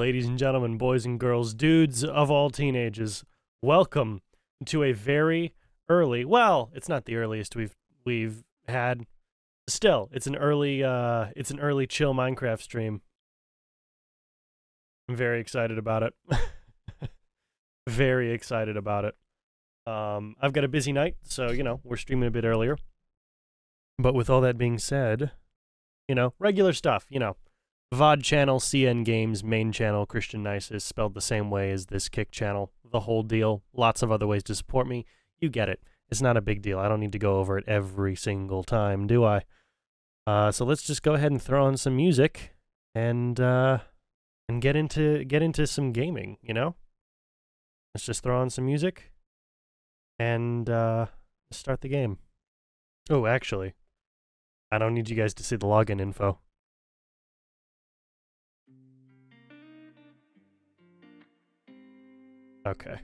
ladies and gentlemen, boys and girls, dudes of all teenagers, welcome to a very early, well, it's not the earliest we've had. Still, it's an early chill Minecraft stream. I'm very excited about it. Very excited about it. I've got a busy night, so, we're streaming a bit earlier. But with all that being said, regular stuff, VOD channel, CN Games, main channel, Christian Nices, spelled the same way as this Kick channel, the whole deal. Lots of other ways to support me. You get it. It's not a big deal. I don't need to go over it every single time, do I? So let's just go ahead and throw on some music and get into some gaming, Let's just throw on some music and start the game. Oh, actually, I don't need you guys to see the login info. Okay.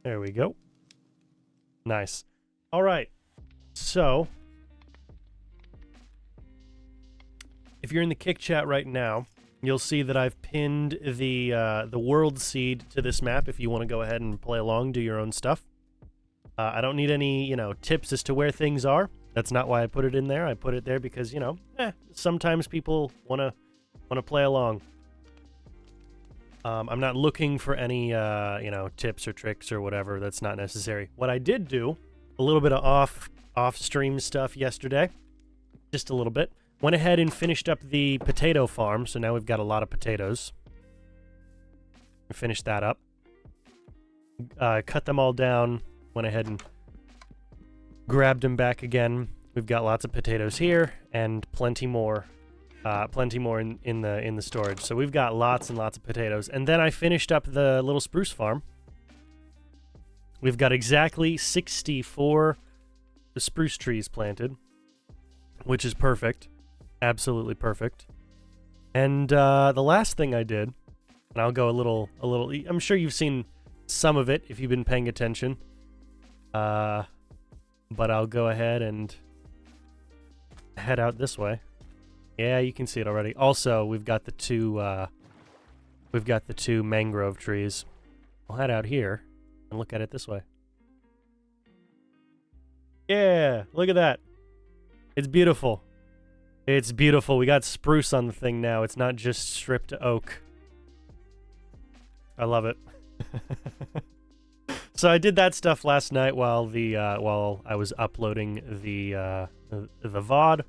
There we go. Nice. All right. So, if you're in the Kick chat right now, you'll see that I've pinned the world seed to this map if you want to go ahead and play along, do your own stuff. I don't need any, tips as to where things are. That's not why I put it in there. I put it there because, sometimes people want to play along. I'm not looking for any, tips or tricks or whatever. That's not necessary. What I did do, a little bit of off-stream stuff yesterday, just a little bit. Went ahead and finished up the potato farm, so now we've got a lot of potatoes. Finished that up. Cut them all down. Went ahead and grabbed them back again. We've got lots of potatoes here and plenty more in the storage. So we've got lots and lots of potatoes. And then I finished up the little spruce farm. We've got exactly 64 spruce trees planted, which is perfect. Absolutely perfect. And the last thing I did, and I'll go a little, I'm sure you've seen some of it if you've been paying attention. But I'll go ahead and head out this way. Yeah, you can see it already. Also, we've got the two mangrove trees. I'll head out here and look at it this way. Yeah, look at that. It's beautiful. It's beautiful. We got spruce on the thing now. It's not just stripped oak. I love it. So I did that stuff last night while I was uploading the VOD,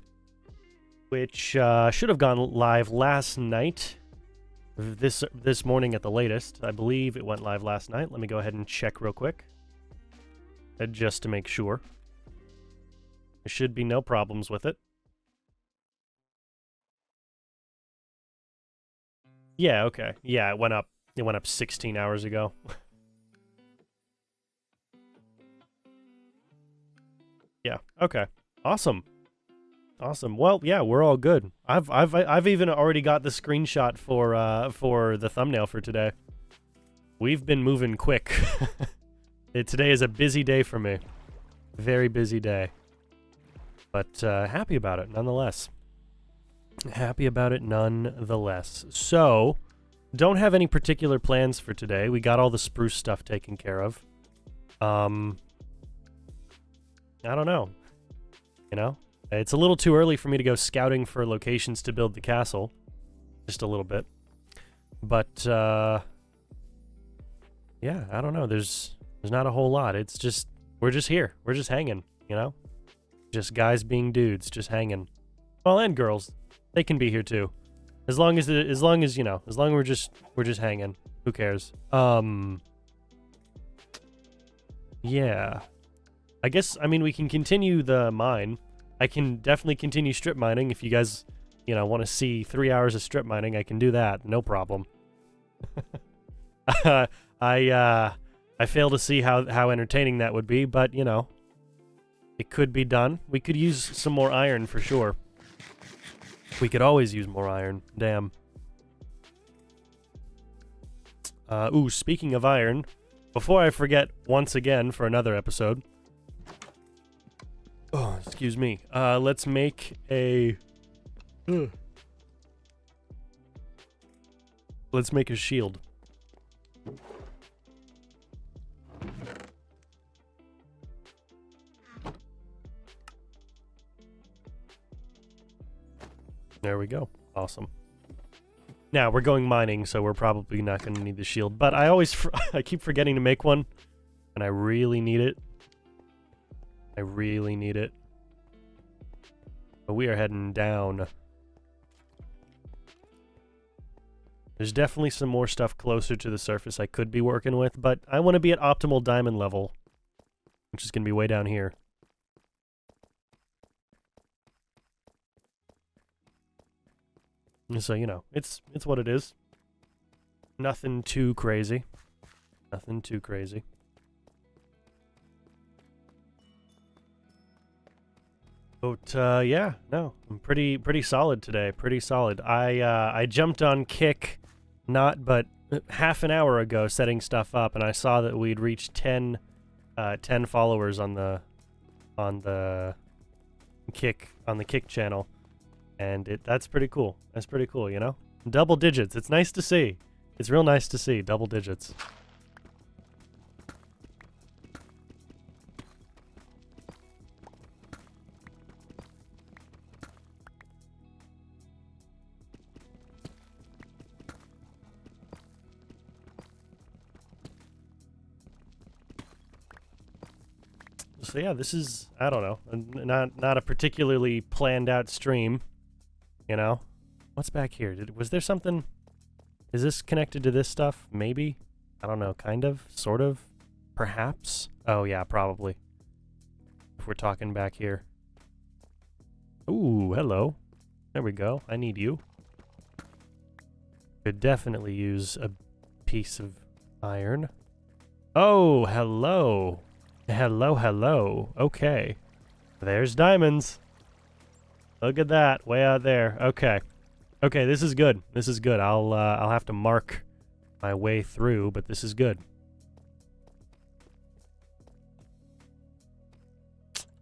which should have gone live last night. This morning at the latest. I believe it went live last night. Let me go ahead and check real quick, just to make sure. There should be no problems with it. Yeah, okay. Yeah, it went up. It went up 16 hours ago. Yeah. Okay. Awesome. Awesome. Well, yeah, we're all good. I've even already got the screenshot for the thumbnail for today. We've been moving quick. Today is a busy day for me. Very busy day. But happy about it nonetheless. Happy about it nonetheless. So, don't have any particular plans for today. We got all the spruce stuff taken care of. I don't know. It's a little too early for me to go scouting for locations to build the castle. Just a little bit. But, yeah, I don't know. There's not a whole lot. It's just, we're just here. We're just hanging, Just guys being dudes, just hanging. Well, and girls. They can be here too. As long as we're just hanging. Who cares? Yeah. I guess, we can continue the mine. I can definitely continue strip mining if you guys, want to see 3 hours of strip mining. I can do that, no problem. I fail to see how entertaining that would be, but it could be done. We could use some more iron for sure. We could always use more iron. Damn. Ooh, speaking of iron, before I forget once again for another episode. Oh, Excuse me. Let's make a... Let's make a shield. There we go. Awesome. Now, we're going mining, so we're probably not going to need the shield. But I always... I keep forgetting to make one. And I really need it. I really need it. But we are heading down. There's definitely some more stuff closer to the surface I could be working with, but I want to be at optimal diamond level, which is going to be way down here. And so, you know, it's what it is. Nothing too crazy. Nothing too crazy. But, yeah, no, I'm pretty solid today, pretty solid. I jumped on Kick not but half an hour ago setting stuff up, and I saw that we'd reached 10 followers on the Kick channel, and that's pretty cool. That's pretty cool, you know? Double digits. It's nice to see. It's real nice to see double digits. So yeah, this is, I don't know, not a particularly planned out stream, you know? What's back here? Was there something? Is this connected to this stuff? Maybe? I don't know, kind of? Sort of? Perhaps? Oh yeah, probably. If we're talking back here. Ooh, hello. There we go. I need you. Could definitely use a piece of iron. Oh, hello. Hello, hello. Okay. There's diamonds. Look at that, way out there. Okay. Okay, this is good. This is good. I'll have to mark my way through, but this is good.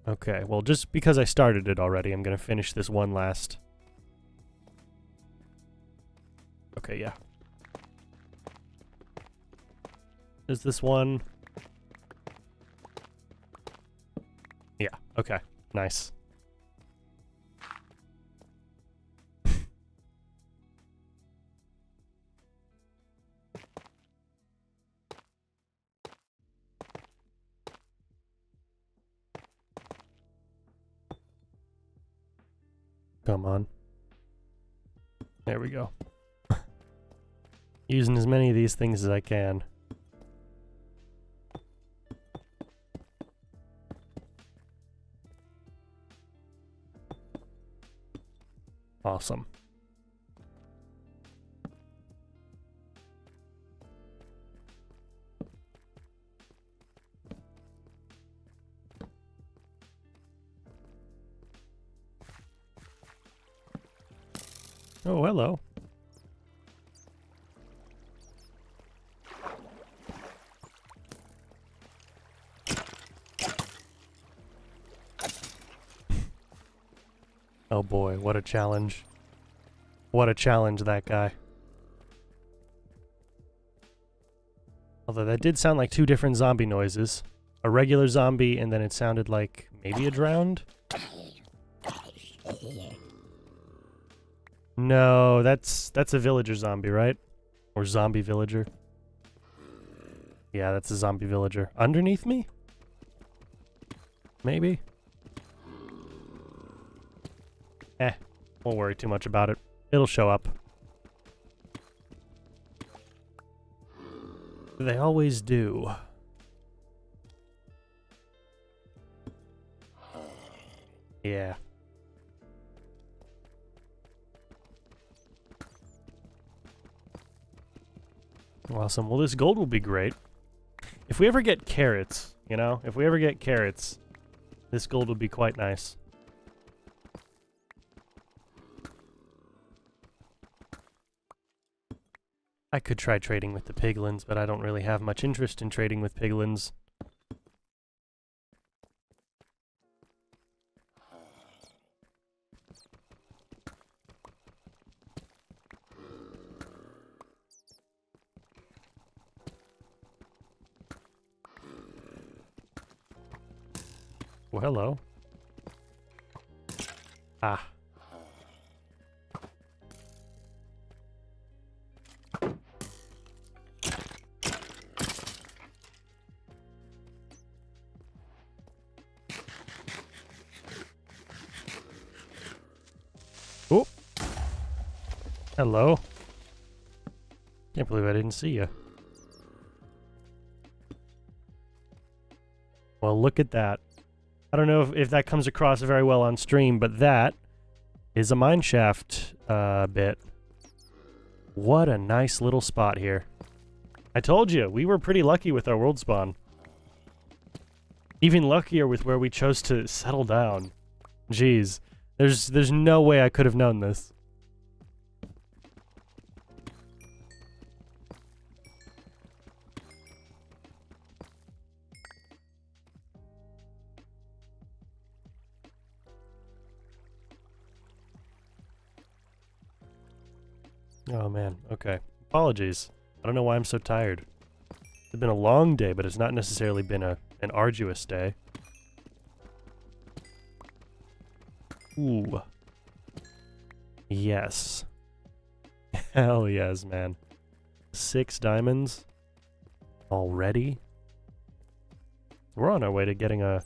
Okay, well, just because I started it already, I'm gonna finish this one last. Okay, yeah. Is this one? Yeah, okay. Nice. Come on. There we go. Using as many of these things as I can. Awesome. Oh, hello. Oh boy, what a challenge. What a challenge, that guy. Although that did sound like two different zombie noises. A regular zombie, and then it sounded like maybe a drowned? No, that's a villager zombie, right? Or zombie villager. Yeah, that's a zombie villager. Underneath me? Maybe? Won't worry too much about it. It'll show up. They always do. Yeah. Awesome. Well, this gold will be great. If we ever get carrots, you know? If we ever get carrots, this gold would be quite nice. I could try trading with the piglins, but I don't really have much interest in trading with piglins. Oh, hello. Ah. Oh. Hello. Can't believe I didn't see you. Well, look at that. I don't know if that comes across very well on stream, but that is a mineshaft bit. What a nice little spot here. I told you, we were pretty lucky with our world spawn. Even luckier with where we chose to settle down. Jeez. There's no way I could have known this. Oh man, okay. Apologies. I don't know why I'm so tired. It's been a long day, but it's not necessarily been an arduous day. Ooh. Yes. Hell yes, man. 6 diamonds? Already? We're on our way to getting a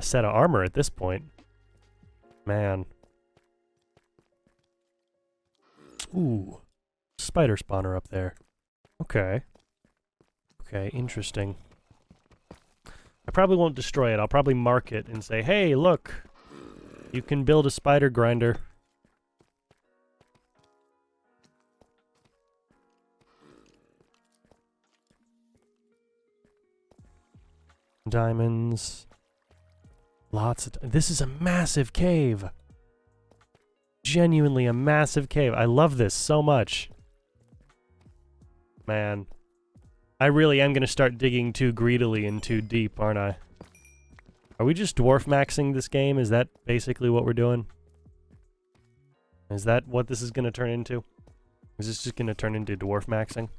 set of armor at this point. Man. Ooh. Spider spawner up there. Okay. Okay, interesting. I probably won't destroy it. I'll probably mark it and say, hey, look! You can build a spider grinder. Diamonds. Lots of... This is a massive cave! Genuinely a massive cave. I love this so much. Man. I really am going to start digging too greedily and too deep, aren't I? Are we just dwarf maxing this game? Is that basically what we're doing? Is that what this is going to turn into? Is this just going to turn into dwarf maxing?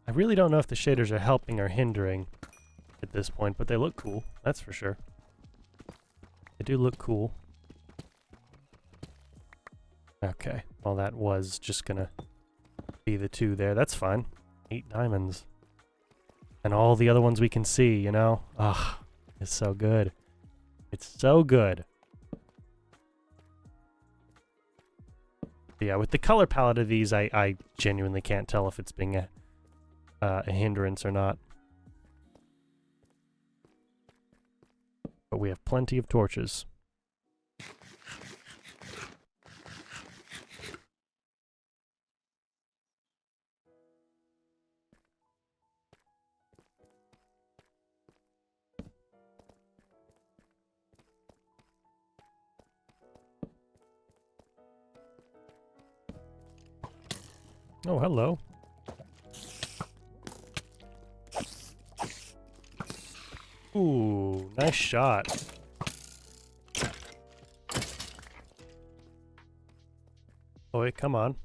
I really don't know if the shaders are helping or hindering at this point, but they look cool, that's for sure. They do look cool. Okay, well that was just gonna be the 2 there. That's fine. 8 diamonds. And all the other ones we can see, you know? Ugh, it's so good. It's so good. Yeah, with the color palette of these, I genuinely can't tell if it's being a hindrance or not. But we have plenty of torches. Oh, hello. Ooh, nice shot. Oh, wait, come on.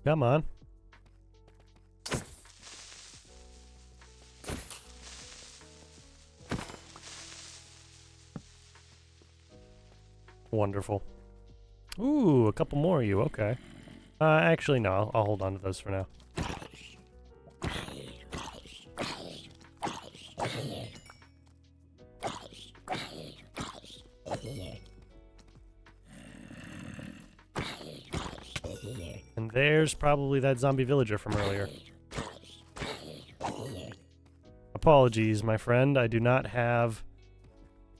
Come on. Wonderful. Ooh, a couple more of you, okay. Actually, no, I'll hold on to those for now. And there's probably that zombie villager from earlier. Apologies, my friend. I do not have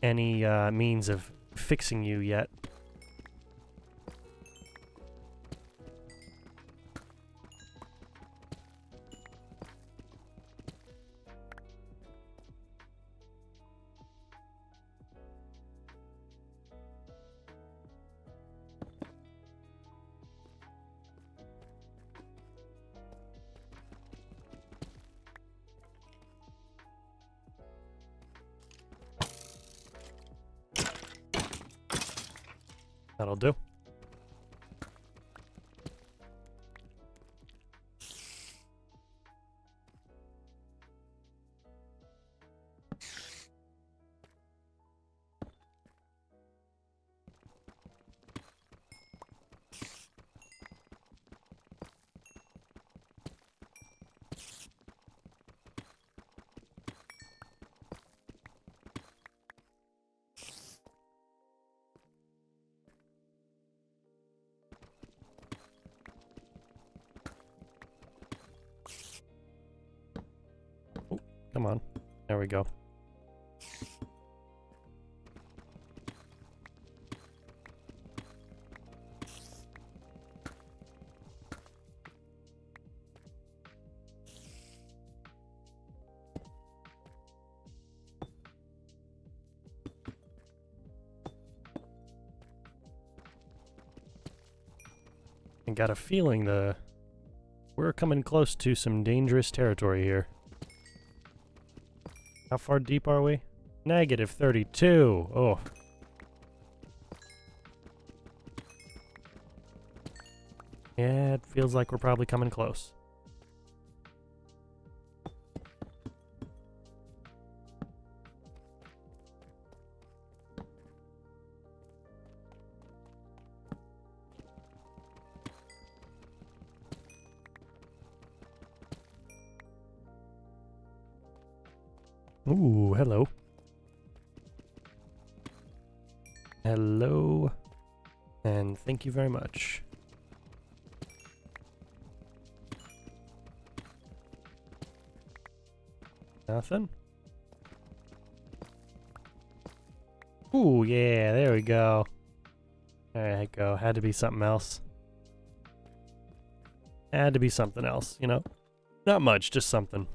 any means of fixing you yet. That'll do. Come on. There we go. I got a feeling we're coming close to some dangerous territory here. How far deep are we? Negative 32. Oh. Yeah, it feels like we're probably coming close. Ooh, hello. Hello. And thank you very much. Nothing? Ooh, yeah, there we go. There you go. Had to be something else. Had to be something else, you know? Not much, just something.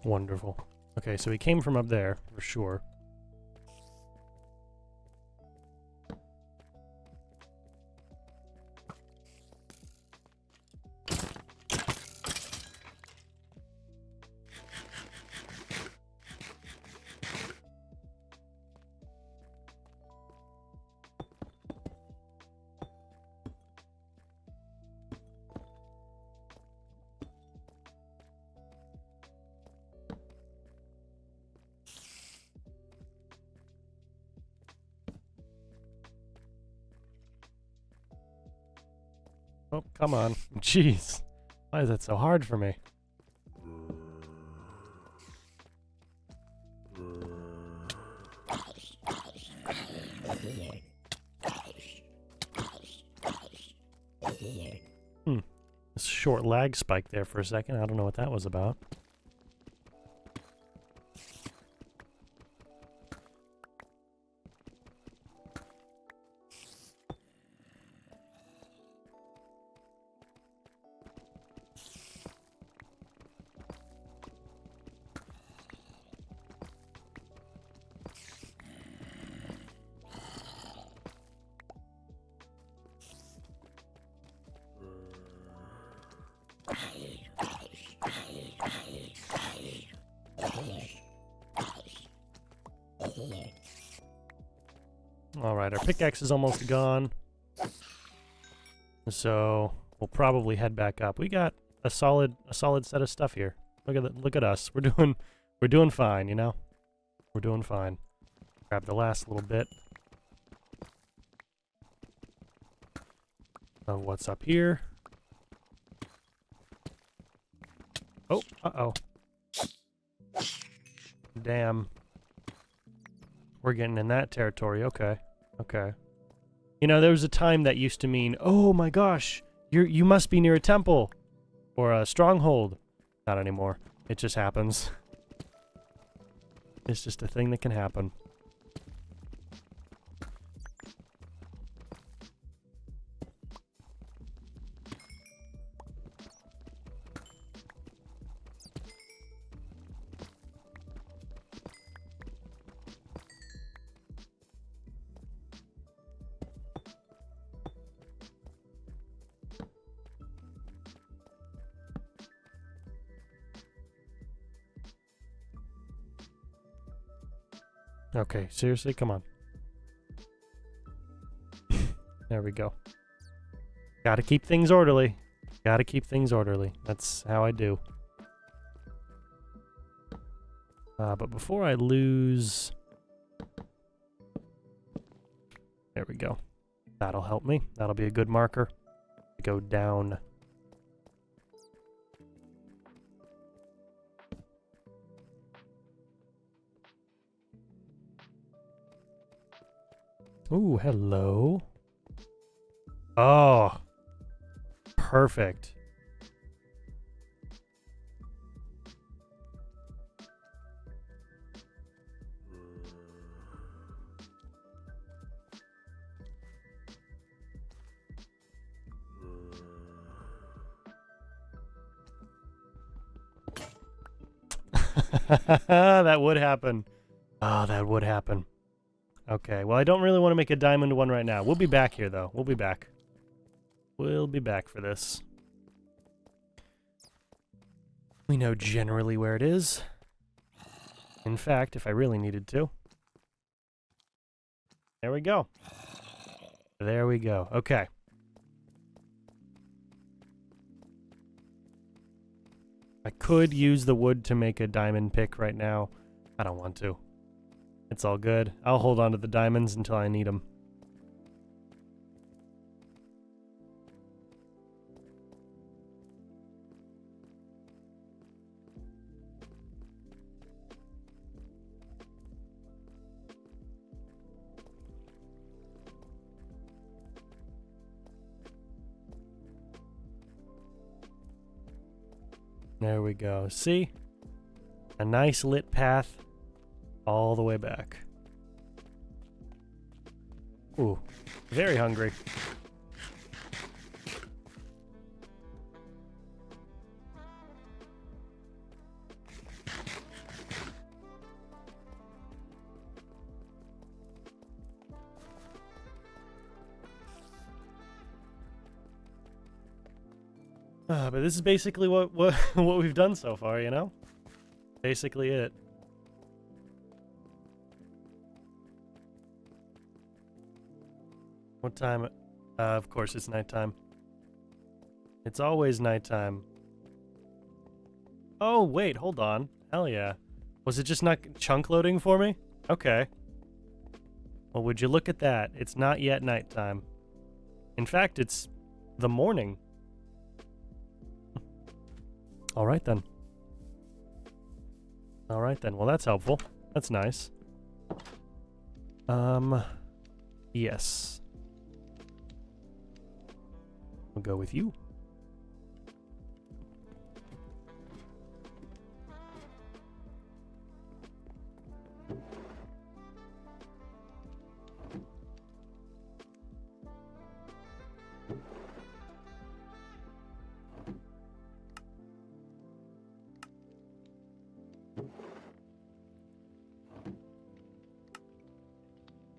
Wonderful. Okay, so he came from up there, for sure. Oh, come on. Jeez. Why is that so hard for me? This short lag spike there for a second. I don't know what that was about. Alright, our pickaxe is almost gone. So, we'll probably head back up. We got a solid set of stuff here. Look at us. We're doing fine, you know? We're doing fine. Grab the last little bit of what's up here. Oh, uh-oh. Damn. We're getting in that territory. Okay. Okay. You know, there was a time that used to mean, oh my gosh, you must be near a temple or a stronghold. Not anymore. It just happens. It's just a thing that can happen. Okay, seriously, come on. There we go. Gotta keep things orderly. Gotta keep things orderly. That's how I do. But before I lose... There we go. That'll help me. That'll be a good marker. Go down. Ooh, hello. Oh. Perfect. That would happen. Oh, that would happen. Okay, well, I don't really want to make a diamond one right now. We'll be back here, though. We'll be back. We'll be back for this. We know generally where it is. In fact, if I really needed to. There we go. There we go. Okay. I could use the wood to make a diamond pick right now. I don't want to. It's all good. I'll hold on to the diamonds until I need them. There we go. See? A nice lit path all the way back. Ooh, very hungry. But this is basically what we've done so far, you know? Basically it. What time? Of course it's nighttime. It's always nighttime. Oh, wait, hold on. Hell yeah. Was it just not chunk loading for me? Okay. Well, would you look at that? It's not yet nighttime. In fact, it's the morning. All right, then. All right, then. Well, that's helpful. That's nice. Yes. We'll go with you.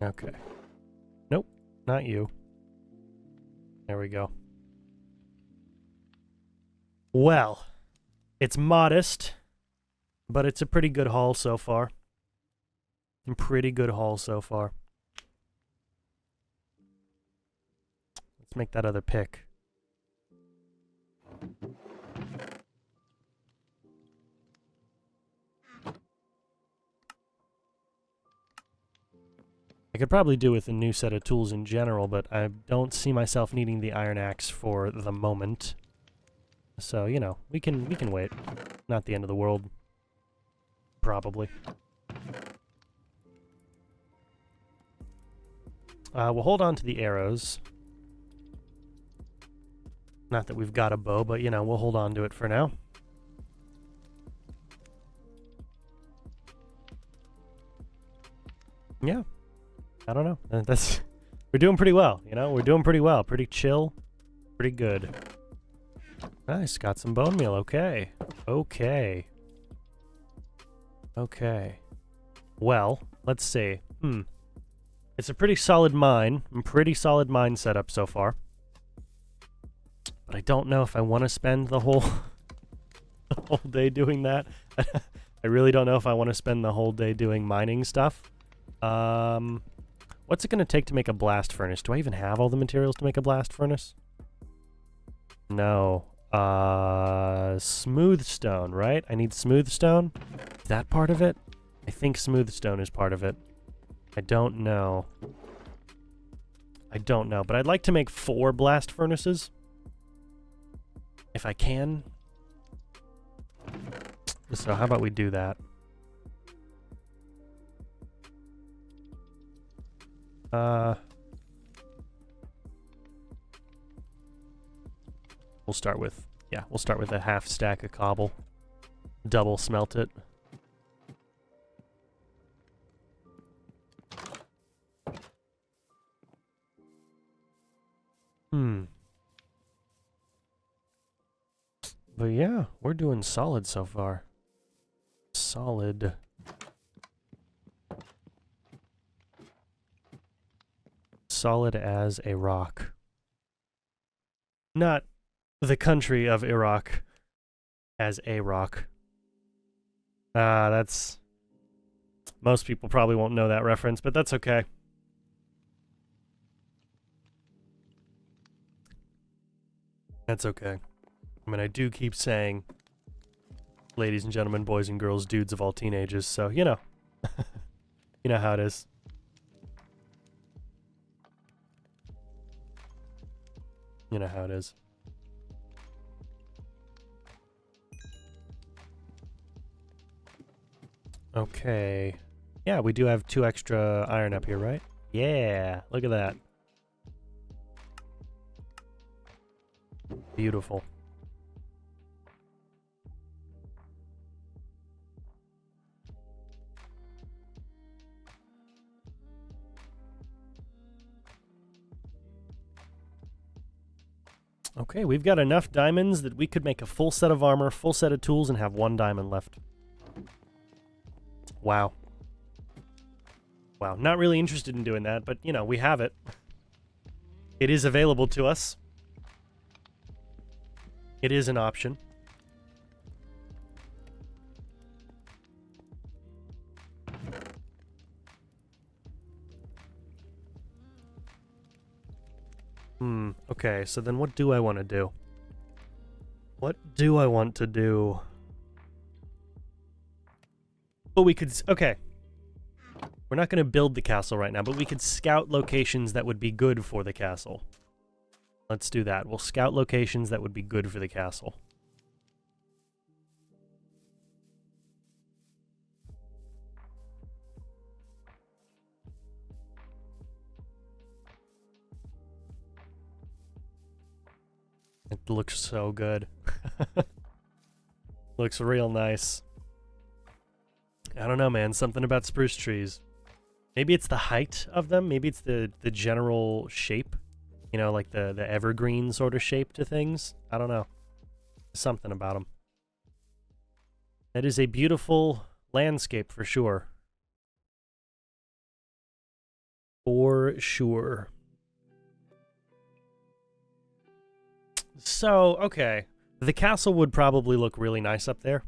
Okay. Nope, not you. There we go. Well, it's modest, but it's a pretty good haul so far. Pretty good haul so far. Let's make that other pick. I could probably do with a new set of tools in general, but I don't see myself needing the iron axe for the moment. So, you know, we can wait. Not the end of the world. Probably. We'll hold on to the arrows. Not that we've got a bow, but, you know, we'll hold on to it for now. Yeah. I don't know. We're doing pretty well, you know? We're doing pretty well. Pretty chill. Pretty good. Nice. Got some bone meal. Okay. Okay. Okay. Well, let's see. It's a pretty solid mine. Pretty solid mine setup so far. But I don't know if I want to spend the whole day doing that. I really don't know if I want to spend the whole day doing mining stuff. What's it going to take to make a blast furnace? Do I even have all the materials to make a blast furnace? No. Smooth stone, right? I need smooth stone? Is that part of it? I think smooth stone is part of it. I don't know. I don't know, but I'd like to make 4 blast furnaces. If I can. So how about we do that? We'll start with, we'll start with a half stack of cobble. Double smelt it. But yeah, we're doing solid so far. Solid. Solid as a rock. Not the country of Iraq as a rock. That's... Most people probably won't know that reference, but that's okay. That's okay. I mean, I do keep saying, ladies and gentlemen, boys and girls, dudes of all teenagers, so, you know. You know how it is. You know how it is. Okay. Yeah, we do have 2 extra iron up here, right? Yeah, look at that. Beautiful. Okay, we've got enough diamonds that we could make a full set of armor, full set of tools, and have 1 diamond left. Wow. Wow, not really interested in doing that, but, you know, we have it. It is available to us. It is an option. Okay, so then what do I want to do? What do I want to do? But we could... Okay. We're not going to build the castle right now, but we could scout locations that would be good for the castle. Let's do that. We'll scout locations that would be good for the castle. It looks so good. Looks real nice. I don't know, man. Something about spruce trees. Maybe it's the height of them. Maybe it's the general shape. You know, like the evergreen sort of shape to things. I don't know. Something about them. That is a beautiful landscape for sure. For sure. So, okay. The castle would probably look really nice up there.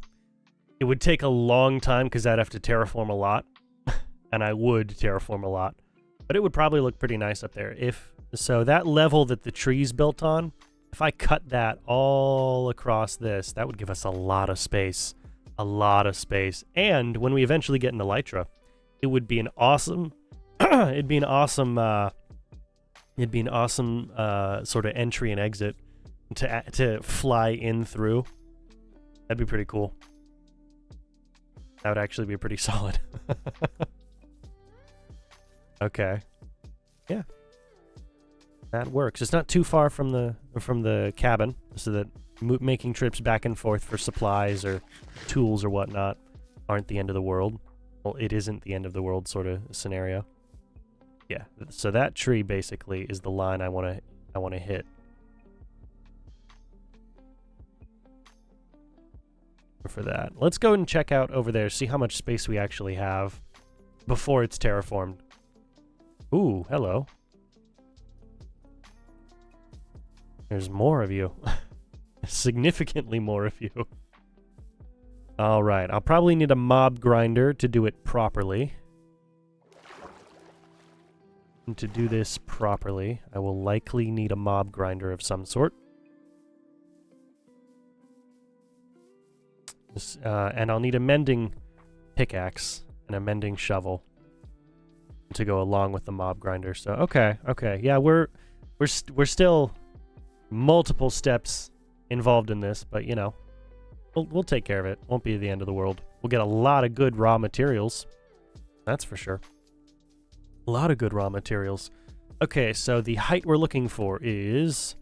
It would take a long time because I'd have to terraform a lot. And I would terraform a lot. But it would probably look pretty nice up there. So that level that the tree's built on, if I cut that all across this, that would give us a lot of space. A lot of space. And when we eventually get into Elytra, it would be an awesome it'd be an awesome sort of entry and exit to fly in through. That'd be pretty cool. That would actually be pretty solid. Okay. Yeah. That works. It's not too far from the cabin, so that making trips back and forth for supplies or tools or whatnot aren't the end of the world. Well, it isn't the end of the world sort of scenario. Yeah. So that tree basically is the line I want to hit. For that. Let's go and check out over there, see how much space we actually have before it's terraformed. Ooh, hello. There's more of you. Significantly more of you. Alright, I'll probably need a mob grinder to do it properly. And to do this properly, I will likely need a mob grinder of some sort. And I'll need a mending pickaxe and a mending shovel to go along with the mob grinder. So okay, yeah, we're still multiple steps involved in this, but you know, we'll take care of it. Won't be the end of the world. We'll get a lot of good raw materials, that's for sure. A lot of good raw materials. Okay, so the height we're looking for is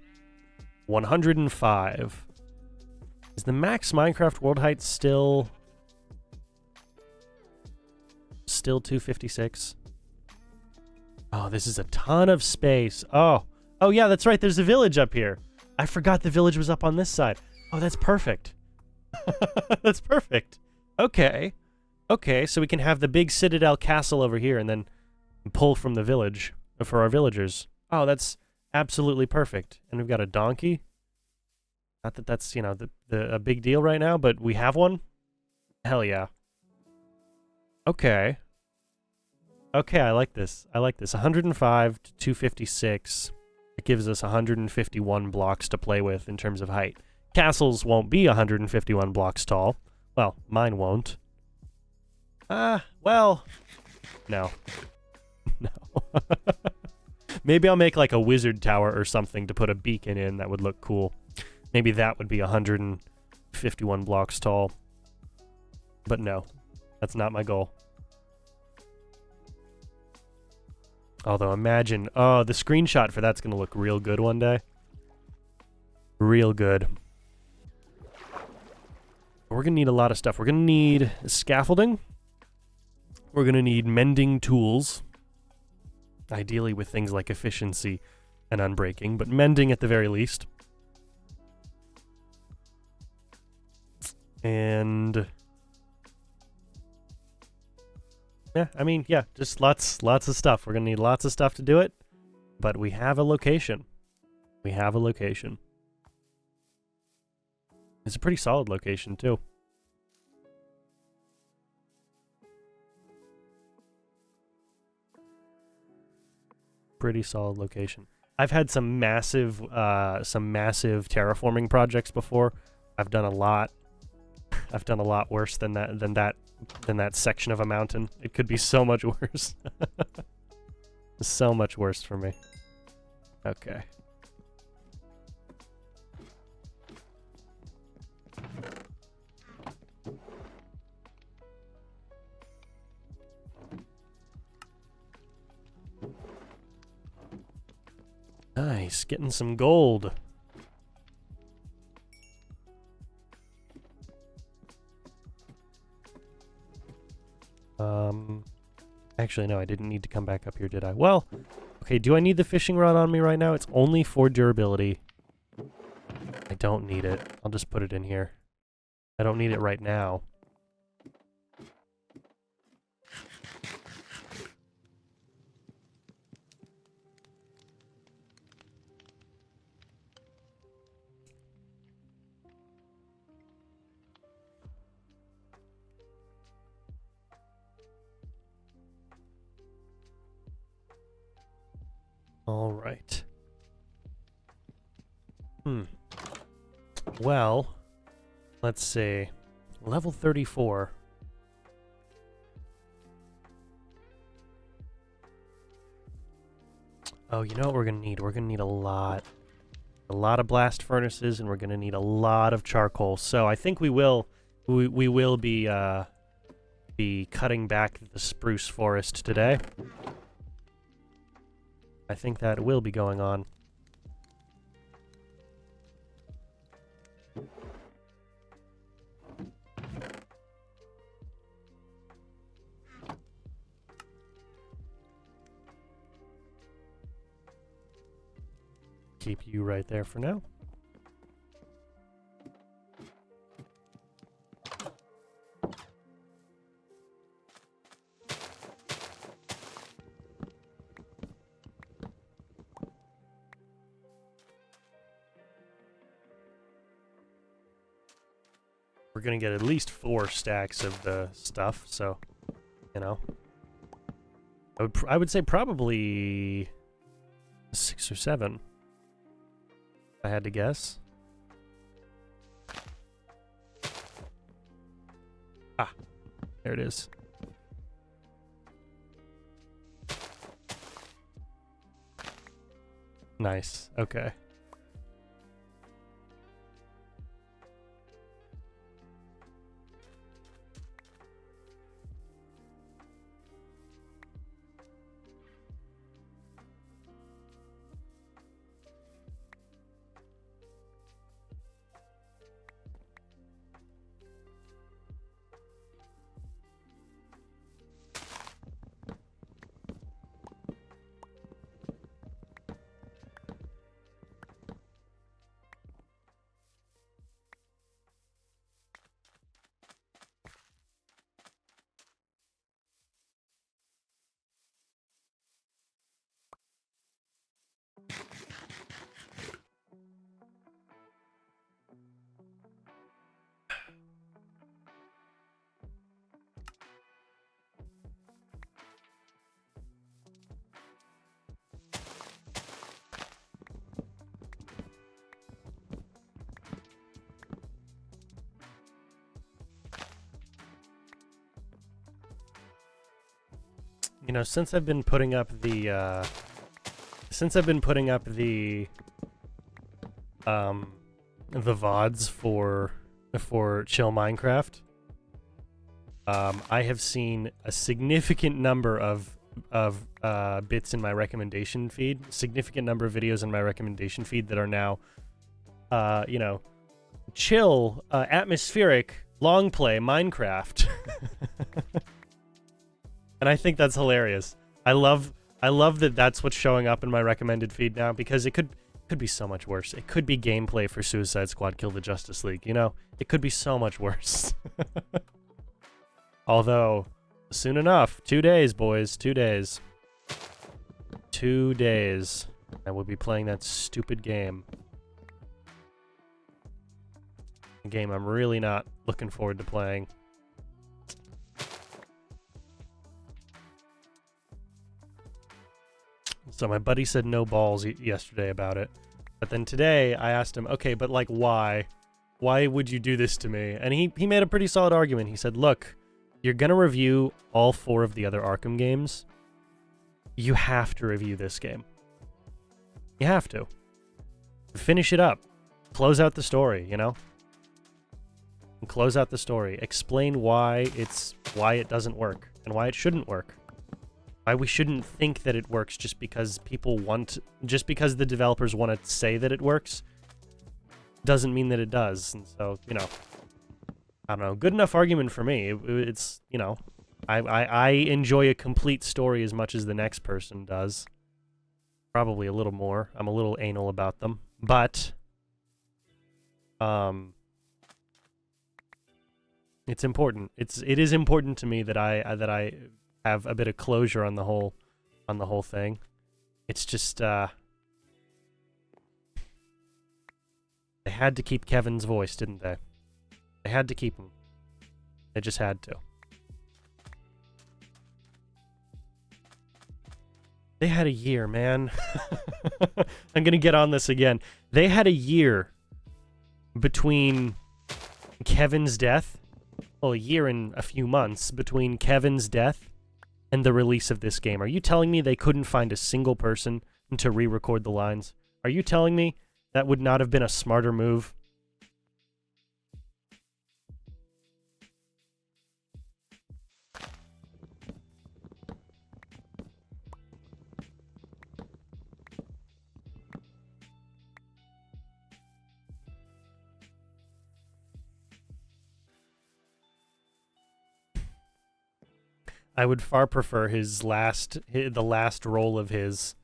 105. Is the max Minecraft world height still 256? Oh, this is a ton of space. Oh yeah, that's right. There's a village up here. I forgot the village was up on this side. Oh, that's perfect. That's perfect. Okay, so we can have the big citadel castle over here and then pull from the village for our villagers. Oh, that's absolutely perfect. And we've got a donkey. Not that that's, you know, a big deal right now, but we have one? Hell yeah. Okay. Okay, I like this. 105 to 256. It gives us 151 blocks to play with in terms of height. Castles won't be 151 blocks tall. Well, mine won't. Well, no. No. Maybe I'll make like a wizard tower or something to put a beacon in that would look cool. Maybe that would be 151 blocks tall. But no, that's not my goal. Although imagine, oh, the screenshot for that's going to look real good one day. Real good. We're going to need a lot of stuff. We're going to need scaffolding. We're going to need mending tools. Ideally with things like efficiency and unbreaking, but mending at the very least. And yeah, I mean, yeah, just lots of stuff. We're gonna need lots of stuff to do it, but we have a location. We have a location. It's a pretty solid location too. Pretty solid location. I've had some massive terraforming projects before. I've done a lot. I've done a lot worse than that section of a mountain. It could be so much worse. So much worse for me. Okay. Nice, getting some gold. Actually, no, I didn't need to come back up here, did I? Well, okay, do I need the fishing rod on me right now? It's only for durability. I don't need it. I'll just put it in here. I don't need it right now. All right. Well, let's see. Level 34. Oh, you know what we're gonna need? We're gonna need a lot of blast furnaces, and we're gonna need a lot of charcoal. So I think we will be cutting back the spruce forest today. I think that will be going on. Keep you right there for now. We're gonna get at least 4 stacks of the stuff, so, you know. I would say probably 6 or 7. If I had to guess. Ah, there it is. Nice, okay. You know, since I've been putting up the VODs for Chill Minecraft, I have seen a significant number of bits in my recommendation feed, significant number of videos in my recommendation feed that are now, you know, chill, atmospheric, long play Minecraft. And I think that's hilarious. I love that that's what's showing up in my recommended feed now, because it could be so much worse. It could be gameplay for Suicide Squad Kill the Justice League, you know? It could be so much worse. Although, soon enough, 2 days, boys, 2 days. 2 days. I will be playing that stupid game. A game I'm really not looking forward to playing. So my buddy said no balls yesterday about it. But then today I asked him, okay, but like why? Why would you do this to me? And he made a pretty solid argument. He said, look, you're going to review all 4 of the other Arkham games. You have to review this game. You have to. Finish it up. Close out the story, you know? Close out the story. Explain why it doesn't work and why it shouldn't work. Why we shouldn't think that it works just because the developers want to say that it works doesn't mean that it does. And so, you know, I don't know, good enough argument for me. It's, you know, I enjoy a complete story as much as the next person does. Probably a little more. I'm a little anal about them, but it's important. It is important to me that I have a bit of closure on the whole thing. It's just they had to keep Kevin's voice, didn't they? They had to keep him. They just had to. They had a year, man. I'm gonna get on this again. They had a year between Kevin's death. Well, a year and a few months between Kevin's death and the release of this game. Are you telling me they couldn't find a single person, to re-record the lines. Are you telling me that would not have been a smarter move? I would far prefer the last role of his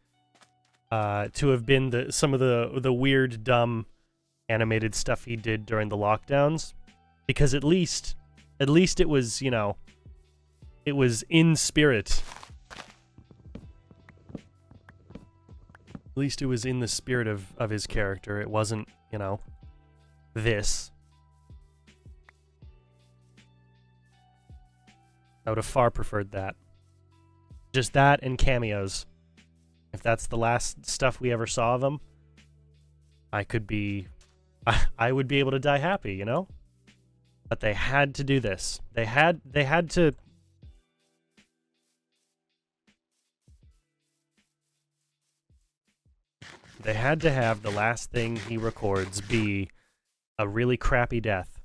to have been some of the weird, dumb animated stuff he did during the lockdowns, because at least it was, you know, it was in spirit. At least it was in the spirit of his character. It wasn't, you know, this. I would have far preferred that. Just that and cameos. If that's the last stuff we ever saw of him, I would be able to die happy, you know? But they had to do this. They had to. They had to have the last thing he records be a really crappy death.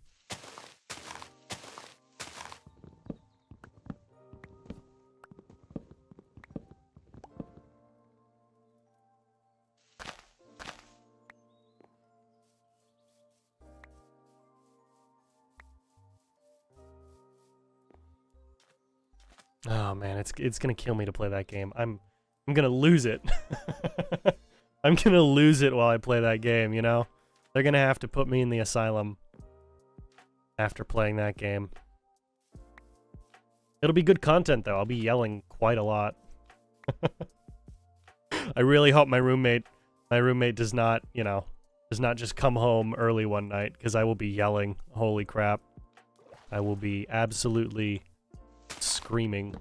Oh man, it's gonna kill me to play that game. I'm gonna lose it. I'm gonna lose it while I play that game, you know? They're gonna have to put me in the asylum after playing that game. It'll be good content though. I'll be yelling quite a lot. I really hope my roommate does not, you know, does not just come home early one night, because I will be yelling. Holy crap. I will be absolutely screaming.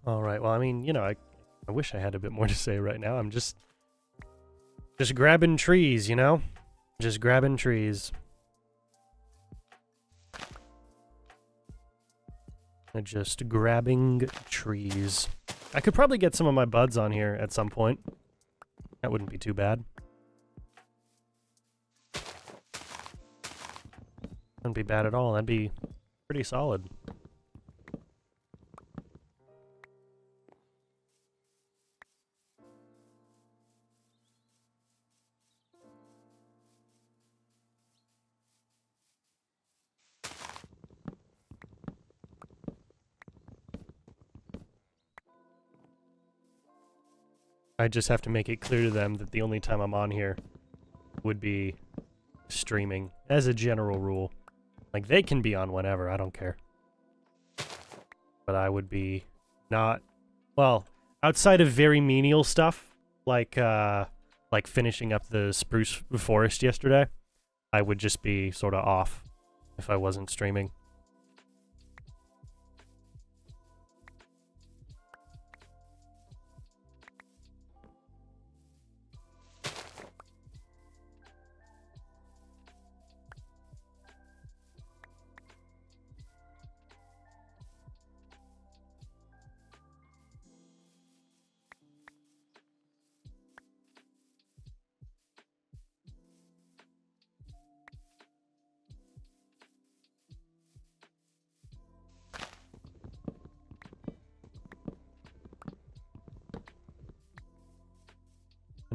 All right. Well, I mean, you know, I wish I had a bit more to say right now. I'm just grabbing trees, you know? Just grabbing trees. Just grabbing trees. I could probably get some of my buds on here at some point. That wouldn't be too bad. Wouldn't be bad at all. That'd be pretty solid. I just have to make it clear to them that the only time I'm on here would be streaming, as a general rule. Like, they can be on whenever, I don't care. But I would be not... Well, outside of very menial stuff, like finishing up the spruce forest yesterday, I would just be sort of off if I wasn't streaming.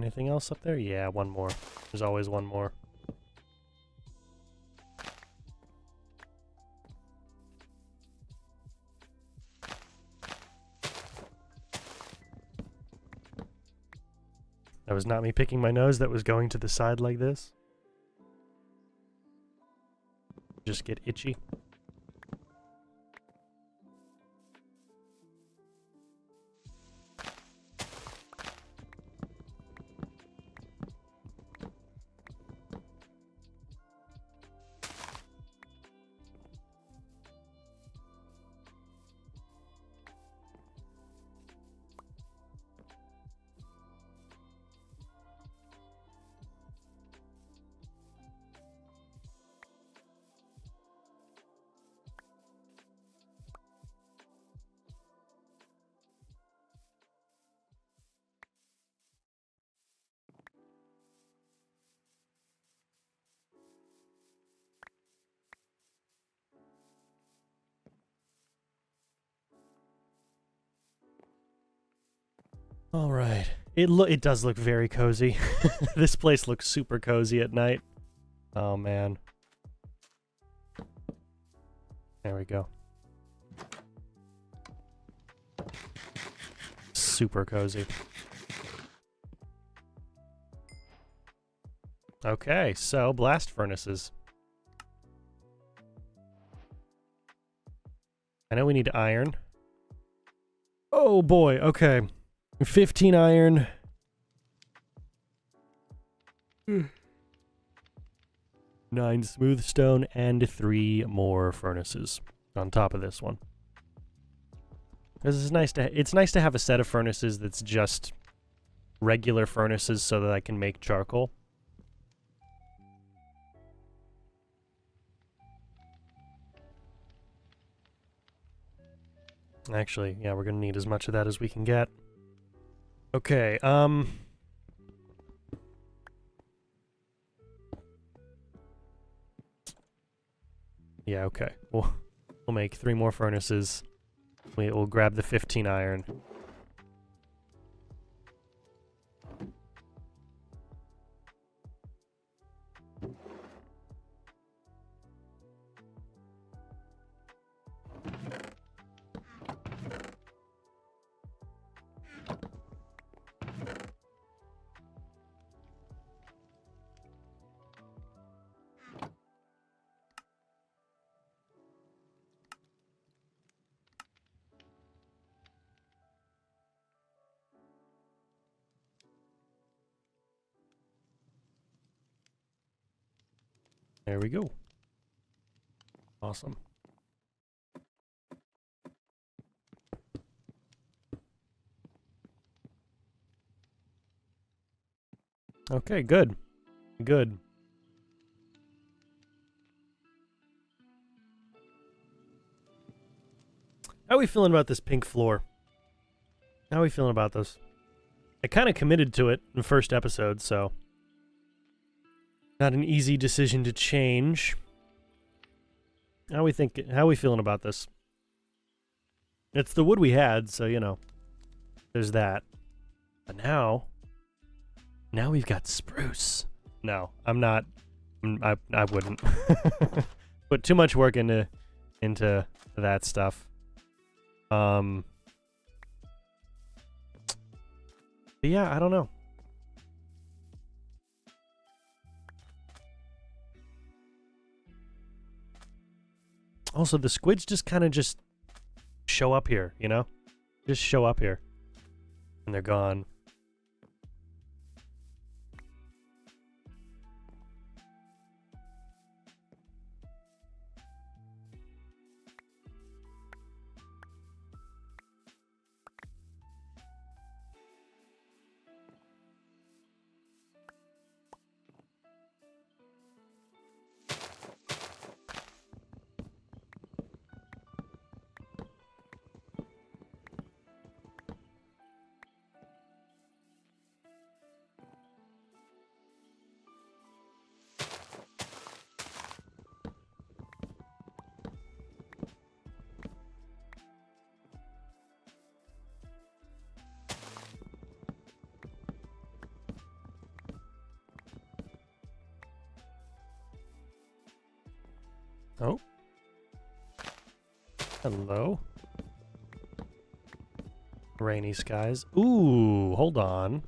Anything else up there? Yeah, one more. There's always one more. That was not me picking my nose, that was going to the side like this. Just get itchy. All right. It does look very cozy. This place looks super cozy at night. Oh man. There we go. Super cozy. Okay, so blast furnaces. I know we need iron. Oh boy, okay. 15 iron. 9 smooth stone and 3 more furnaces on top of this one. Because it's nice to have a set of furnaces that's just regular furnaces so that I can make charcoal. Actually, yeah, we're gonna need as much of that as we can get. Okay, yeah, okay. We'll make 3 more furnaces. We'll grab the 15 iron. There we go. Awesome. Okay, good. Good. How are we feeling about this pink floor? How are we feeling about this? I kind of committed to it in the first episode, so... not an easy decision to change. How are we feeling about this? It's the wood we had, so, you know, there's that. But now we've got spruce. No, I'm not. I wouldn't put too much work into that stuff. But yeah, I don't know. Also, the squids just kind of just show up here, you know? Just show up here. And they're gone. Oh. Hello. Rainy skies. Ooh, hold on.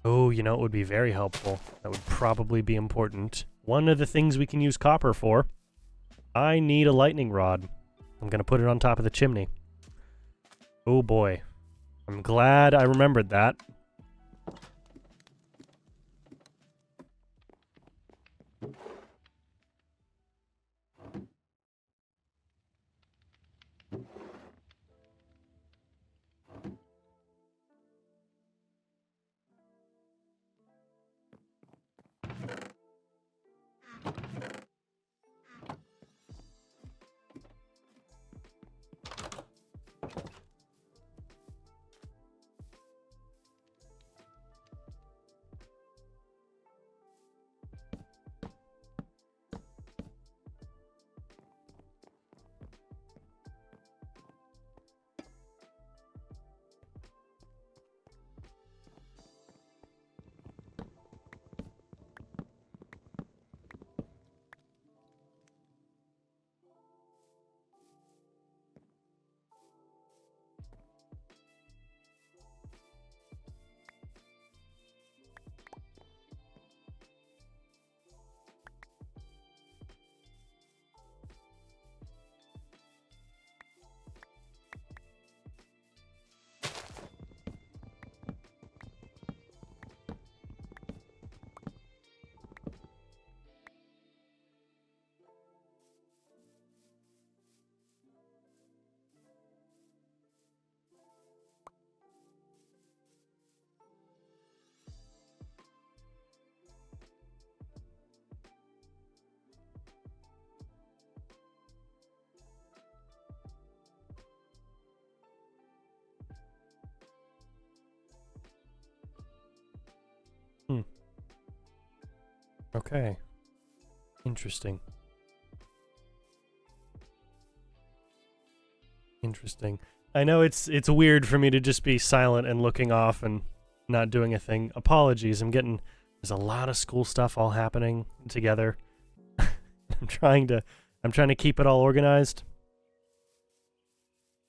Oh, you know, it would be very helpful. That would probably be important. One of the things we can use copper for. I need a lightning rod. I'm gonna put it on top of the chimney. Oh boy. I'm glad I remembered that. Okay. Interesting. Interesting. I know it's weird for me to just be silent and looking off and not doing a thing. Apologies. There's a lot of school stuff all happening together. I'm trying to keep it all organized.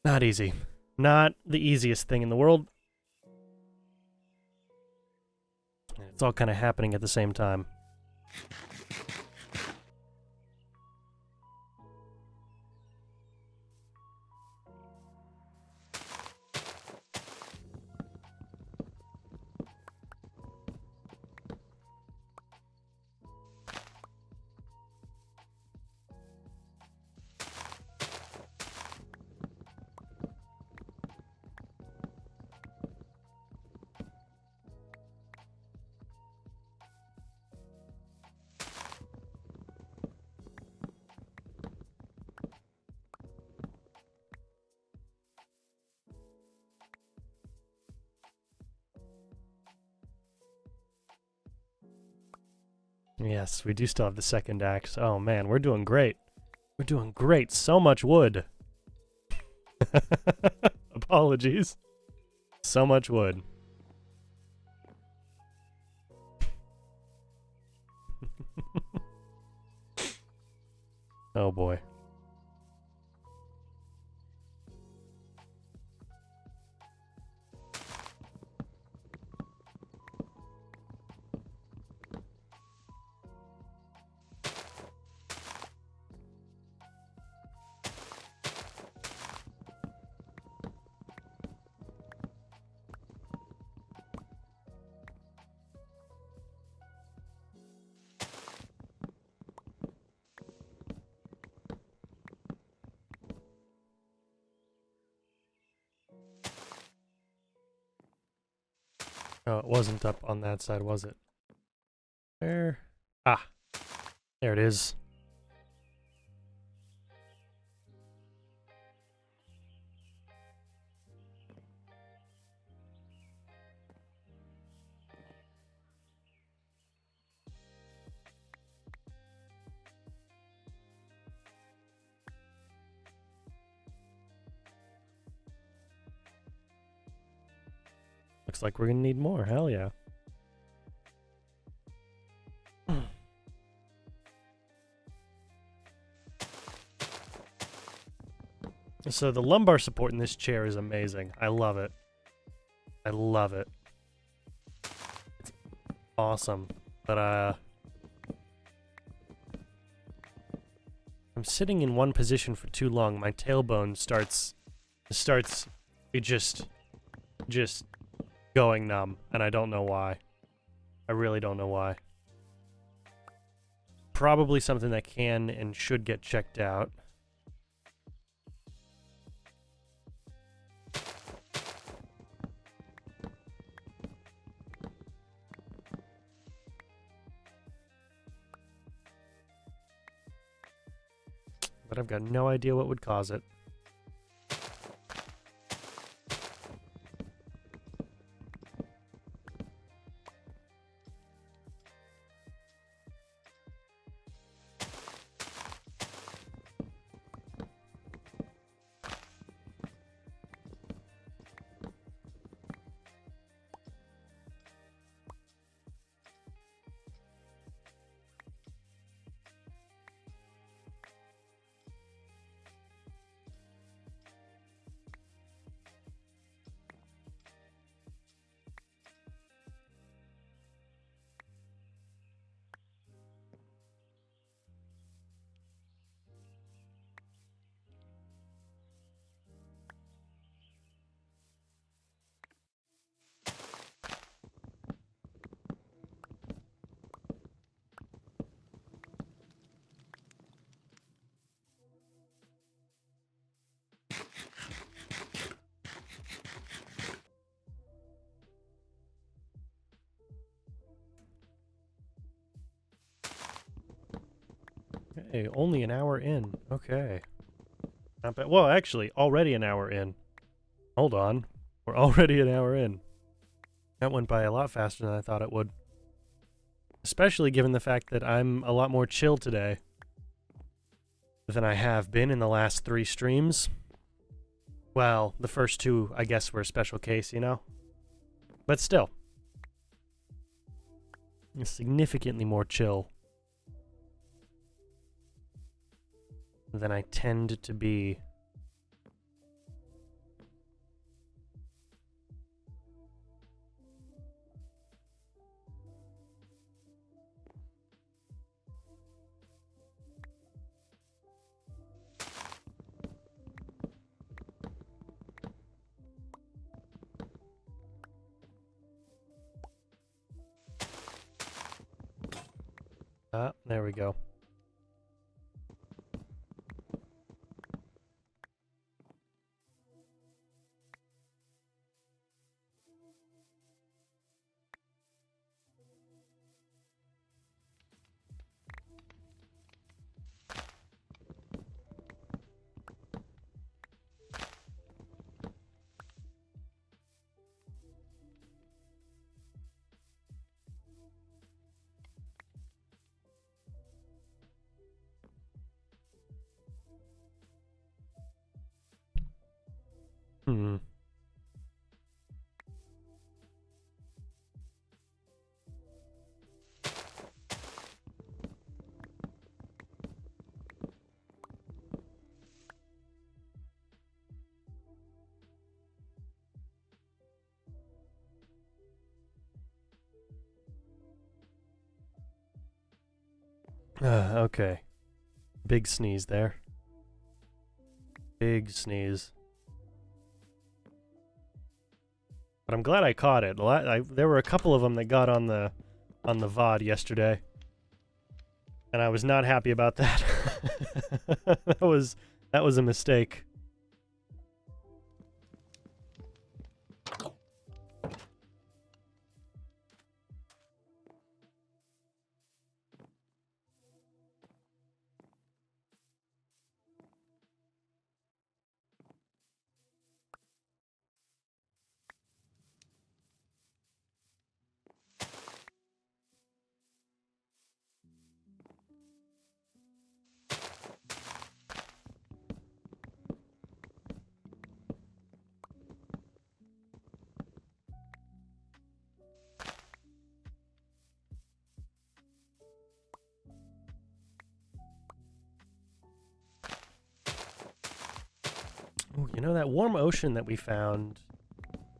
Not easy. Not the easiest thing in the world. It's all kind of happening at the same time. Yes, we do still have the second axe. Oh man, we're doing great. We're doing great. So much wood. Apologies. So much wood. Oh boy. Oh, it wasn't up on that side, was it? Where? Ah, there it is. Looks like we're gonna need more. Hell yeah. So the lumbar support in this chair is amazing. I love it. I love it. It's awesome. But I'm sitting in one position for too long. My tailbone starts just going numb, and I don't know why. I really don't know why. Probably something that can and should get checked out. But I've got no idea what would cause it. Hey, only an hour in. Okay. Not bad. Well, actually, already an hour in. Hold on. We're already an hour in. That went by a lot faster than I thought it would. Especially given the fact that I'm a lot more chill today than I have been in the last 3 streams. Well, the first 2, I guess, were a special case, you know? But still. Significantly more chill than I tend to be. Ah, there we go. Hmm. Okay. Big sneeze there. Big sneeze. But I'm glad I caught it. There were a couple of them that got on the VOD yesterday, and I was not happy about that. that was a mistake. know, that warm ocean that we found...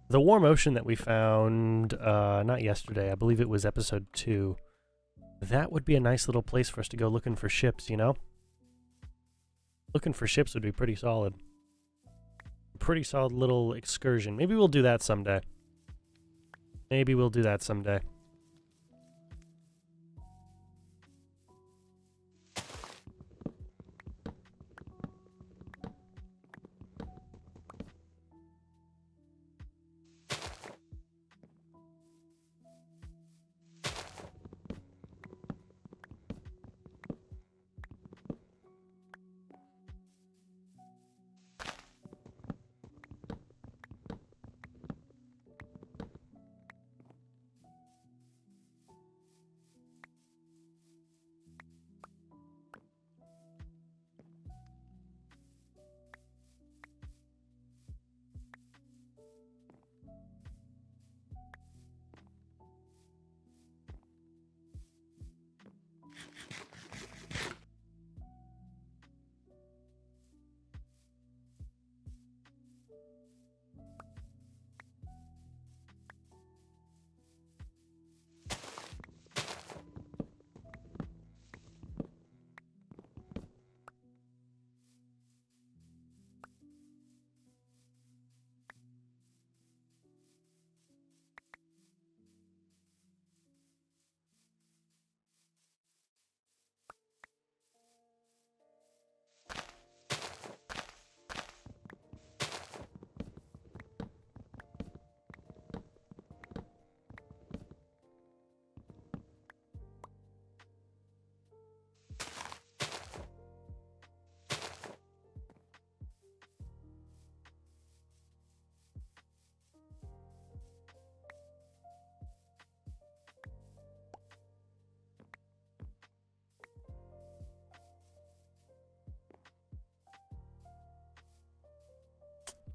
The warm ocean that we found, not yesterday, I believe it was episode 2. That would be a nice little place for us to go looking for ships, you know? Looking for ships would be pretty solid. Pretty solid little excursion. Maybe we'll do that someday. Maybe we'll do that someday.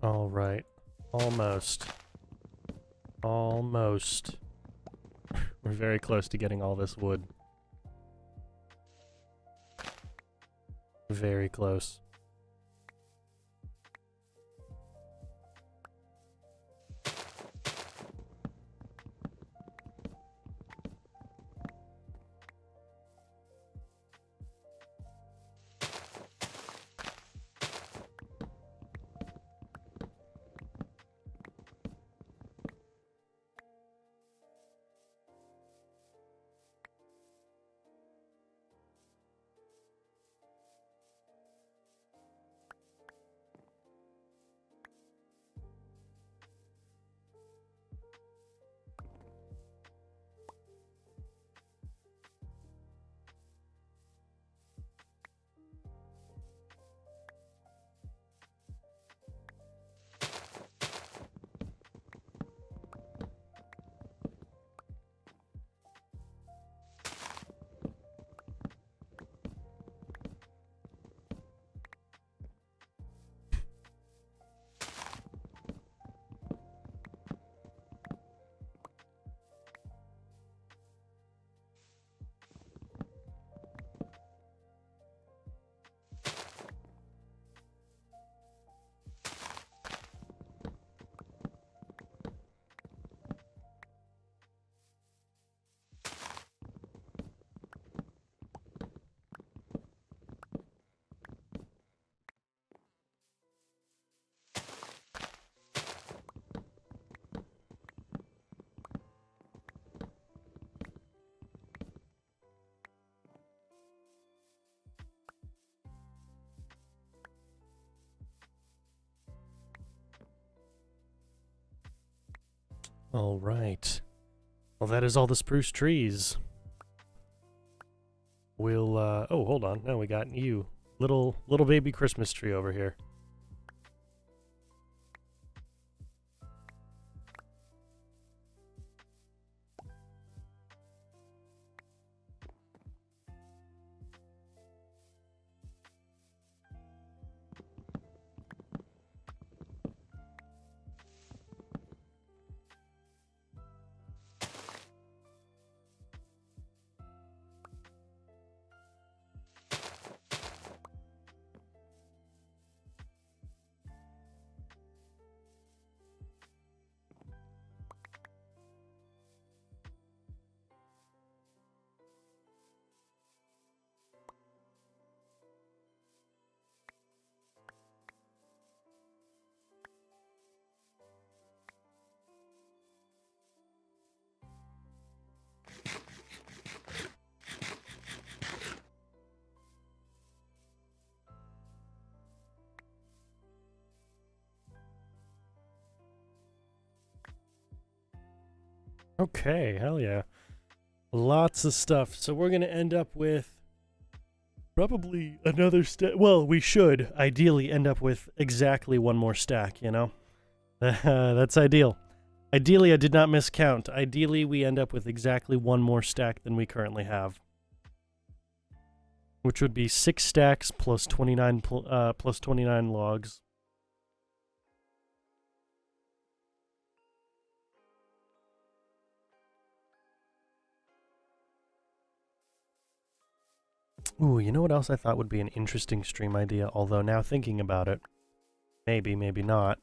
All right. Almost. Almost. We're very close to getting all this wood. Very close. All right. Well, that is all the spruce trees. We'll, oh, hold on. Now we got you. Little baby Christmas tree over here. Okay, hell yeah. Lots of stuff. So we're going to end up with probably another stack. Well, we should ideally end up with exactly one more stack, you know? That's ideal. Ideally, I did not miscount. Ideally, we end up with exactly one more stack than we currently have. Which would be 6 stacks plus 29 logs. Ooh, you know what else I thought would be an interesting stream idea? Although now thinking about it, maybe, maybe not.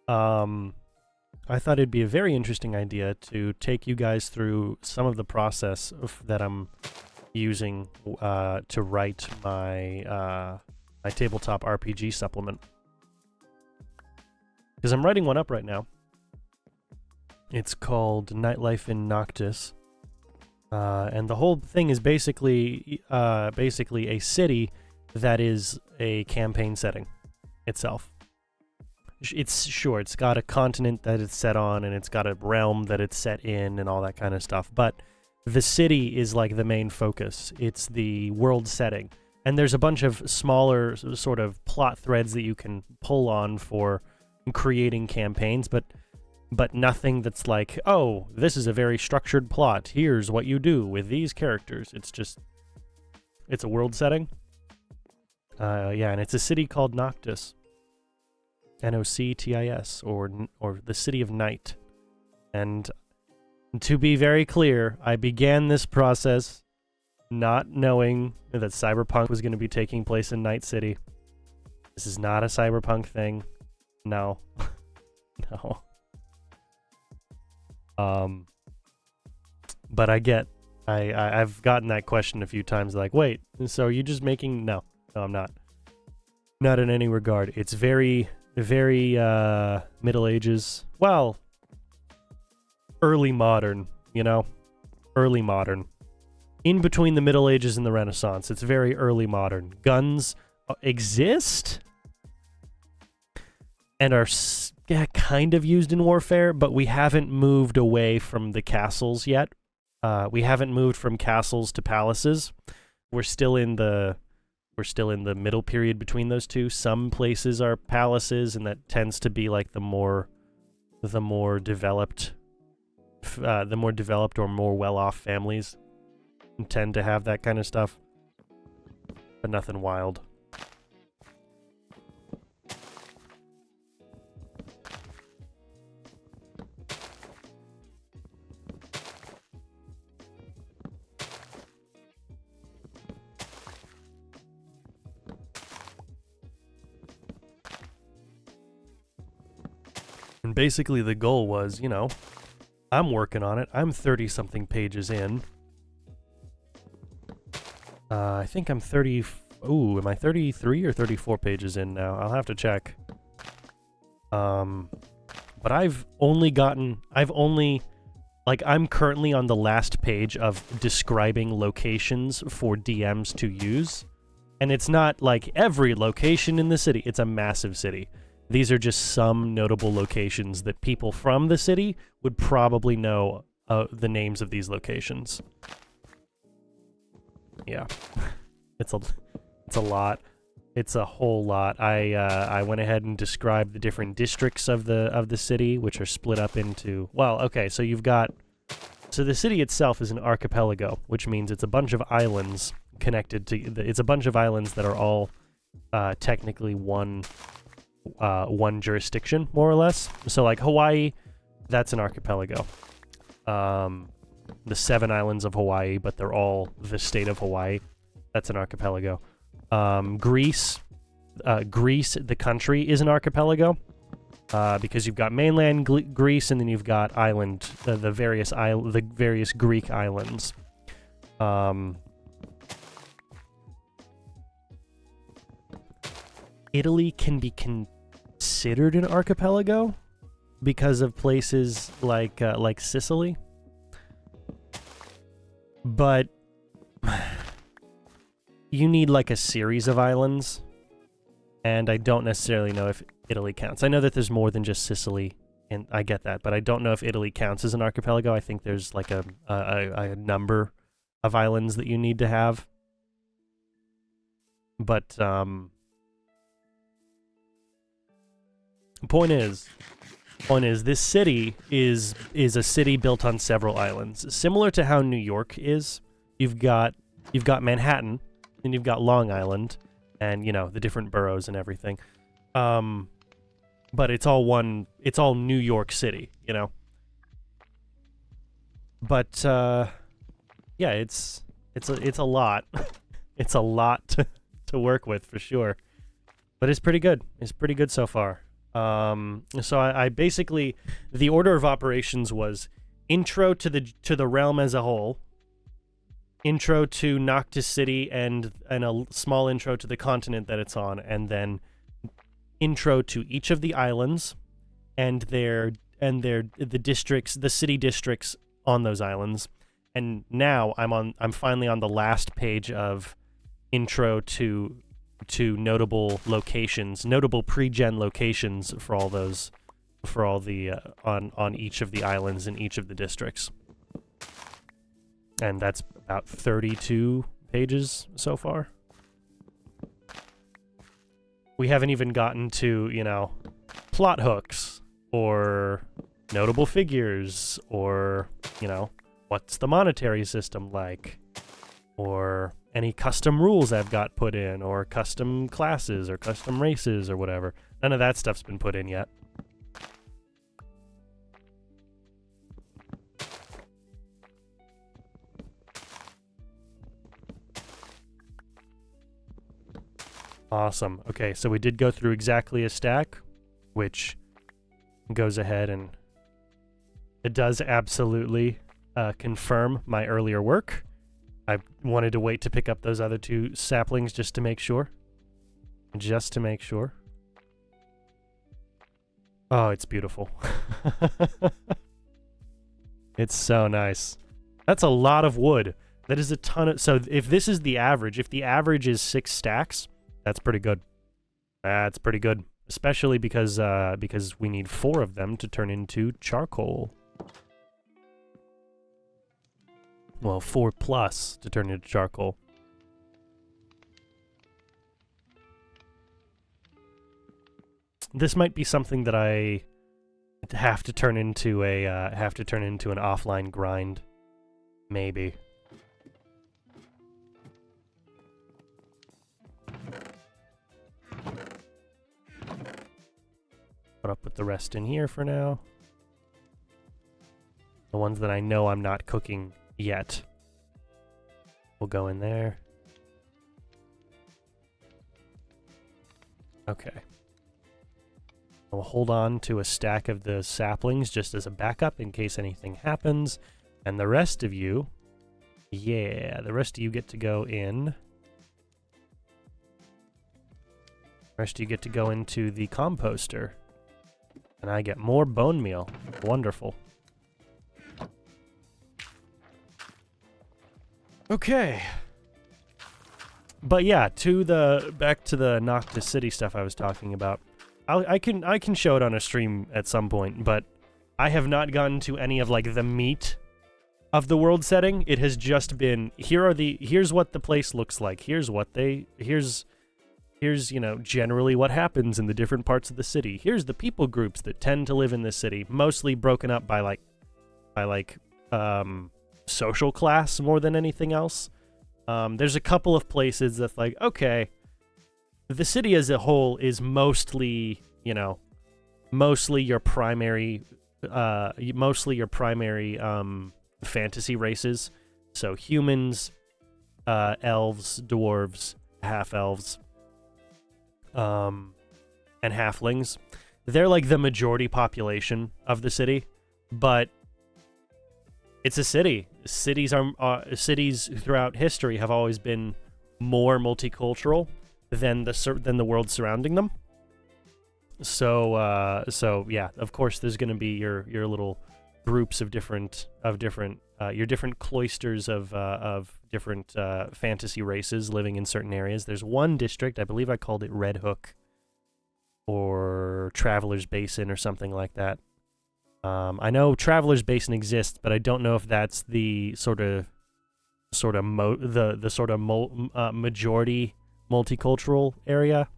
I thought it'd be a very interesting idea to take you guys through some of the process that I'm using to write my my tabletop RPG supplement. Because I'm writing one up right now. It's called Nightlife in Noctis. And the whole thing is basically a city that is a campaign setting itself. It's got a continent that it's set on, and it's got a realm that it's set in, and all that kind of stuff. But the city is like the main focus. It's the world setting. And there's a bunch of smaller sort of plot threads that you can pull on for creating campaigns, but nothing that's like, oh, this is a very structured plot. Here's what you do with these characters. It's a world setting. Yeah, and it's a city called Noctis. Noctis, or the City of Night. And to be very clear, I began this process not knowing that Cyberpunk was going to be taking place in Night City. This is not a Cyberpunk thing. No. No. But I've gotten that question a few times, like, wait, so are you just making... No, I'm not. Not in any regard. It's very Middle Ages. Well, early modern, you know? Early modern. In between the Middle Ages and the Renaissance. It's very early modern. Guns exist and are kind of used in warfare, but we haven't moved away from the castles yet. We haven't moved from castles to palaces. We're still in the middle period between those two. Some places are palaces, and that tends to be like the more developed or more well-off families tend to have that kind of stuff, but nothing wild. And basically the goal was, you know, I'm working on it. I'm 30-something pages in. I think I'm 30... Ooh, am I 33 or 34 pages in now? I'll have to check. But I'm currently on the last page of describing locations for DMs to use. And it's not like every location in the city. It's a massive city. These are just some notable locations that people from the city would probably know the names of these locations. Yeah, it's a lot. It's a whole lot. I went ahead and described the different districts of the city, which are split up into... Well, okay, so you've got... So the city itself is an archipelago, which means it's a bunch of islands connected to... It's a bunch of islands that are all technically one jurisdiction, more or less. So like Hawaii, that's an archipelago. The 7 islands of Hawaii, but they're all the state of Hawaii. That's an archipelago. Greece, the country, is an archipelago. Because you've got mainland Greece, and then you've got the various Greek islands. Italy can be considered an archipelago because of places like Sicily, but you need like a series of islands, and I don't necessarily know if Italy counts. I know that there's more than just Sicily and I get that, but I don't know if Italy counts as an archipelago. I think there's like a number of islands that you need to have. But point is, this city is a city built on several islands, similar to how New York is. You've got Manhattan, and you've got Long Island, and you know the different boroughs and everything. But it's all one. It's all New York City, you know. But yeah, it's a lot. It's a lot to work with for sure. But it's pretty good. It's pretty good so far. So I basically, the order of operations was intro to the realm as a whole, intro to Noctis City, and a small intro to the continent that it's on, and then intro to each of the islands and the districts, the city districts on those islands. And now I'm finally on the last page of intro to notable locations, notable pre-gen locations for all those, for all the on each of the islands in each of the districts. And that's about 32 pages so far. We haven't even gotten to, you know, plot hooks or notable figures or, you know, what's the monetary system like, or any custom rules I've got put in, or custom classes or custom races or whatever. None of that stuff's been put in yet. Awesome. Okay, so we did go through exactly a stack, which goes ahead and it does absolutely confirm my earlier work. I wanted to wait to pick up those other two saplings just to make sure. Just to make sure. Oh, it's beautiful. It's so nice. That's a lot of wood. That is a ton of... So if this is the average, if the average is 6 stacks, that's pretty good. That's pretty good. Especially because we need 4 of them to turn into charcoal. Well, 4 plus to turn into charcoal. This might be something that I have to turn into an offline grind, maybe. Put up with the rest in here for now. The ones that I know I'm not cooking yet will go in there. Okay. We'll hold on to a stack of the saplings just as a backup in case anything happens. And the rest of you, yeah, the rest of you get to go in. The rest of you get to go into the composter. And I get more bone meal. Wonderful. Okay. But yeah, back to the Noctis City stuff I was talking about. I can show it on a stream at some point, but I have not gotten to any of like the meat of the world setting. It has just been here's what the place looks like. Here's you know, generally what happens in the different parts of the city. Here's the people groups that tend to live in this city, mostly broken up by social class more than anything else. There's a couple of places that's like, okay, the city as a whole is mostly, you know, mostly your primary fantasy races. So humans, elves, dwarves, half-elves, and halflings. They're like the majority population of the city, but it's a city. Cities throughout history have always been more multicultural than the world surrounding them. So yeah, of course there's going to be your little groups of different your different cloisters of different fantasy races living in certain areas. There's one district, I believe I called it Red Hook or Traveler's Basin or something like that. I know Traveler's Basin exists, but I don't know if that's the majority multicultural area.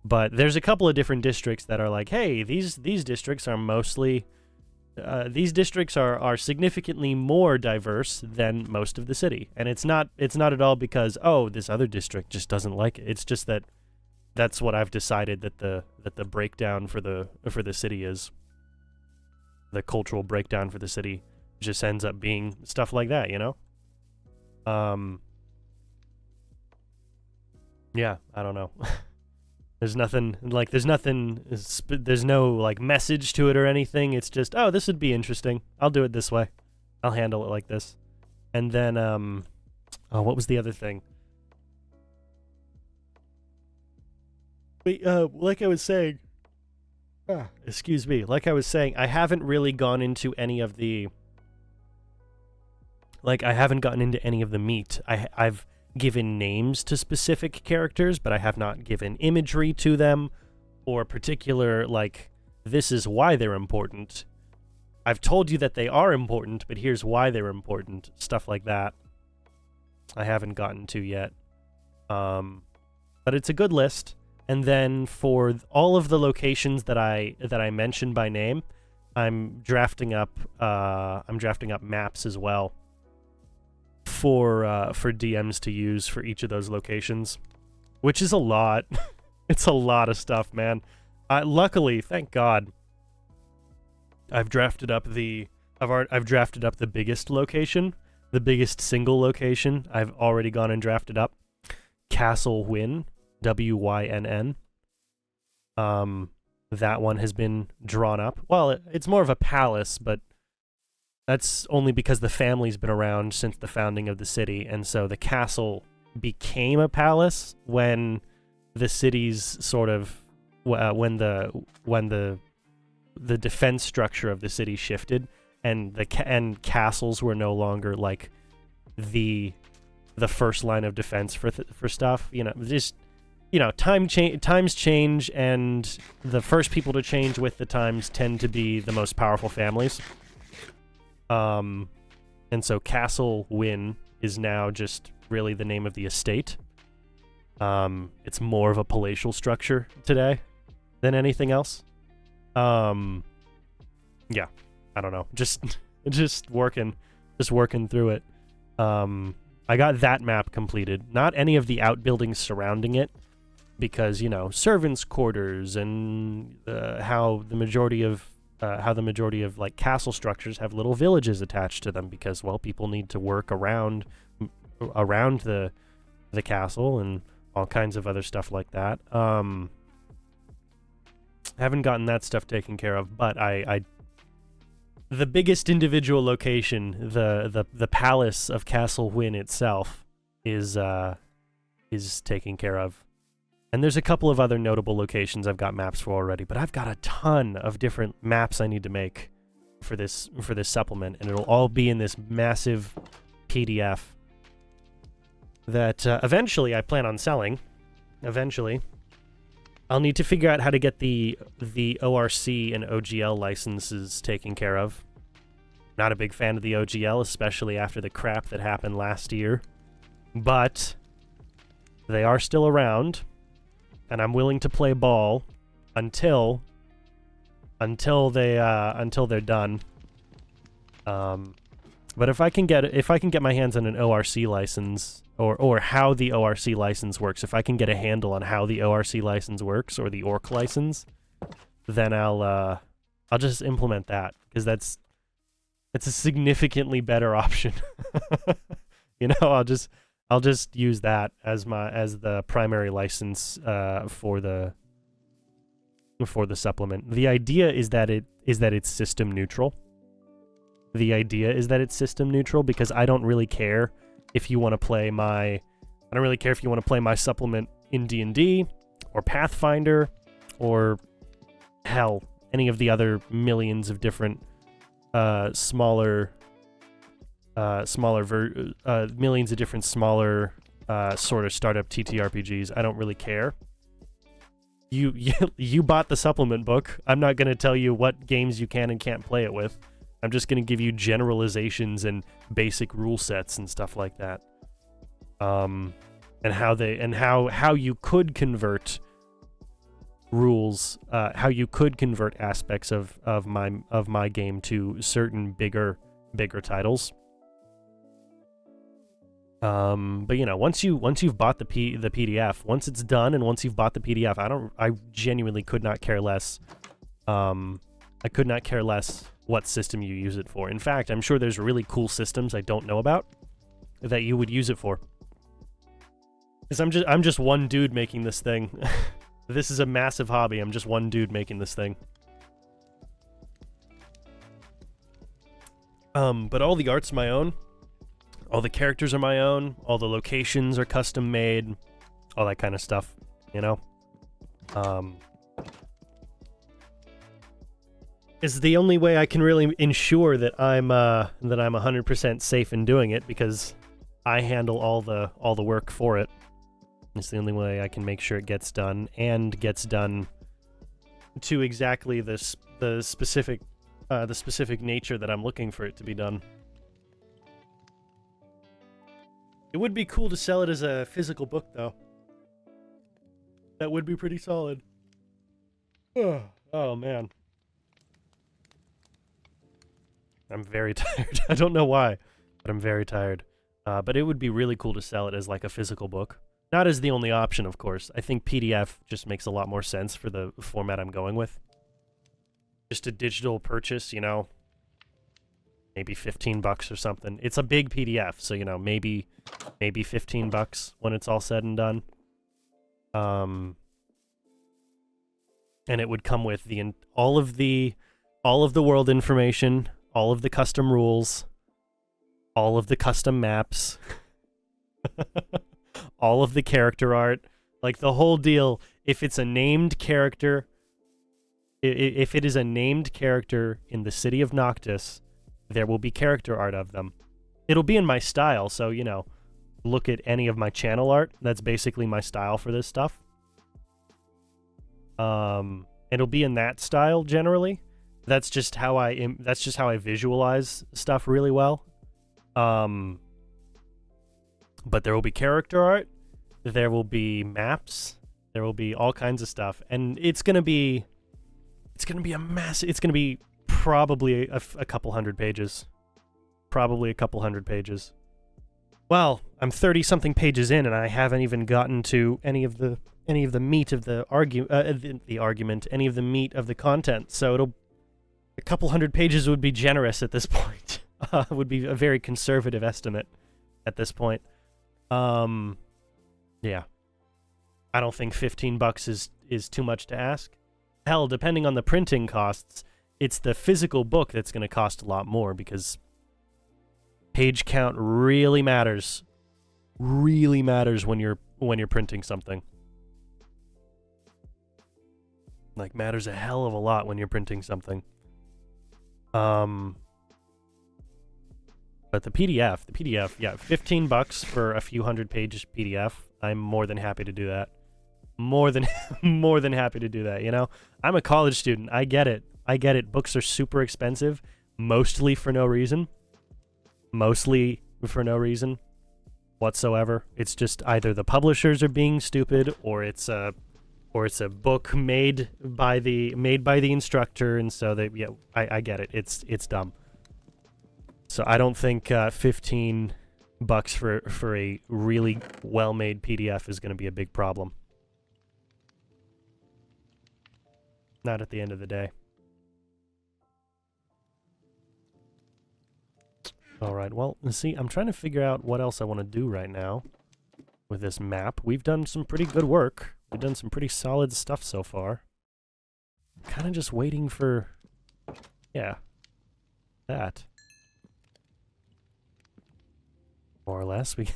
But there's a couple of different districts that are like, hey, these districts are mostly these districts are significantly more diverse than most of the city, and it's not at all because, oh, this other district just doesn't like it. It's just that that's what I've decided that the breakdown for the city is. The cultural breakdown for the city just ends up being stuff like that, you know? Yeah, I don't know. There's no like message to it or anything. It's just, oh, this would be interesting. I'll do it this way. I'll handle it like this. And then, oh, what was the other thing? Wait, like I was saying, excuse me, like I was saying, I haven't really gone into any of the, I haven't gotten into any of the meat. I've given names to specific characters, but I have not given imagery to them or particular, this is why they're important. I've told you that they are important, but here's why they're important. Stuff like that. I haven't gotten to yet. But it's a good list. And then for all of the locations that I mentioned by name, I'm drafting up maps as well for DMs to use for each of those locations, which is a lot. It's a lot of stuff, man. Luckily, thank God, I've drafted up the biggest location, the biggest single location. I've already gone and drafted up Castle Wynn. Wynn. That one has been drawn up. Well, it's more of a palace, but that's only because the family's been around since the founding of the city, and so the castle became a palace when the city's sort of when the defense structure of the city shifted, and and castles were no longer like the first line of defense for stuff. You know, just. You know, times change, and the first people to change with the times tend to be the most powerful families. And so Castle Wynn is now just really the name of the estate. It's more of a palatial structure today than anything else. Yeah, I don't know. Just working through it. I got that map completed. Not any of the outbuildings surrounding it. Because, you know, servants' quarters and how the majority of like castle structures have little villages attached to them because, well, people need to work around the castle and all kinds of other stuff like that. Haven't gotten that stuff taken care of, but the biggest individual location, the palace of Castle Wynn itself, is taken care of. And there's a couple of other notable locations I've got maps for already, but I've got a ton of different maps I need to make for this supplement, and it'll all be in this massive PDF that eventually I plan on selling. Eventually. I'll need to figure out how to get the ORC and OGL licenses taken care of. Not a big fan of the OGL, especially after the crap that happened last year. But they are still around. And I'm willing to play ball until they're done. But if I can get my hands on an ORC license, or how the ORC license works, if I can get a handle on how the ORC license works, or the ORC license, then I'll just implement that, because it's a significantly better option. You know, I'll just use that as the primary license for the supplement. The idea is that it's system neutral. Because I don't really care if you want to play my supplement in D&D or Pathfinder or hell, any of the other millions of different millions of different smaller sort of startup TTRPGs. I don't really care. You bought the supplement book. I'm not going to tell you what games you can and can't play it with. I'm just going to give you generalizations and basic rule sets and stuff like that. And how you could convert rules, how you could convert aspects of my game to certain bigger titles. But you know, once you've bought the PDF, once it's done and once you've bought the PDF, I genuinely could not care less. I could not care less what system you use it for. In fact, I'm sure there's really cool systems I don't know about that you would use it for. Because I'm just one dude making this thing. This is a massive hobby. I'm just one dude making this thing. But all the art's my own. All the characters are my own. All the locations are custom made. All that kind of stuff, you know? Is the only way I can really ensure that I'm 100% safe in doing it, because I handle all the work for it. It's the only way I can make sure it gets done, and gets done to exactly the specific nature that I'm looking for it to be done. It would be cool to sell it as a physical book, though. That would be pretty solid. Oh man. I'm very tired. I don't know why, but I'm very tired. But it would be really cool to sell it as like a physical book. Not as the only option, of course. I think PDF just makes a lot more sense for the format I'm going with. Just a digital purchase, you know, maybe $15 or something. It's a big PDF, so you know, maybe $15 when it's all said and done. And it would come with all of the world information, all of the custom rules, all of the custom maps, all of the character art, like the whole deal. If it's a named character, if it is a named character in the city of Noctis, there will be character art of them. It'll be in my style, so, you know, look at any of my channel art. That's basically my style for this stuff. It'll be in that style generally. That's just how I visualize stuff really well. But there will be character art, there will be maps, there will be all kinds of stuff, and it's gonna be a massive. It's gonna be probably a couple hundred pages. Probably a couple hundred pages. Well, I'm 30-something pages in, and I haven't even gotten to any of the meat of the argument, any of the meat of the content. So a couple hundred pages would be generous at this point. Would be a very conservative estimate at this point. Yeah. I don't think $15 is too much to ask. Hell, depending on the printing costs, it's the physical book that's going to cost a lot more, because page count really matters. Really matters when you're printing something. Like, matters a hell of a lot when you're printing something. But the PDF, yeah, $15 for a few hundred page PDF. I'm more than happy to do that. More than happy to do that, you know? I'm a college student. I get it. Books are super expensive, mostly for no reason. Mostly for no reason whatsoever. It's just either the publishers are being stupid, or it's a book made by the instructor, and so I get it. It's dumb. So I don't think $15 for a really well-made PDF is going to be a big problem. Not at the end of the day. All right, well, see, I'm trying to figure out what else I want to do right now with this map. We've done some pretty good work. We've done some pretty solid stuff so far. Kind of just waiting for, yeah, that. More or less. We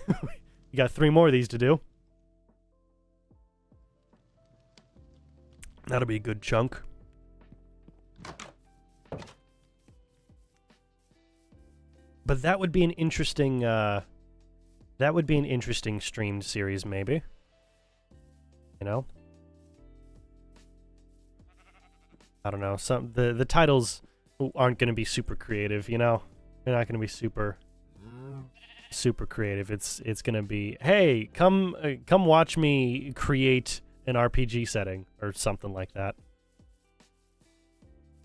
got 3 more of these to do. That'll be a good chunk. But that would be an interesting streamed series, maybe. You know? I don't know. The titles aren't going to be super creative, you know? They're not going to be super creative. It's going to be, hey, come watch me create an RPG setting or something like that.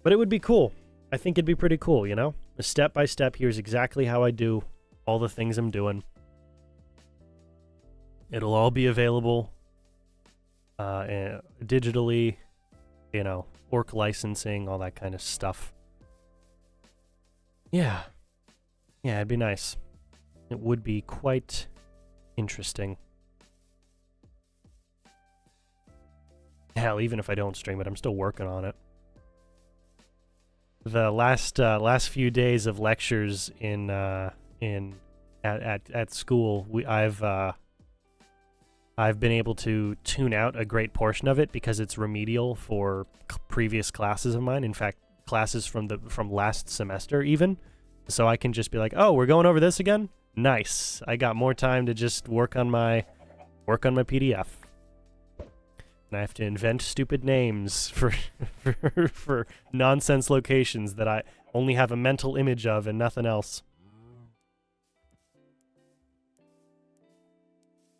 But it would be cool. I think it'd be pretty cool, you know? A step by step, here's exactly how I do all the things I'm doing. It'll all be available digitally, you know, orc licensing, all that kind of stuff. Yeah. Yeah, it'd be nice. It would be quite interesting. Hell, even if I don't stream it, I'm still working on it. The last few days of lectures at school, I've been able to tune out a great portion of it because it's remedial for previous classes of mine. In fact, classes from last semester even. So I can just be like, "Oh, we're going over this again? Nice. I got more time to just work on my PDF." And I have to invent stupid names for nonsense locations that I only have a mental image of and nothing else.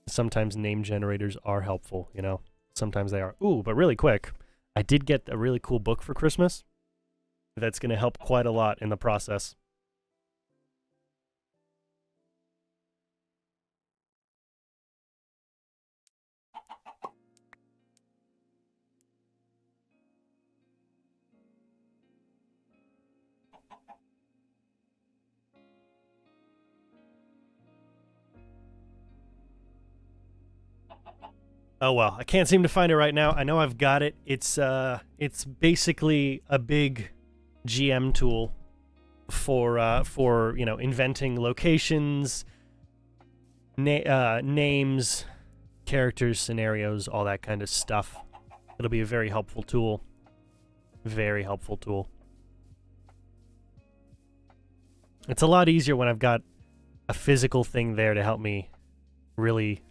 Sometimes name generators are helpful, you know? Sometimes they are. Ooh, but really quick, I did get a really cool book for Christmas that's going to help quite a lot in the process. Oh well, I can't seem to find it right now. I know I've got it. It's basically a big GM tool for you know, inventing locations, names, characters, scenarios, all that kind of stuff. It'll be a very helpful tool. Very helpful tool. It's a lot easier when I've got a physical thing there to help me really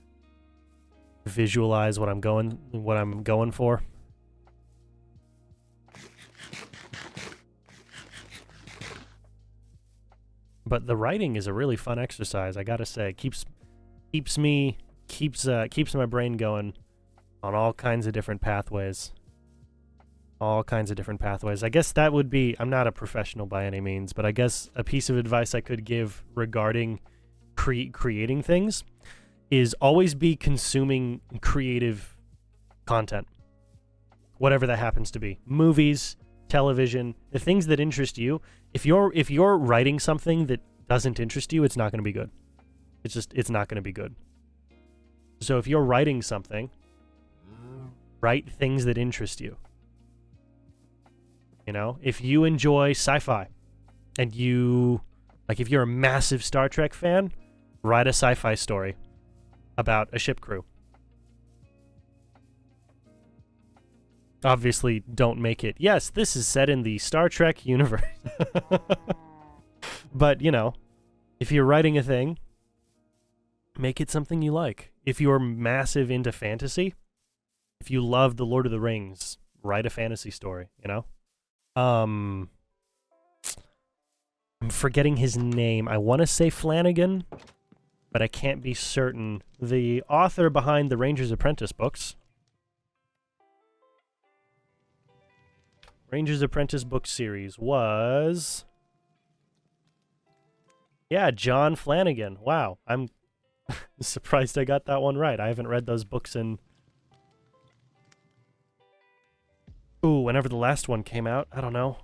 visualize what I'm going for. But the writing is a really fun exercise, I gotta say. Keeps my brain going on all kinds of different pathways. All kinds of different pathways. I guess that would be, I'm not a professional by any means, but I guess a piece of advice I could give regarding creating things is always be consuming creative content. Whatever that happens to be. Movies, television, the things that interest you. If you're writing something that doesn't interest you, it's not going to be good. It's not going to be good. So if you're writing something, write things that interest you. You know, if you enjoy sci-fi and if you're a massive Star Trek fan, write a sci-fi story about a ship crew. Obviously, don't make it, yes, this is set in the Star Trek universe. But, you know, if you're writing a thing, make it something you like. If you're massive into fantasy, if you love The Lord of the Rings, write a fantasy story, you know? I'm forgetting his name. I want to say Flanagan, but I can't be certain. The author behind the Ranger's Apprentice books. Ranger's Apprentice book series was... yeah, John Flanagan. Wow, I'm surprised I got that one right. I haven't read those books in... ooh, whenever the last one came out. I don't know.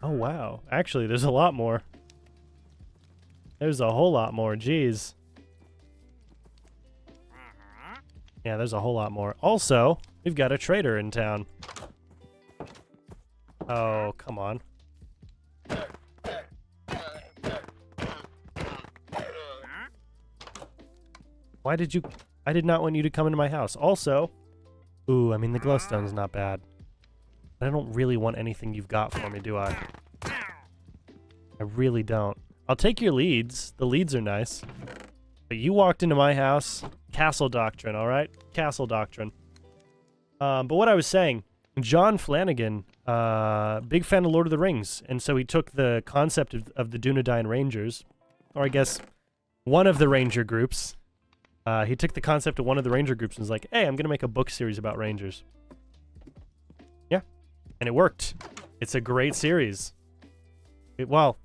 Oh, wow. Actually, there's a lot more. There's a whole lot more. Jeez. Yeah, there's a whole lot more. Also, we've got a trader in town. Oh, come on. Why did you... I did not want you to come into my house. Also... ooh, I mean, the glowstone's not bad. But I don't really want anything you've got for me, do I? I I really don't. I'll take your leads. The leads are nice. But you walked into my house. Castle doctrine, all right? Castle doctrine. But what I was saying, John Flanagan, big fan of Lord of the Rings, and so he took the concept of the Dunedain Rangers, or I guess one of the ranger groups. He took the concept of one of the ranger groups and was like, hey, I'm going to make a book series about rangers. Yeah, and it worked. It's a great series. Well,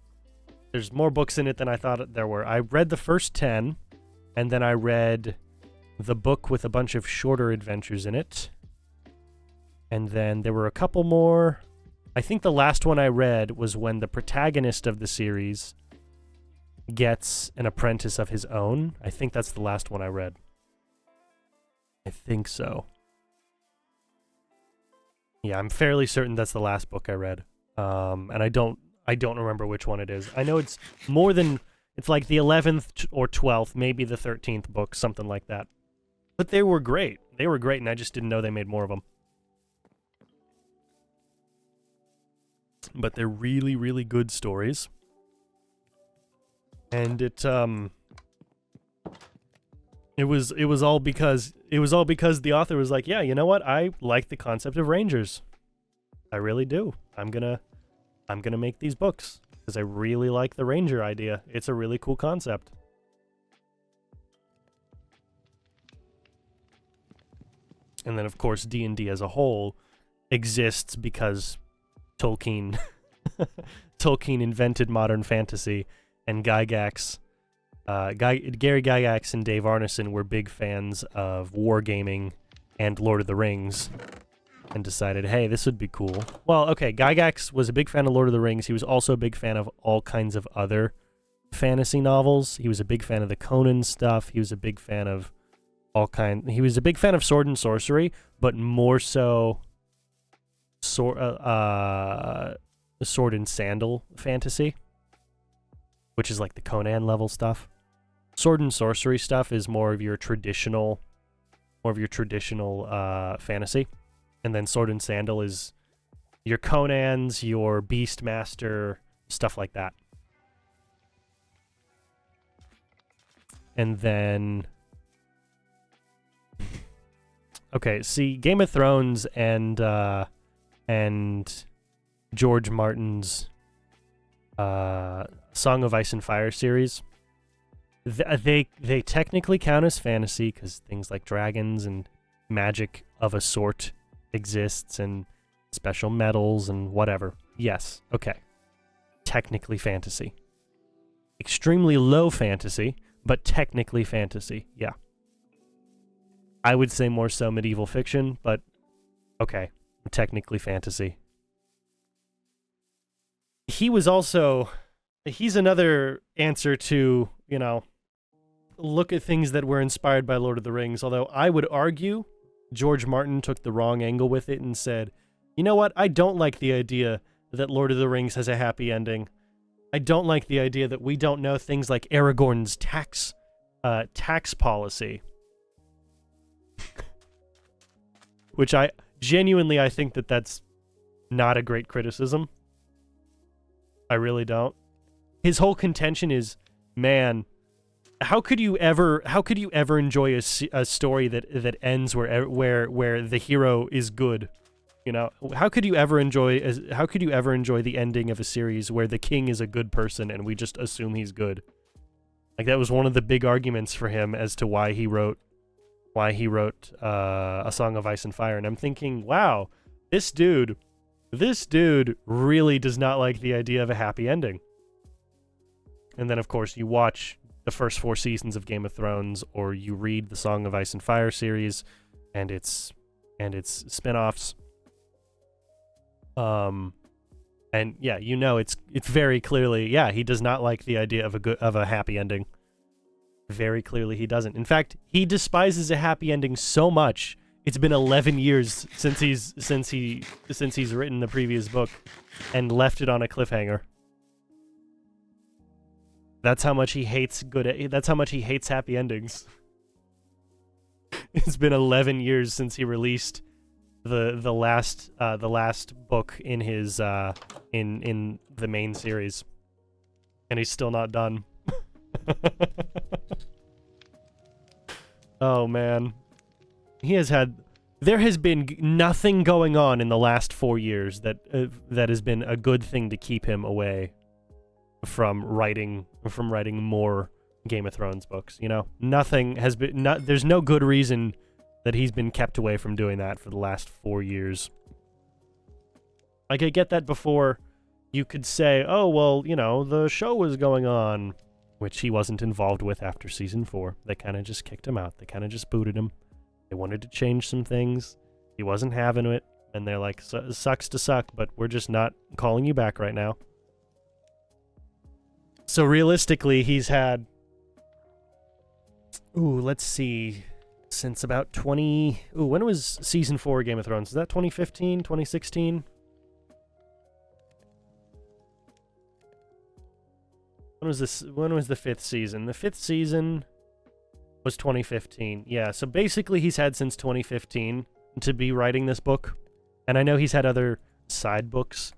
there's more books in it than I thought there were. I read the first 10, and then I read the book with a bunch of shorter adventures in it. And then there were a couple more. I think the last one I read was when the protagonist of the series gets an apprentice of his own. I think that's the last one I read. I think so. Yeah, I'm fairly certain that's the last book I read. And I don't remember which one it is. I know it's more than, it's like the 11th or 12th, maybe the 13th book, something like that. But they were great. They were great, and I just didn't know they made more of them. But they're really, really good stories. And it was all because the author was like, yeah, you know what? I like the concept of rangers. I really do. I'm gonna make these books because I really like the ranger idea. It's a really cool concept. And then, of course, D&D as a whole exists because Tolkien invented modern fantasy, and Gygax, Gary Gygax and Dave Arneson were big fans of wargaming and Lord of the Rings, and decided, hey, this would be cool. Well, okay, Gygax was a big fan of Lord of the Rings. He was also a big fan of all kinds of other fantasy novels. He was a big fan of the Conan stuff. He was a big fan of he was a big fan of sword and sorcery, but more so sword and sandal fantasy, which is like the Conan level stuff. Sword and sorcery stuff is more of your traditional fantasy. And then Sword and Sandal is your Conans, your Beastmaster, stuff like that. And then... Okay, see, Game of Thrones and George Martin's Song of Ice and Fire series, they technically count as fantasy because things like dragons and magic of a sort exists and special metals and whatever. Yes, okay. Technically fantasy. Extremely low fantasy, but technically fantasy, yeah. I would say more so medieval fiction, but okay, technically fantasy. He's another answer to, look at things that were inspired by Lord of the Rings, although I would argue George Martin took the wrong angle with it and said, you know what, I don't like the idea that Lord of the Rings has a happy ending. I don't like the idea that we don't know things like Aragorn's tax policy. Which I think that's not a great criticism. I really don't. His whole contention is, man, how could you ever enjoy a story that ends where the hero is good? How could you ever enjoy the ending of a series where the king is a good person and we just assume he's good? Like, that was one of the big arguments for him as to why he wrote A Song of Ice and Fire. And I'm thinking, wow, this dude really does not like the idea of a happy ending. And then, of course, you watch the first 4 seasons of Game of Thrones, or you read the Song of Ice and Fire series and its spin-offs. And yeah, it's very clearly, yeah, he does not like the idea of a happy ending. Very clearly he doesn't. In fact, he despises a happy ending so much. It's been 11 years since he's written the previous book and left it on a cliffhanger. That's how much he hates happy endings. It's been 11 years since he released the last book in his in the main series. And he's still not done. Oh, man. He has had... There has been nothing going on in the last 4 years that that has been a good thing to keep him away from writing more Game of Thrones books, you know? Nothing has been... there's no good reason that he's been kept away from doing that for the last 4 years. Like, I get that before you could say, oh, well, you know, the show was going on, which he wasn't involved with after Season 4. They kind of just kicked him out. They kind of just booted him. They wanted to change some things. He wasn't having it, and they're like, sucks to suck, but we're just not calling you back right now. So realistically, he's had... Ooh, let's see... Since about 20... Ooh, when was Season 4 of Game of Thrones? Is that 2015? 2016? When was this? When was the 5th season? The 5th season was 2015. Yeah, so basically he's had since 2015 to be writing this book. And I know he's had other side books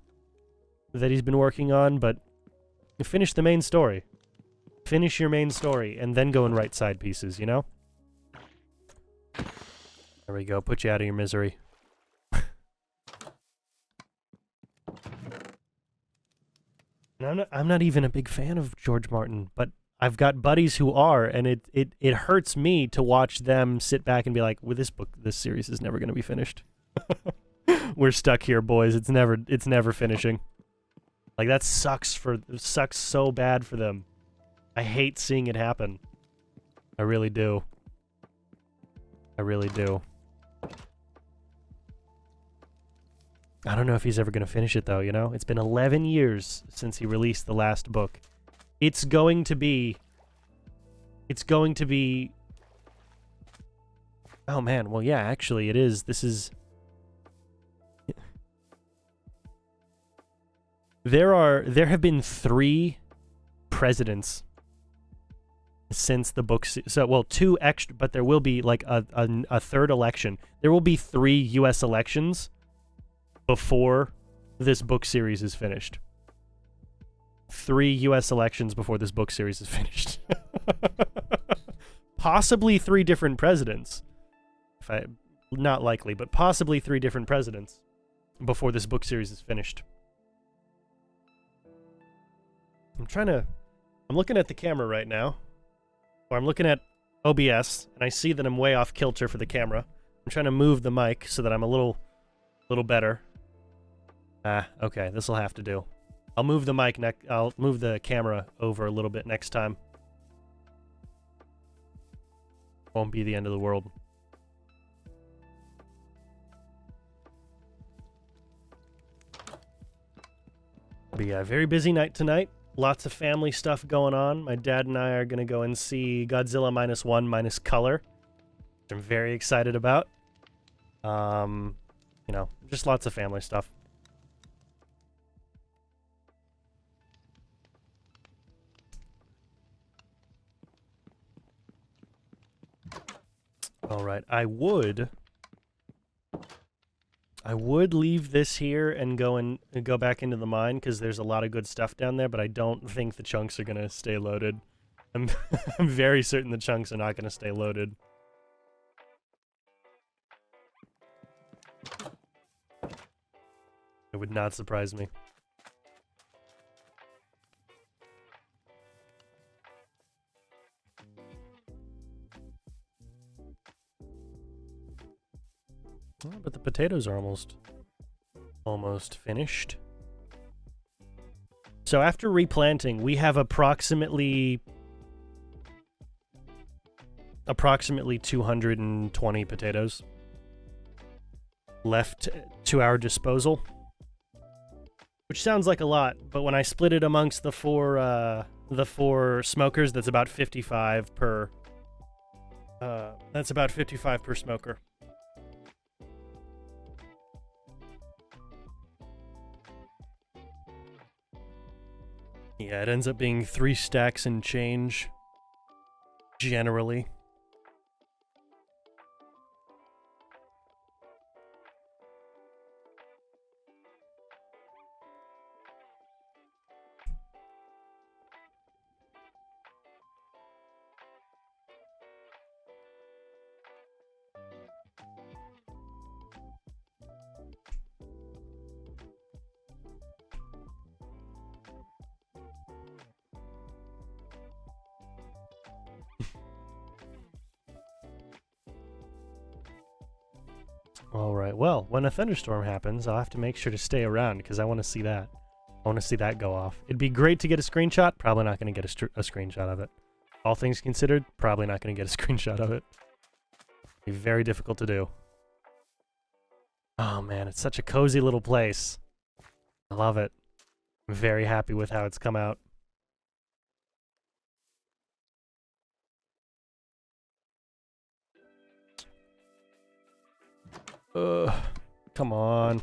that he's been working on, but finish the main story. Finish your main story, and then go and write side pieces, you know? There we go, put you out of your misery. And I'm not even a big fan of George Martin, but I've got buddies who are, and it hurts me to watch them sit back and be like, well, this series is never going to be finished. We're stuck here, boys. It's never finishing. Like, that sucks so bad for them. I hate seeing it happen. I really do. I really do. I don't know if he's ever going to finish it, though, you know? It's been 11 years since he released the last book. It's going to be... Oh, man. Well, yeah, actually, it is. This is... There have been 3 presidents since the book... So, well, 2 extra... But there will be, like, a third election. There will be 3 U.S. elections before this book series is finished. 3 U.S. elections before this book series is finished. Possibly 3 different presidents. Not likely, but possibly 3 different presidents before this book series is finished. I'm looking at the camera right now, or I'm looking at OBS, and I see that I'm way off kilter for the camera. I'm trying to move the mic so that I'm a little better. Okay, this'll have to do. I'll move the mic I'll move the camera over a little bit next time. Won't be the end of the world. But yeah, very busy night tonight. Lots of family stuff going on. My dad and I are gonna go and see Godzilla -1 minus color, which I'm very excited about. You know, just lots of family stuff. All right, I would leave this here and go back into the mine because there's a lot of good stuff down there, but I don't think the chunks are gonna stay loaded. I'm I'm very certain the chunks are not gonna stay loaded. It would not surprise me. Oh, but the potatoes are almost finished. So after replanting, we have approximately 220 potatoes left to our disposal, which sounds like a lot, but when I split it amongst the four smokers, that's about 55 per. That's about 55 per smoker. Yeah, it ends up being 3 stacks and change, generally. Alright, well, when a thunderstorm happens, I'll have to make sure to stay around because I want to see that. I want to see that go off. It'd be great to get a screenshot. Probably not going to get a screenshot of it. All things considered, probably not going to get a screenshot of it. Be very difficult to do. Oh man, it's such a cozy little place. I love it. I'm very happy with how it's come out. Ugh, come on.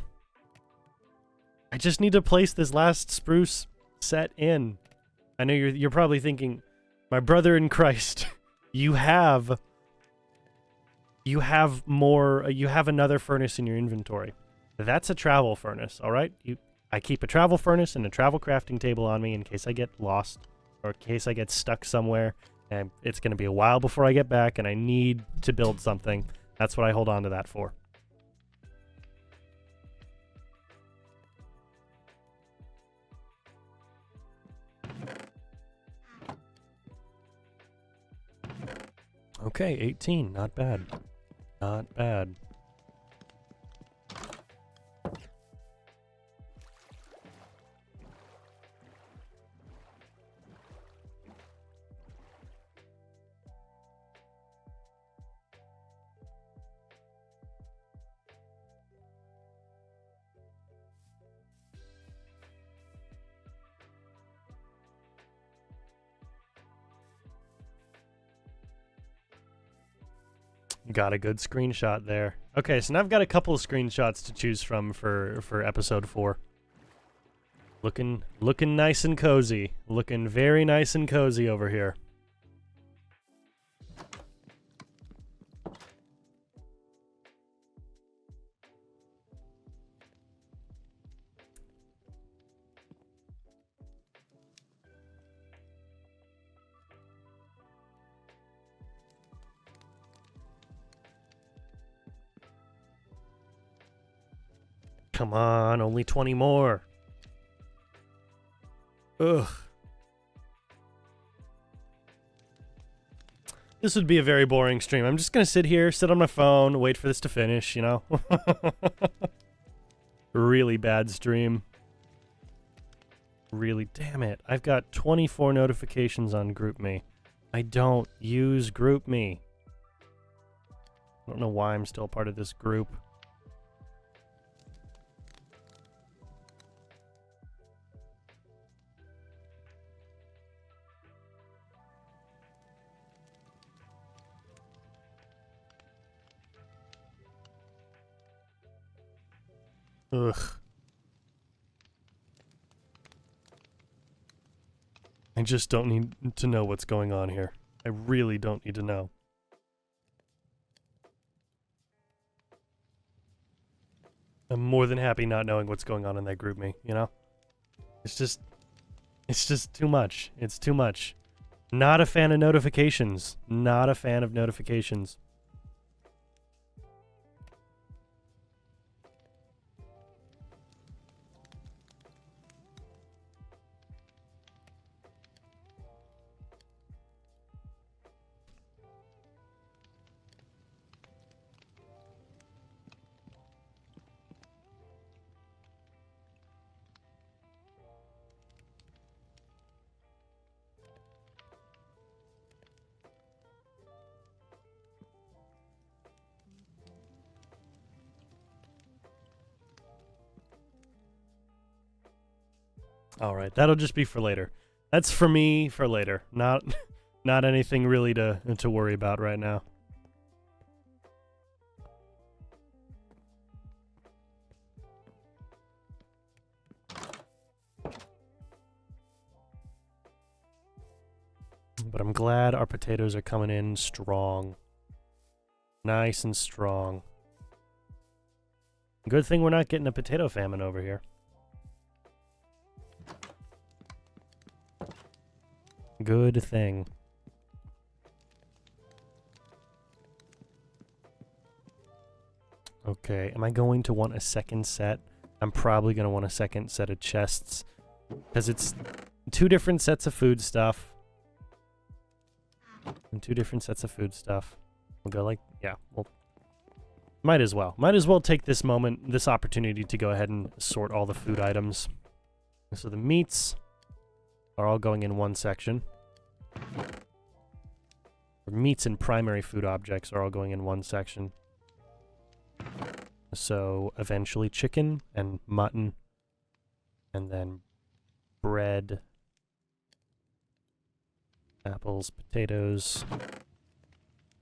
I just need to place this last spruce set in. I know you're probably thinking, my brother in Christ, you have more, you have another furnace in your inventory. That's a travel furnace, all right? I keep a travel furnace and a travel crafting table on me in case I get lost or in case I get stuck somewhere and it's going to be a while before I get back and I need to build something. That's what I hold on to that for. Okay, 18. Not bad. Not bad. Got a good screenshot there. Okay, so now I've got a couple of screenshots to choose from for episode 4. Looking nice and cozy. Looking very nice and cozy over here. Come on, only 20 more. Ugh. This would be a very boring stream. I'm just gonna sit here, sit on my phone, wait for this to finish, you know? Really bad stream. Really, damn it. I've got 24 notifications on GroupMe. I don't use GroupMe. I don't know why I'm still part of this group. Ugh. I just don't need to know what's going on here. I really don't need to know. I'm more than happy not knowing what's going on in that GroupMe, you know? It's just too much. It's too much. Not a fan of notifications. Not a fan of notifications. All right, that'll just be for later. That's for me for later. Not anything really to worry about right now. But I'm glad our potatoes are coming in strong. Nice and strong. Good thing we're not getting a potato famine over here. Good thing. Okay, am I going to want a second set? I'm probably going to want a second set of chests. Because it's 2 different sets of food stuff. And 2 different sets of food stuff. We'll go like, yeah, Might as well. Might as well take this moment, this opportunity to go ahead and sort all the food items. So the meats are all going in one section. Meats and primary food objects are all going in one section. So eventually chicken and mutton, and then bread, apples, potatoes,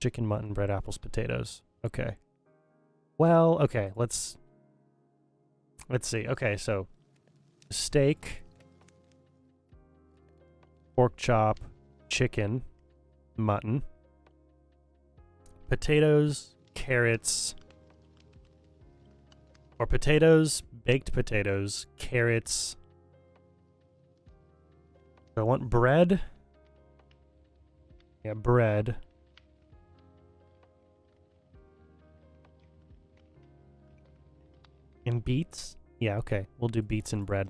chicken, mutton, bread, apples, potatoes. Okay. Well, okay, let's see. Okay, so steak, pork chop, chicken, mutton, potatoes, carrots, or potatoes, baked potatoes, carrots. Do I want bread? Yeah, bread. And beets? Yeah, okay. We'll do beets and bread.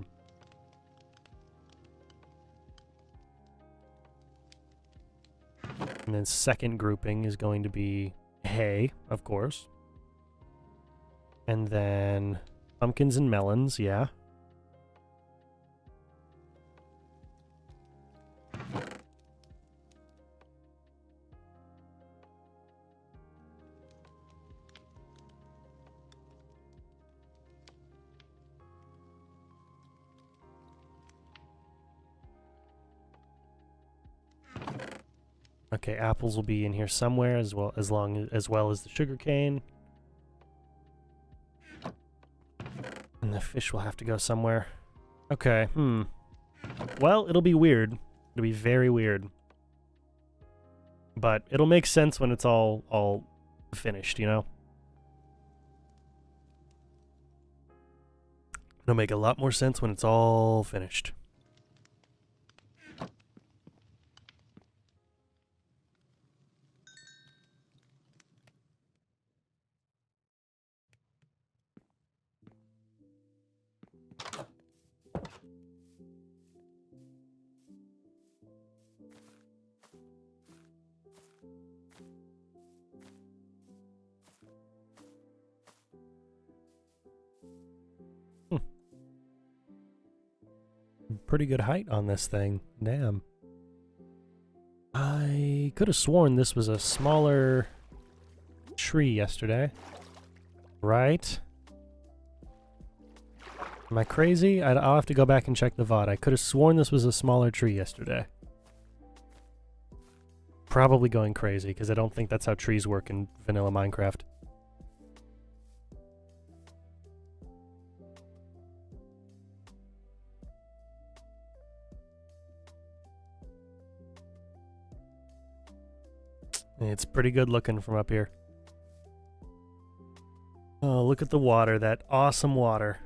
And then second grouping is going to be hay, of course. And then pumpkins and melons, yeah. Okay, apples will be in here somewhere as well as the sugar cane. And the fish will have to go somewhere. Okay, Well, it'll be weird. It'll be very weird. But it'll make sense when it's all finished, you know? It'll make a lot more sense when it's all finished. Pretty good height on this thing. Damn. I could have sworn this was a smaller tree yesterday. Right? Am I crazy? I'll have to go back and check the VOD. I could have sworn this was a smaller tree yesterday. Probably going crazy, because I don't think that's how trees work in vanilla Minecraft. It's pretty good looking from up here. Oh, look at the water, that awesome water.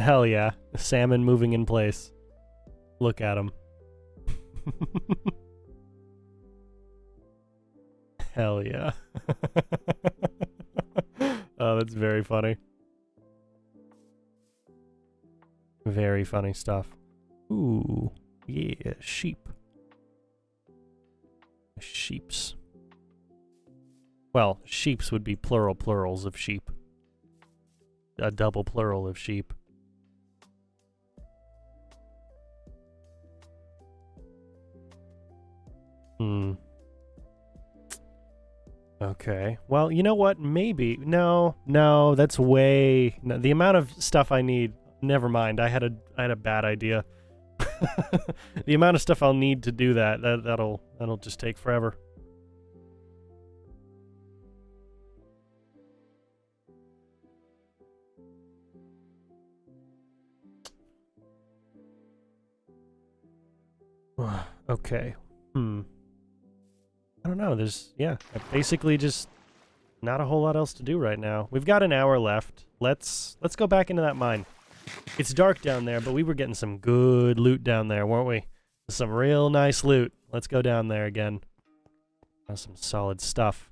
Hell yeah, salmon moving in place. Look at him. Hell yeah. Oh, that's very funny. Very funny stuff. Ooh, yeah, sheep. Sheeps. Well, sheeps would be plurals of sheep. A double plural of sheep. Okay. Well, you know what? Maybe. No, that's way... No, the amount of stuff I need... Never mind. I had a bad idea. The amount of stuff I'll need to do that'll just take forever. Okay. I don't know. Yeah, basically just not a whole lot else to do right now. We've got an hour left. Let's go back into that mine. It's dark down there, but we were getting some good loot down there, weren't we? Some real nice loot. Let's go down there again. That's some solid stuff.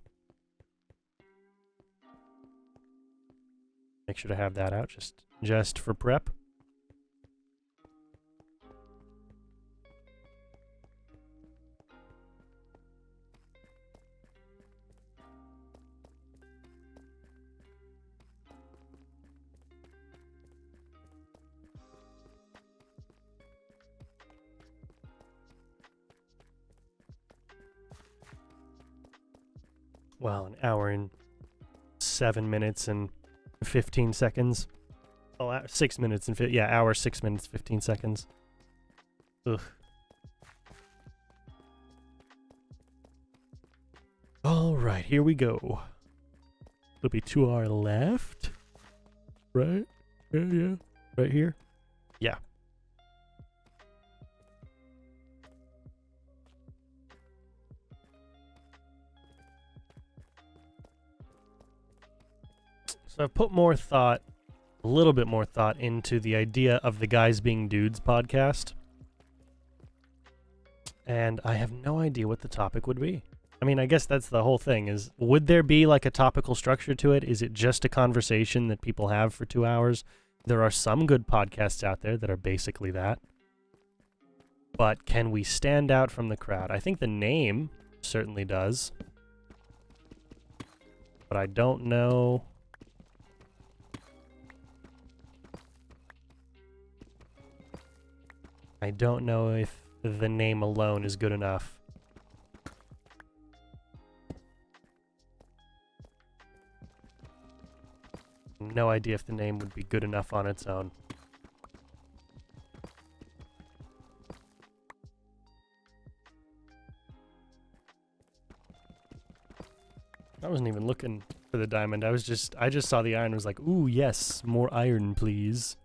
Make sure to have that out just for prep. well, an hour and 7 minutes and 15 seconds. Oh, 6 minutes and yeah, hour, 6 minutes, 15 seconds. Ugh. All right, here we go. It'll be to our left, right? Yeah, right here. Yeah. So I've put more thought, a little bit more thought into the idea of the Guys Being Dudes podcast. And I have no idea what the topic would be. I mean, I guess that's the whole thing is, would there be like a topical structure to it? Is it just a conversation that people have for 2 hours? There are some good podcasts out there that are basically that. But can we stand out from the crowd? I think the name certainly does. But I don't know. I don't know if the name alone is good enough. No idea if the name would be good enough on its own. I wasn't even looking for the diamond. I just saw the iron and was like, ooh, yes, more iron, please.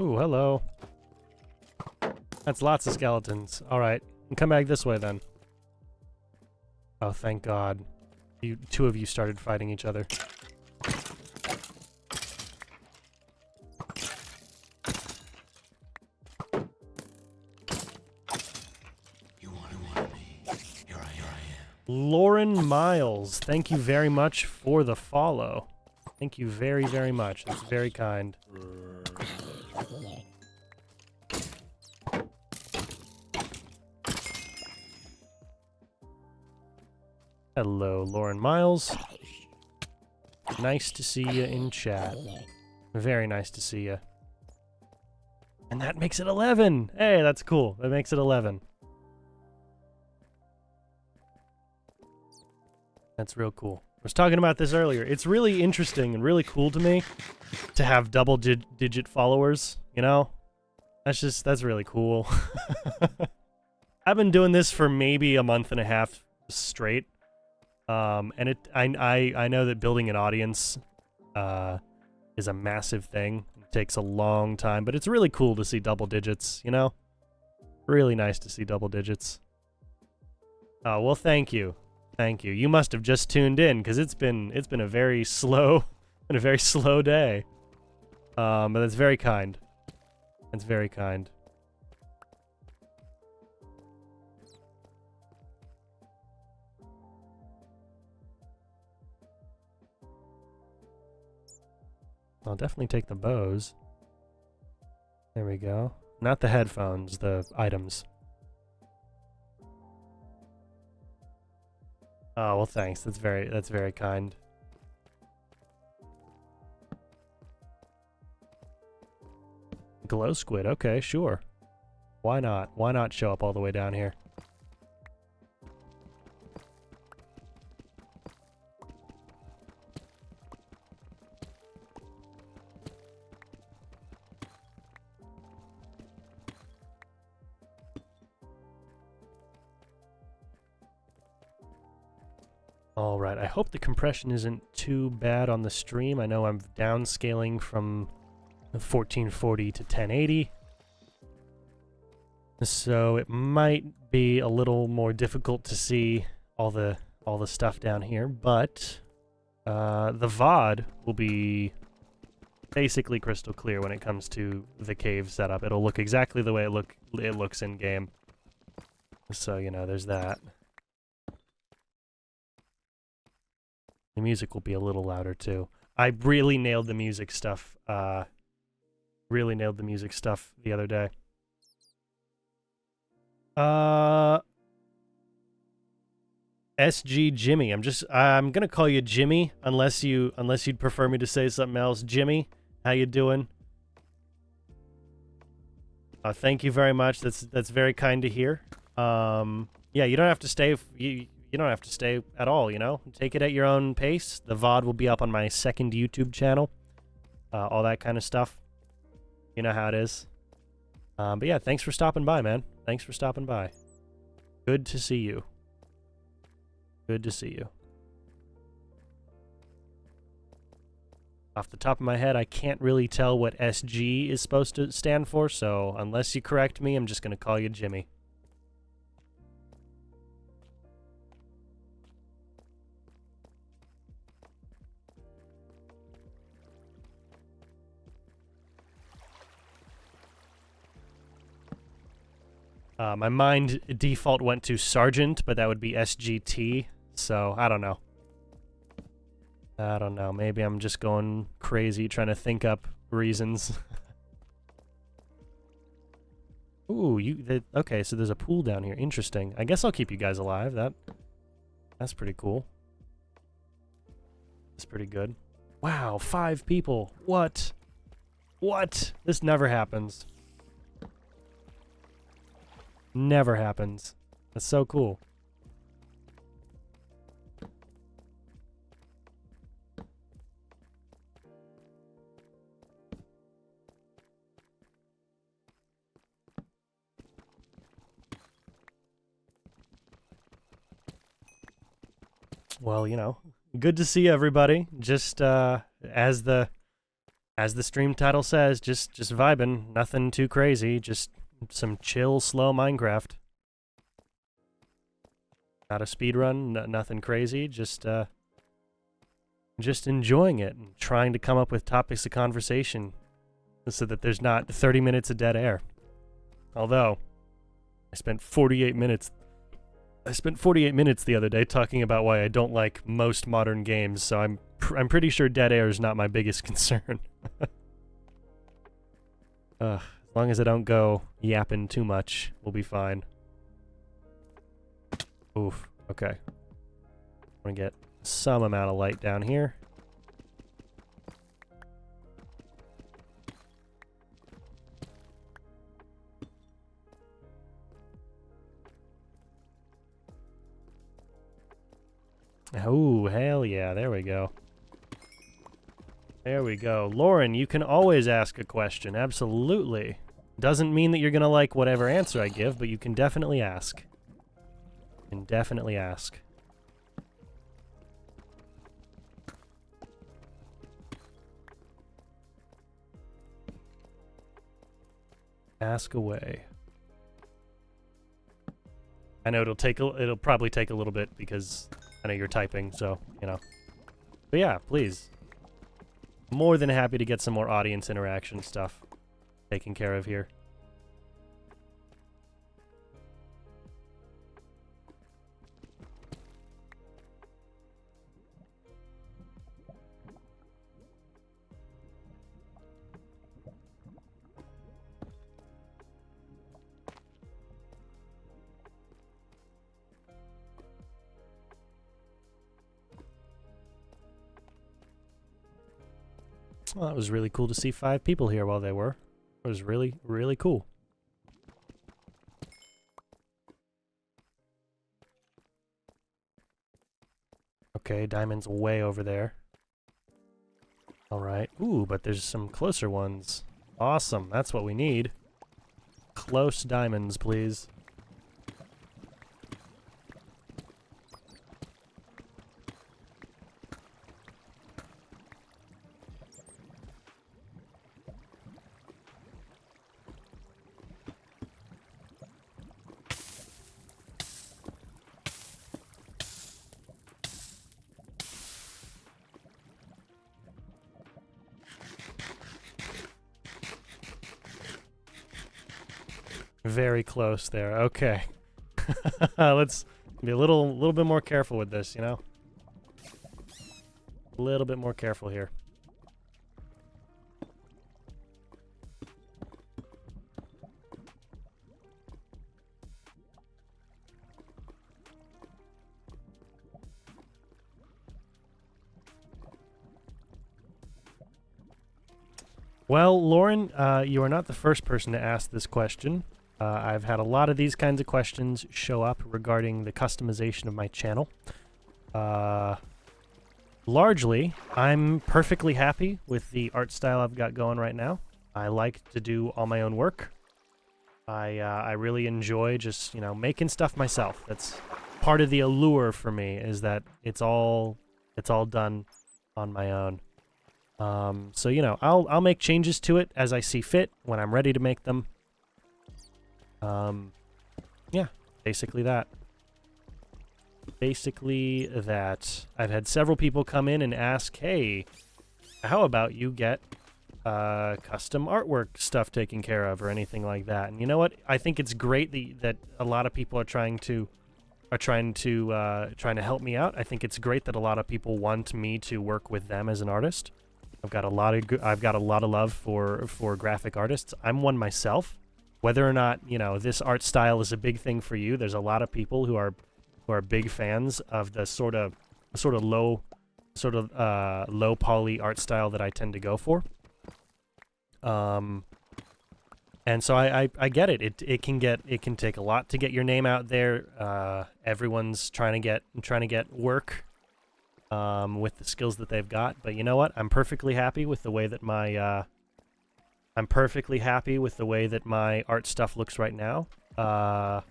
Ooh, hello. That's lots of skeletons. Alright, come back this way then. Oh, thank God. Two of you started fighting each other. You wanted me. Here I am. Lauren Miles, thank you very much for the follow. Thank you very, very much. That's very kind. Hello, Lauren Miles. Nice to see you in chat. Very nice to see you. And that makes it 11! Hey, that's cool. That makes it 11. That's real cool. I was talking about this earlier. It's really interesting and really cool to me to have double-digit followers, you know? That's really cool. I've been doing this for maybe a month and a half straight. And I know that building an audience is a massive thing. It takes a long time, but it's really cool to see double digits, you know? Really nice to see double digits. Oh, well, thank you. Thank you. You must have just tuned in because it's been a very slow day. But that's very kind. That's very kind. I'll definitely take the bows. There we go. Not the headphones, the items. Oh, well, thanks. That's very kind. Glow squid. Okay, sure. Why not? Why not show up all the way down here? Alright, I hope the compression isn't too bad on the stream. I know I'm downscaling from 1440 to 1080. So it might be a little more difficult to see all the all the stuff down here, but the VOD will be basically crystal clear when it comes to the cave setup. It'll look exactly the way it looks in game. So, you know, there's that. The music will be a little louder too. I really nailed the music stuff. Really nailed the music stuff the other day. SG Jimmy. I'm gonna call you Jimmy unless you'd prefer me to say something else. Jimmy, how you doing? Thank you very much. That's very kind to hear. Yeah, you don't have to stay. You don't have to stay at all. You know, take it at your own pace. The VOD will be up on my second YouTube channel. All that kind of stuff. You know how it is. But yeah, thanks for stopping by, man. Thanks for stopping by. Good to see you. Good to see you. Off the top of my head, I can't really tell what SG is supposed to stand for, so unless you correct me, I'm just going to call you Jimmy. My mind default went to Sergeant, but that would be SGT, so I don't know. I don't know. Maybe I'm just going crazy trying to think up reasons. Ooh, okay, so there's a pool down here. Interesting. I guess I'll keep you guys alive. That's pretty cool. That's pretty good. Wow, 5 people. What? What? This never happens. Never happens. That's so cool. Well, you know, good to see everybody. Just as the stream title says, just vibing, nothing too crazy, just some chill, slow Minecraft. Not a speed run, nothing crazy, just enjoying it and trying to come up with topics of conversation so that there's not 30 minutes of dead air. Although I spent 48 minutes the other day talking about why I don't like most modern games, so I'm pretty sure dead air is not my biggest concern. As long as I don't go yapping too much, we'll be fine. Oof, okay. I'm gonna get some amount of light down here. Oh, hell yeah, there we go. There we go. Lauren, you can always ask a question, absolutely. Doesn't mean that you're gonna like whatever answer I give, but you can definitely ask. You can definitely ask. Ask away. I know it'll probably take a little bit because I know you're typing, so, you know. But yeah, please. More than happy to get some more audience interaction stuff taken care of here. Well, that was really cool to see 5 people here while they were. It was really, really cool. Okay, diamond's way over there. Alright. Ooh, but there's some closer ones. Awesome, that's what we need. Close diamonds, please. Very close there. Okay. Let's be a little bit more careful with this, you know? A little bit more careful here. Well, Lauren, you are not the first person to ask this question. I've had a lot of these kinds of questions show up regarding the customization of my channel. Largely, I'm perfectly happy with the art style I've got going right now. I like to do all my own work. I really enjoy just, you know, making stuff myself. That's part of the allure for me, is that it's all done on my own. So you know, I'll make changes to it as I see fit when I'm ready to make them. Yeah, basically that. Basically that. I've had several people come in and ask, hey, how about you get custom artwork stuff taken care of or anything like that? And you know what? I think it's great that a lot of people are trying to help me out. I think it's great that a lot of people want me to work with them as an artist. I've got a lot of love for graphic artists. I'm one myself. Whether or not, you know, this art style is a big thing for you, there's a lot of people who are big fans of the sort of low poly art style that I tend to go for. And so I get it. It can take a lot to get your name out there. Everyone's trying to get work with the skills that they've got. But you know what? I'm perfectly happy with the way that my art stuff looks right now. To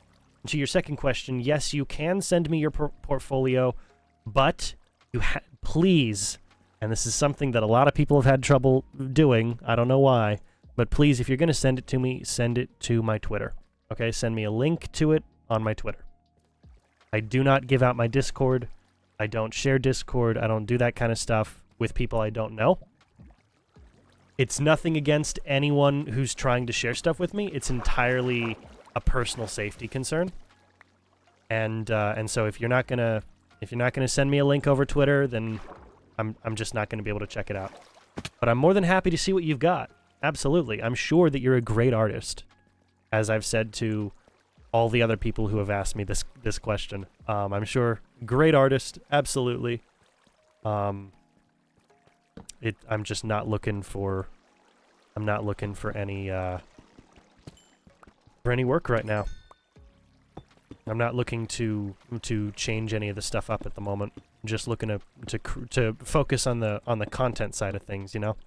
your second question, yes, you can send me your portfolio, but please, and this is something that a lot of people have had trouble doing, I don't know why, but please, if you're going to send it to me, send it to my Twitter. Okay, send me a link to it on my Twitter. I do not give out my Discord. I don't share Discord. I don't do that kind of stuff with people I don't know. It's nothing against anyone who's trying to share stuff with me. It's entirely a personal safety concern. And so if you're not gonna send me a link over Twitter, then I'm just not gonna be able to check it out. But I'm more than happy to see what you've got. Absolutely. I'm sure that you're a great artist, as I've said to all the other people who have asked me this question. I'm sure great artist, absolutely. I'm just not looking for any work right now. I'm not looking to change any of the stuff up at the moment. I'm just looking to focus on the content side of things, you know.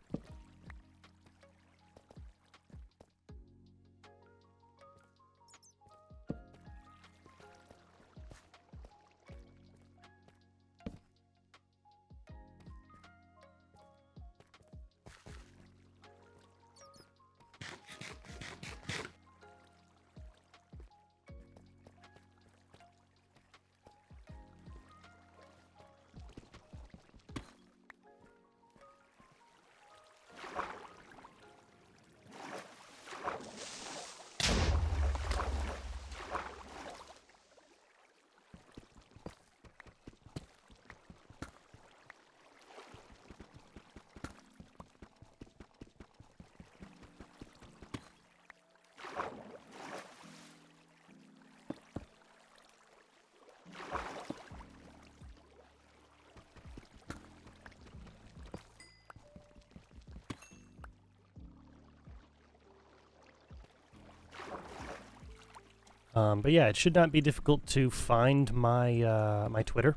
But yeah, it should not be difficult to find my my Twitter.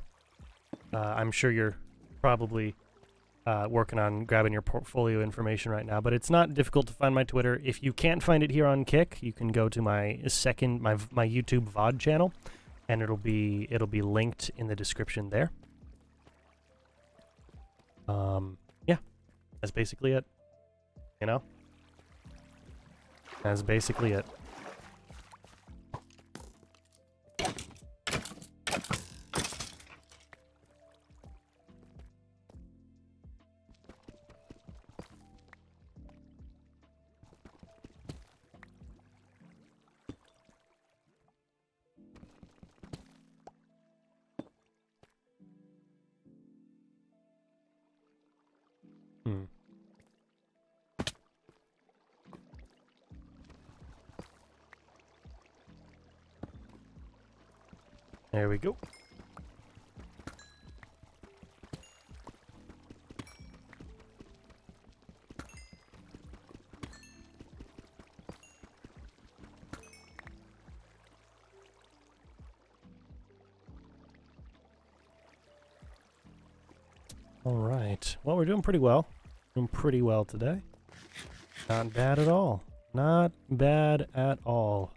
I'm sure you're probably working on grabbing your portfolio information right now, but it's not difficult to find my Twitter. If you can't find it here on Kick, you can go to my YouTube VOD channel, and it'll be linked in the description there. Yeah, that's basically it. You know, that's basically it. There we go. All right. Well, we're doing pretty well. Doing pretty well today. Not bad at all. Not bad at all.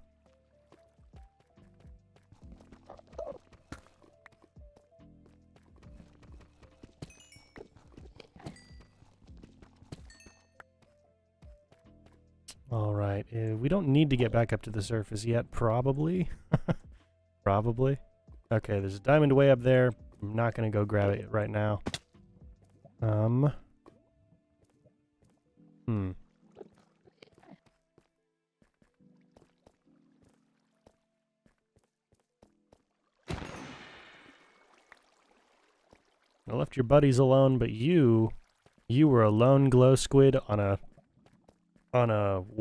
All right. We don't need to get back up to the surface yet, probably. Probably. Okay, there's a diamond way up there. I'm not going to go grab it right now. I left your buddies alone, but you were a lone glow squid on a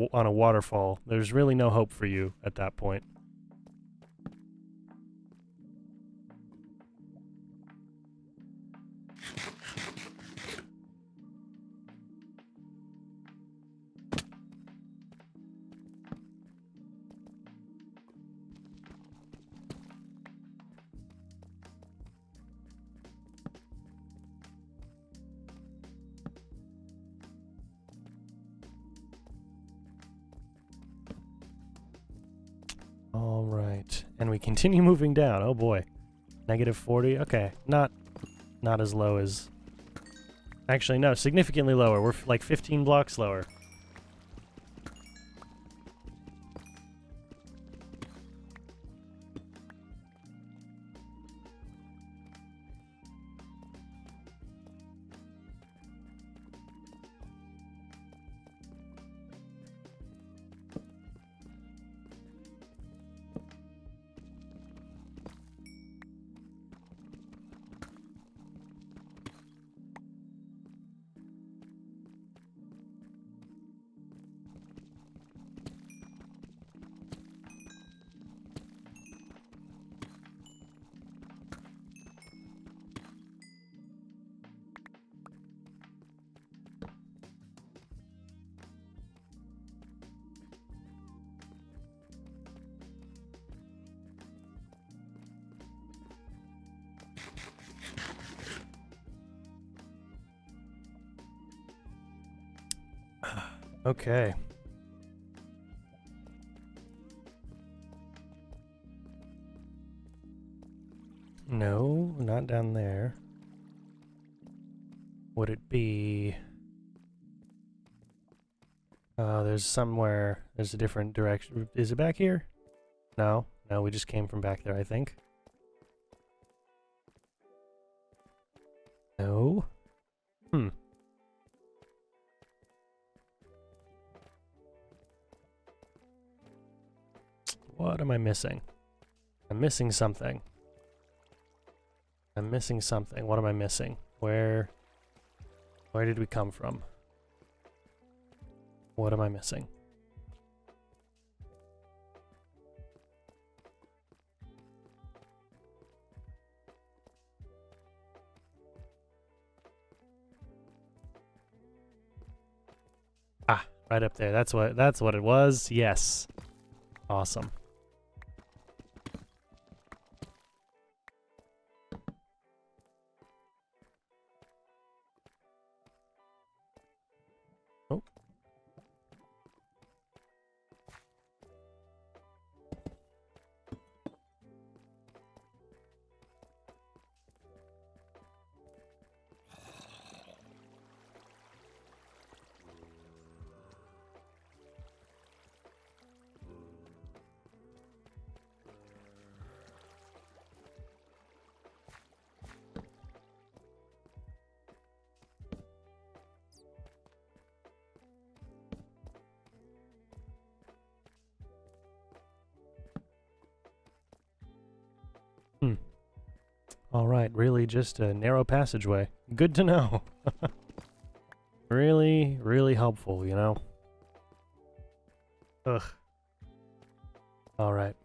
waterfall. There's really no hope for you at that point. All right, and we continue moving down. Oh boy, -40. Okay, not as low as. Actually, no, significantly lower. We're like 15 blocks lower. Okay. No, not down there. Would it be... there's somewhere... There's a different direction. Is it back here? No. No, we just came from back there, I think. No. What am I missing? I'm missing something. I'm missing something. What am I missing? Where did we come from? What am I missing? Ah, right up there. That's what it was. Yes. Awesome. Oh. All right, really just a narrow passageway. Good to know. Really, really helpful, you know? Ugh. All right.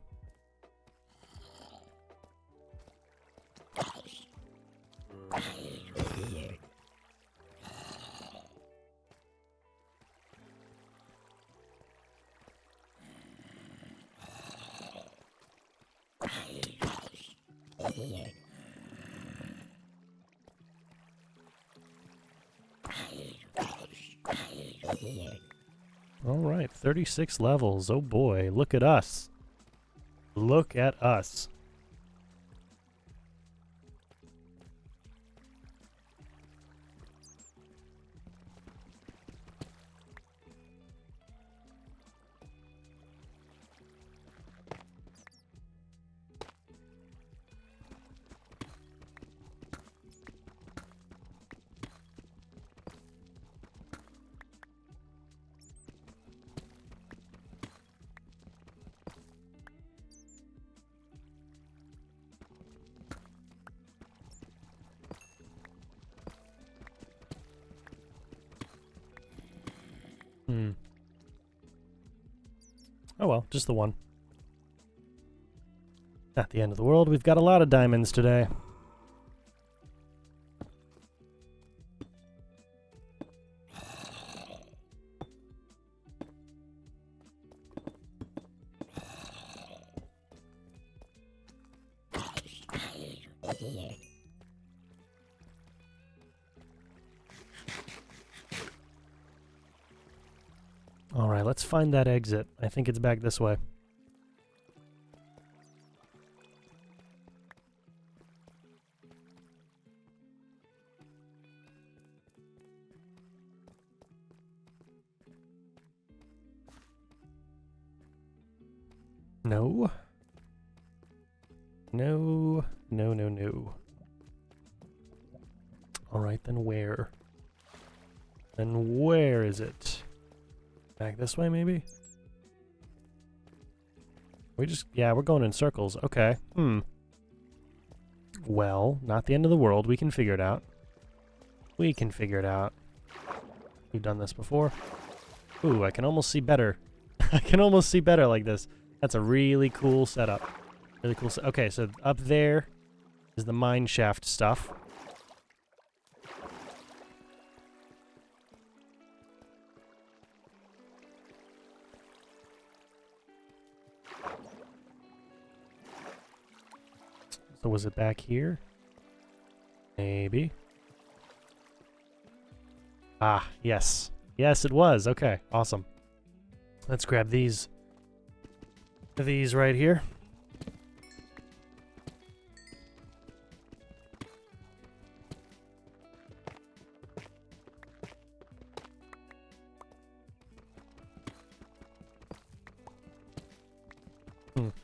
All right, 36 levels. Oh boy, look at us. Look at us. Oh well, just the one. Not the end of the world. We've got a lot of diamonds today. All right, let's find that exit. I think it's back this way. No. No. No, no, no. All right, then where? Then where is it? Back this way, maybe? Yeah, we're going in circles. Okay. Well, not the end of the world. We can figure it out. We can figure it out. We've done this before. Ooh, I can almost see better. I can almost see better like this. That's a really cool setup. Really cool. Okay, so up there is the mine shaft stuff. So was it back here? Maybe. Ah, yes. Yes, it was. Okay, awesome. Let's grab these right here.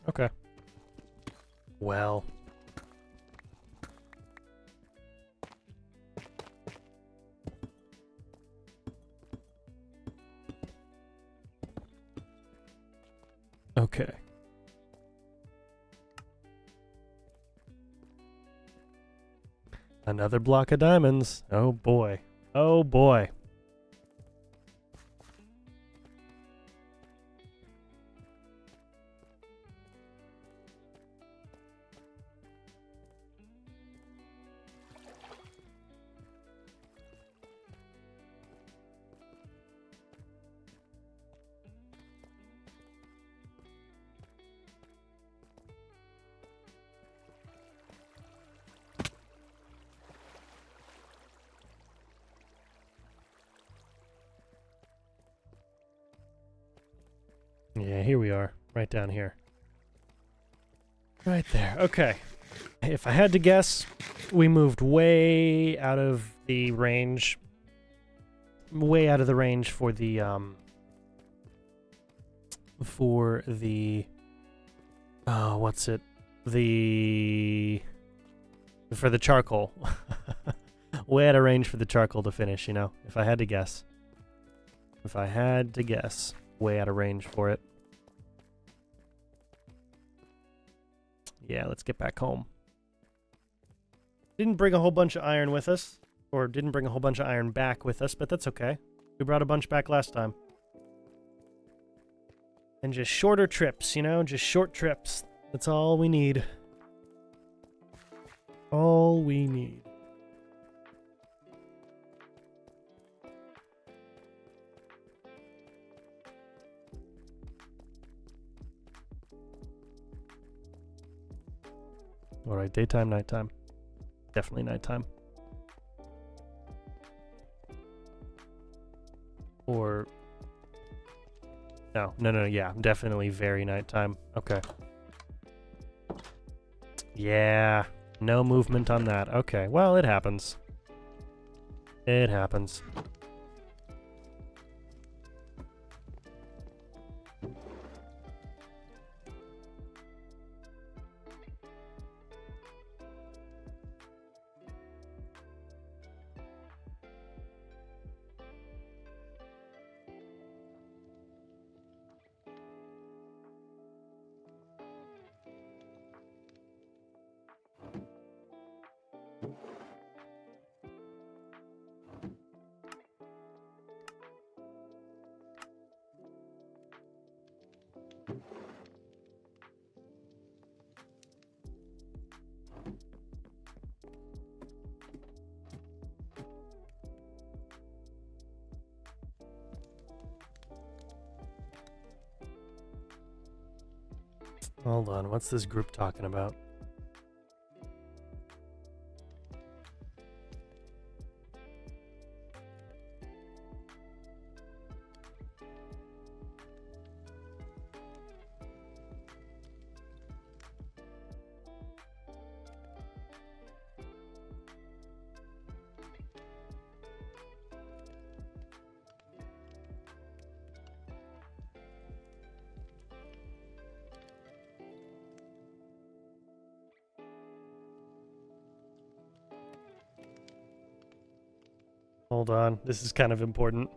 Okay. Well. Okay. Another block of diamonds. Oh boy. Oh boy. Yeah, here we are. Right down here. Right there. Okay. If I had to guess, we moved way out of the range. Way out of the range for the, oh, what's it? For the charcoal. Way out of range for the charcoal to finish, you know, if I had to guess. If I had to guess. Way out of range for it. Yeah, let's get back home. Didn't bring a whole bunch of iron with us. Or didn't bring a whole bunch of iron back with us, but that's okay. We brought a bunch back last time. And just shorter trips, you know? Just short trips. That's all we need. All we need. Alright, daytime, nighttime. Definitely nighttime. Or... No, yeah, definitely very nighttime. Okay. Yeah, no movement on that. Okay, well, it happens. It happens. Hold on, what's this group talking about? Hold on, this is kind of important.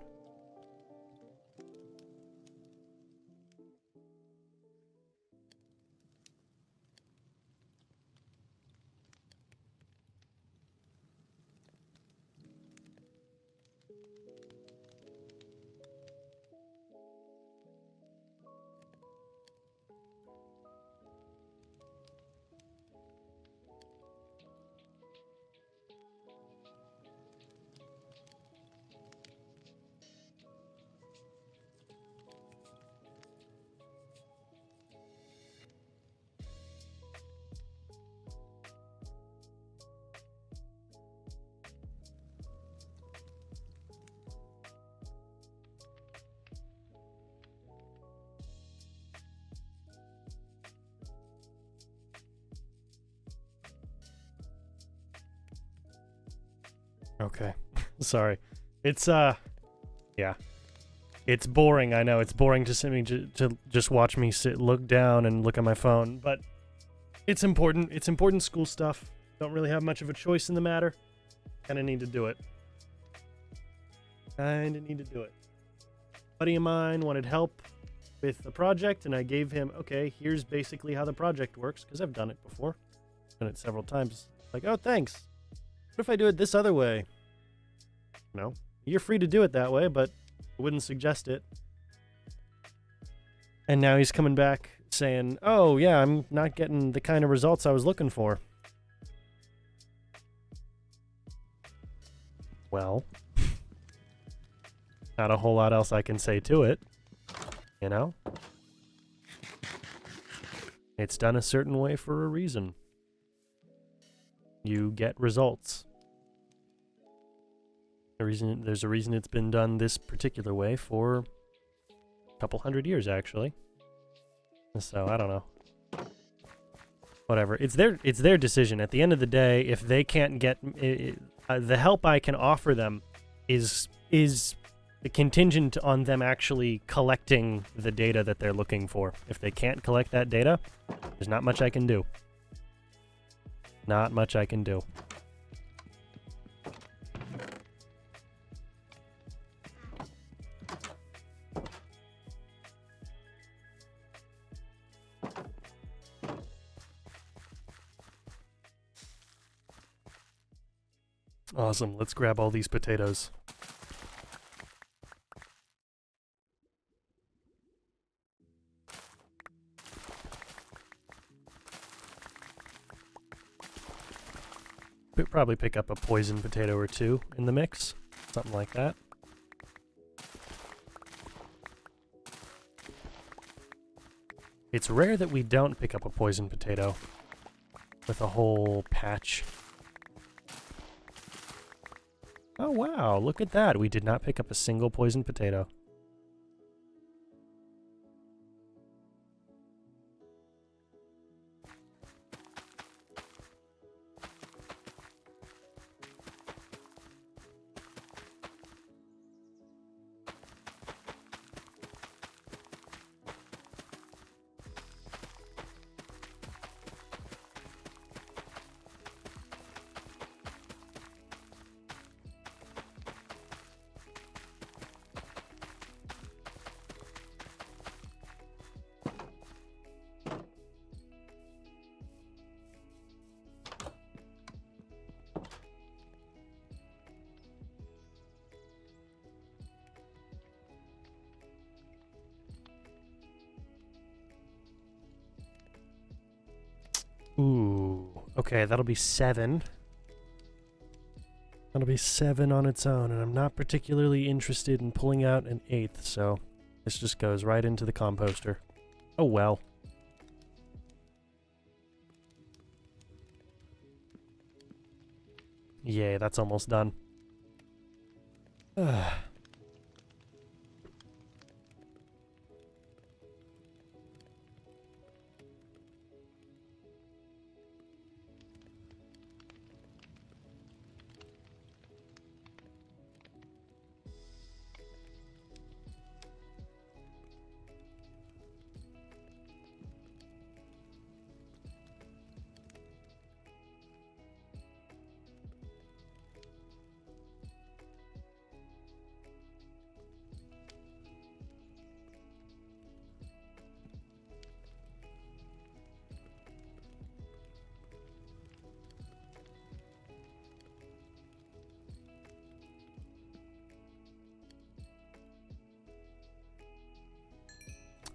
Okay. Sorry. It's, yeah. It's boring, I know. It's boring to sit me to just watch me look down and look at my phone, but it's important. It's important school stuff. Don't really have much of a choice in the matter. Kinda need to do it. Kinda need to do it. A buddy of mine wanted help with a project, and I gave him, okay, here's basically how the project works, because I've done it before. Done it several times. Like, oh, thanks. What if I do it this other way? No. You're free to do it that way, but I wouldn't suggest it. And now he's coming back saying, oh, yeah, I'm not getting the kind of results I was looking for. Well, not a whole lot else I can say to it, you know? It's done a certain way for a reason. You get results. There's a reason it's been done this particular way for a couple hundred years, actually. So, I don't know. Whatever. It's their decision. At the end of the day, if they can't get... the help I can offer them is contingent on them actually collecting the data that they're looking for. If they can't collect that data, there's not much I can do. Not much I can do. Awesome. Let's grab all these potatoes. Probably pick up a poison potato or two in the mix. Something like that. It's rare that we don't pick up a poison potato. with a whole patch. Oh wow, look at that. We did not pick up a single poisoned potato. Ooh, okay, that'll be 7. That'll be 7 on its own, and I'm not particularly interested in pulling out an 8th, so this just goes right into the composter. Oh well. Yay, that's almost done.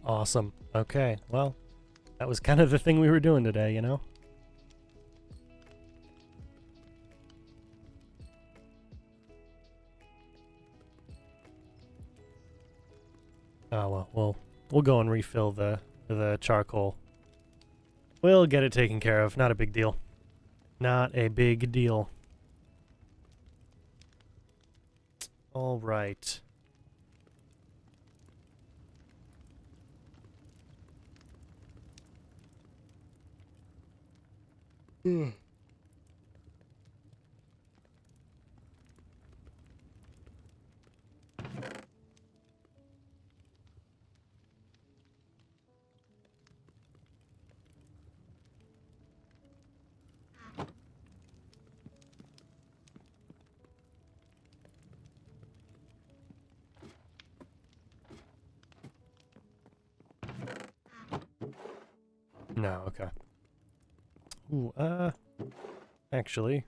Awesome. Okay, well, that was kind of the thing we were doing today, you know? Oh well, we'll go and refill the charcoal. We'll get it taken care of. Not a big deal. Not a big deal. All right. No, okay. Ooh, actually,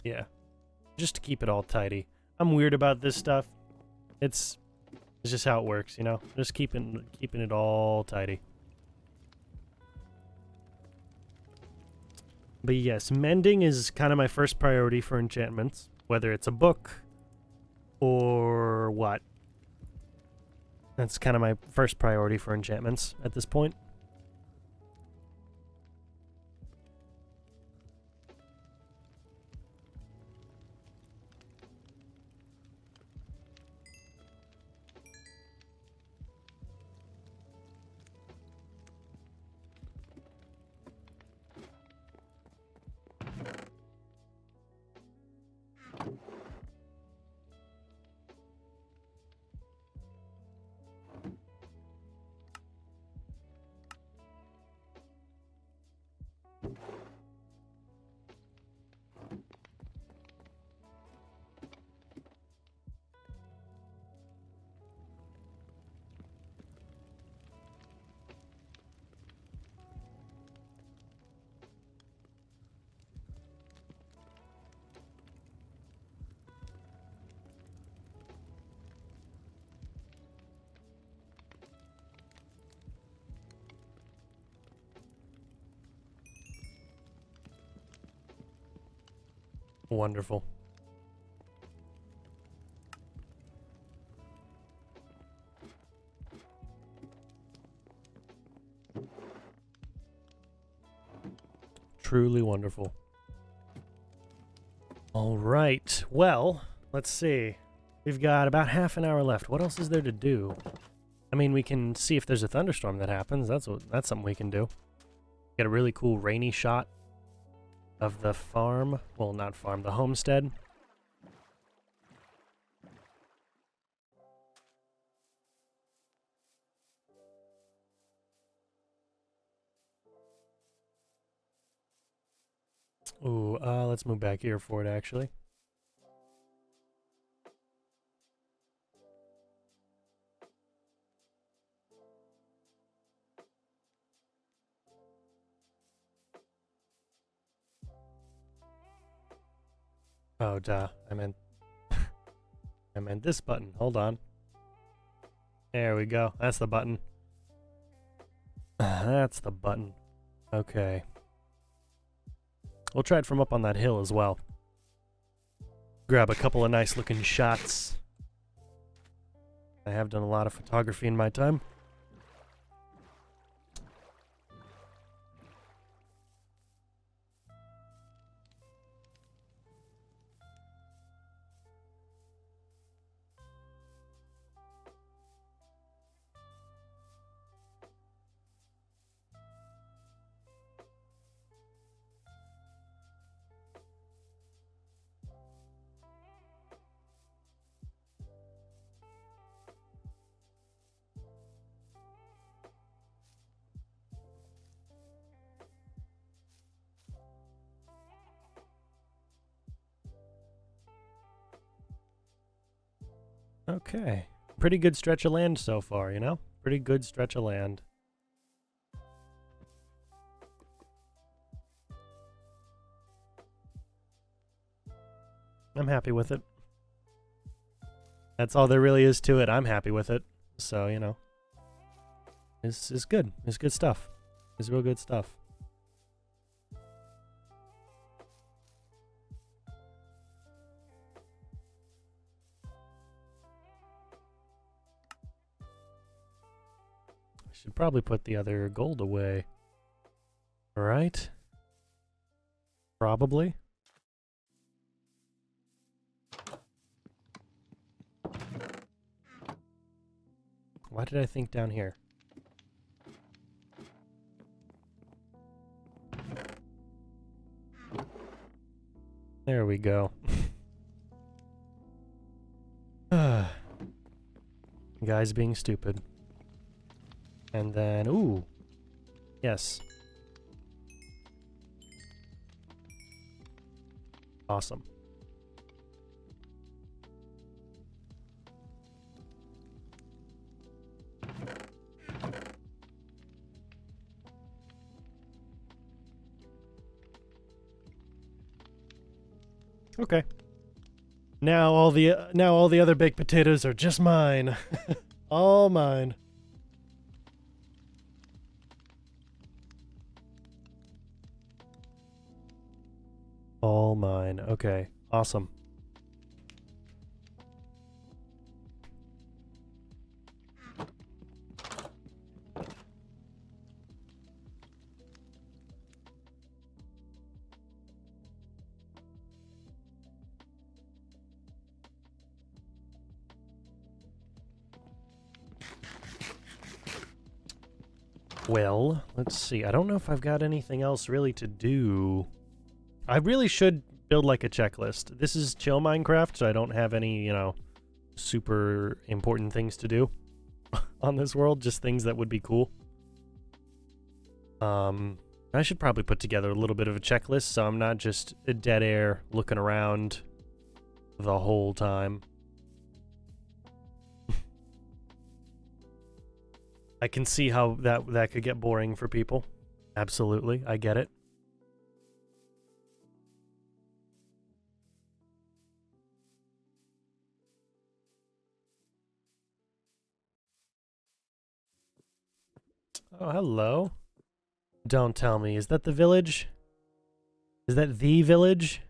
yeah. Just to keep it all tidy. I'm weird about this stuff. It's just how it works, you know? Just keeping it all tidy. But yes, mending is kind of my first priority for enchantments, whether it's a book or what. That's kind of my first priority for enchantments at this point. Wonderful. Truly wonderful. All right. Well, let's see. We've got about half an hour left. What else is there to do? I mean, we can see if there's a thunderstorm that happens. That's something we can do. Get a really cool rainy shot of the farm. Well, not farm, the homestead. Ooh, let's move back here for it, actually. Oh, duh. I meant this button. Hold on. There we go. That's the button. That's the button. Okay. We'll try it from up on that hill as well. Grab a couple of nice looking shots. I have done a lot of photography in my time. Okay. Pretty good stretch of land so far, you know? Pretty good stretch of land. I'm happy with it. That's all there really is to it. I'm happy with it. So, you know. It's good. It's good stuff. It's real good stuff. Should probably put the other gold away. Right? Probably. Why did I think down here? There we go. Guys being stupid. And then, ooh. Yes. Awesome. Okay. Now all the other baked potatoes are just mine. All mine. All mine. Okay. Awesome. Well, let's see. I don't know if I've got anything else really to do. I really should build like a checklist. This is chill Minecraft, so I don't have any, you know, super important things to do on this world, just things that would be cool. I should probably put together a little bit of a checklist so I'm not just a dead air looking around the whole time. I can see how that could get boring for people. Absolutely, I get it. Oh, hello. Don't tell me. Is that the village? Is that the village?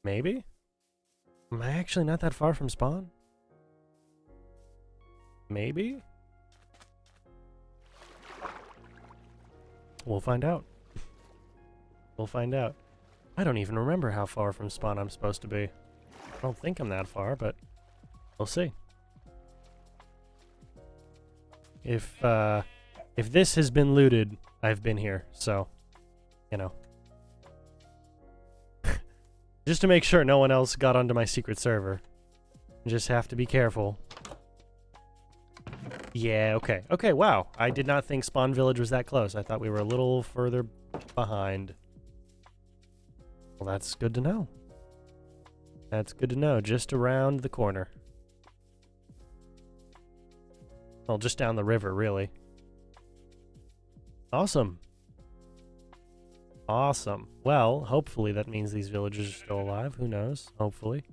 Maybe? Am I actually not that far from spawn? Maybe? We'll find out. We'll find out. I don't even remember how far from spawn I'm supposed to be. I don't think I'm that far, but we'll see. If this has been looted, I've been here, so, you know. Just to make sure no one else got onto my secret server. Just have to be careful. Yeah, okay. Okay, wow. I did not think Spawn Village was that close. I thought we were a little further behind. Well, that's good to know. That's good to know. Just around the corner. Well, just down the river, really. Awesome. Awesome. Well, hopefully that means these villagers are still alive. Who knows? Hopefully.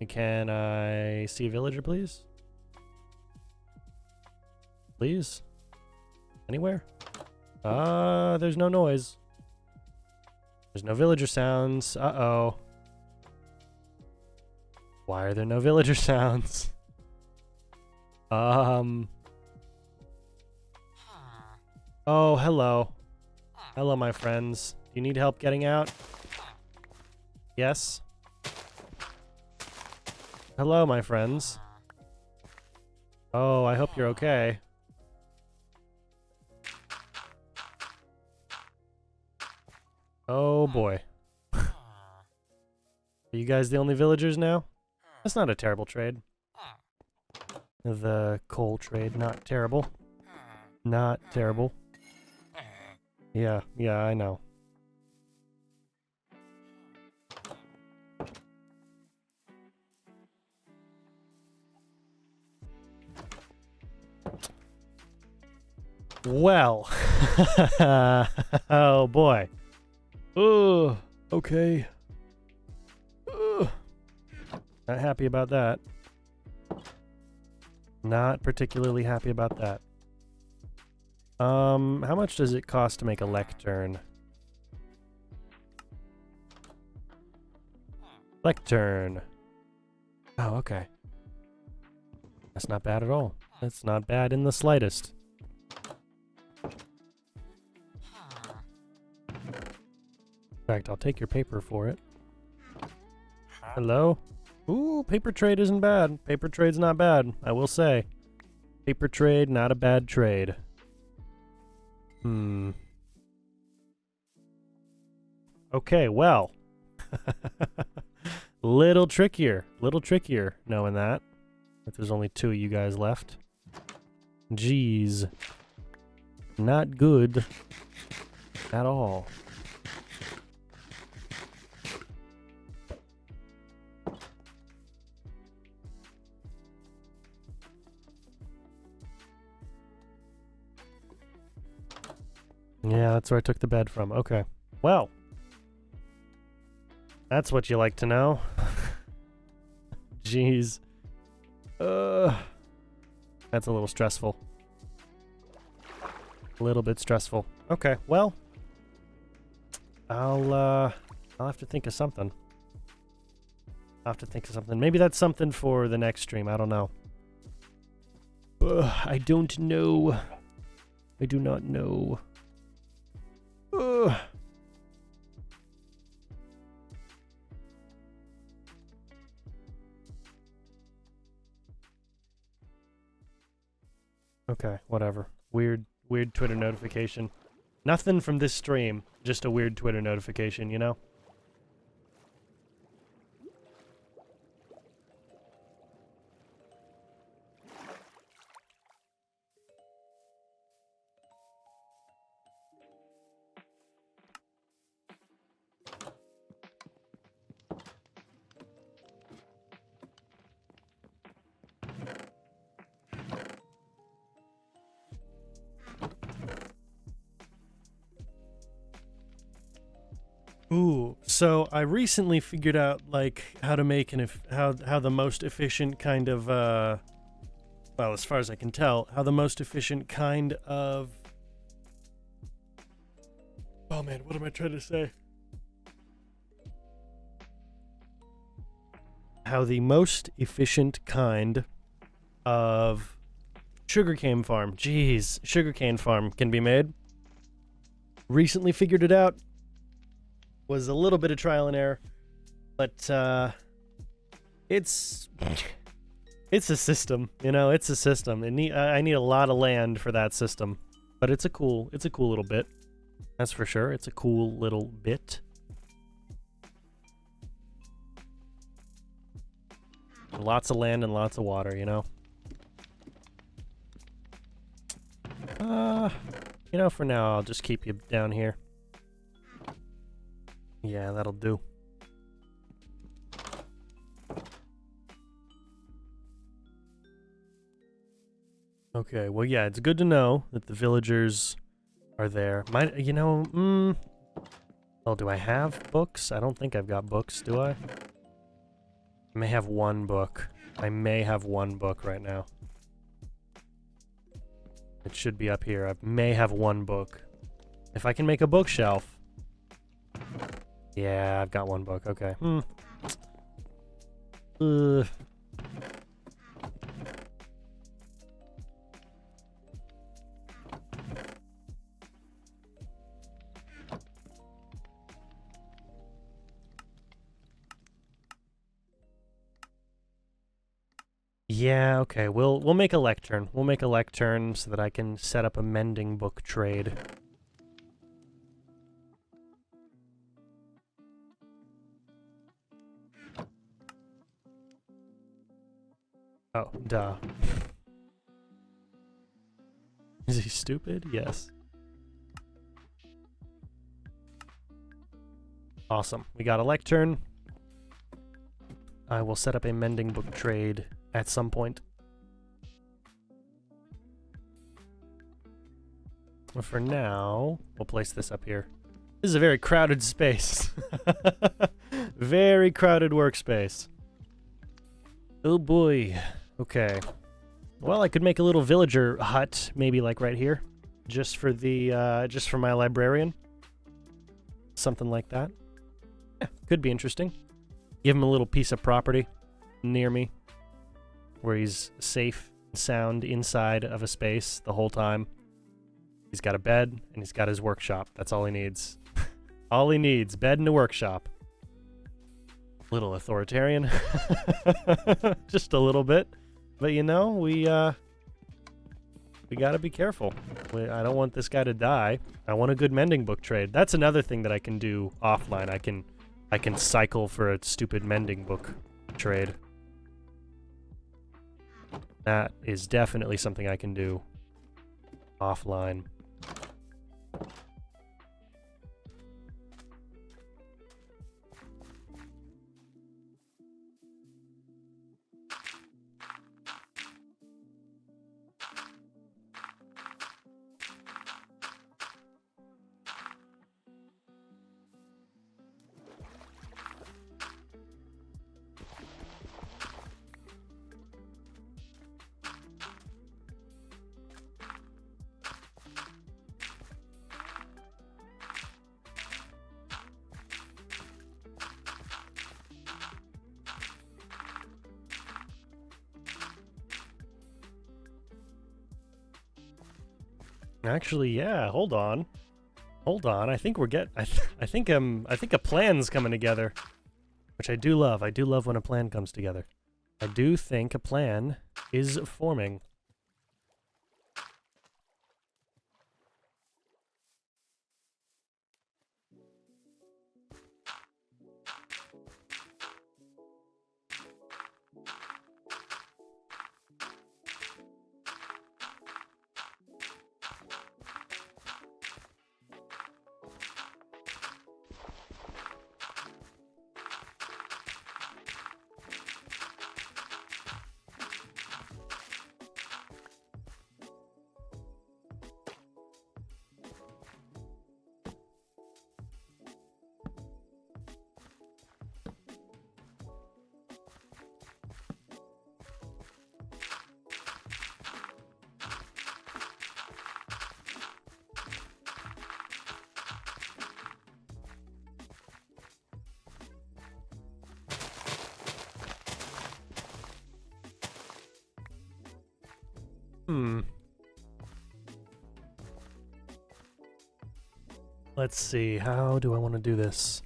Can I see a villager, please? Please? Anywhere? There's no noise. There's no villager sounds. Uh-oh. Why are there no villager sounds? Oh, hello. Hello, my friends. Do you need help getting out? Yes? Hello, my friends. Oh, I hope you're okay. Oh, boy. Are you guys the only villagers now? That's not a terrible trade. The coal trade, not terrible. Not terrible. Yeah, I know. Well. Oh, boy. Ugh. Okay. Ugh. Not happy about that. Not particularly happy about that. How much does it cost to make a lectern? Lectern. Oh, okay. That's not bad at all. That's not bad in the slightest. In fact, I'll take your paper for it. Hello? Ooh, paper trade isn't bad. Paper trade's not bad, I will say. Paper trade, not a bad trade. Okay, well. Little trickier knowing that. If there's only 2 of you guys left. Jeez. Not good at all. Yeah, that's where I took the bed from. Okay. Well. That's what you like to know. Jeez. That's a little stressful. A little bit stressful. Okay, well. I'll have to think of something. Maybe that's something for the next stream. I don't know. I don't know. I do not know. Okay, whatever. Weird Twitter notification. Nothing from this stream, just a weird Twitter notification, you know? Ooh, so I recently figured out like how to make how the most efficient kind of well, as far as I can tell, how the most efficient kind of oh man, what am I trying to say? How the most efficient kind of sugarcane farm can be made. Recently figured it out. was a little bit of trial and error, but it's it's a system, you know. It's a system. I need a lot of land for that system, but it's a cool little bit. That's for sure. It's a cool little bit. Lots of land and lots of water, you know. You know, for now I'll just keep you down here. Yeah, that'll do. Okay, well, yeah, it's good to know that the villagers are there. You know, well, do I have books? I don't think I've got books, do I? I may have one book. I may have one book right now. It should be up here. I may have one book. If I can make a bookshelf. Yeah, I've got one book. Okay. Yeah, okay. We'll make a lectern. We'll make a lectern so that I can set up a mending book trade. Oh, duh. Is he stupid? Yes. Awesome. We got a lectern. I will set up a mending book trade at some point. But for now, we'll place this up here. This is a very crowded space. Very crowded workspace. Oh boy. Okay. Well, I could make a little villager hut, maybe like right here, just for the just for my librarian. Something like that. Yeah, could be interesting. Give him a little piece of property near me, where he's safe and sound inside of a space the whole time. He's got a bed and he's got his workshop. That's all he needs. All he needs, bed and a workshop. Little authoritarian. Just a little bit. But you know, we gotta be careful. I don't want this guy to die. I want a good mending book trade. That's another thing that I can do offline. I can cycle for a stupid mending book trade. That is definitely something I can do offline. Actually, yeah, hold on. Hold on. I think I think a plan's coming together, which I do love. I do love when a plan comes together. I do think a plan is forming. Let's see, how do I want to do this?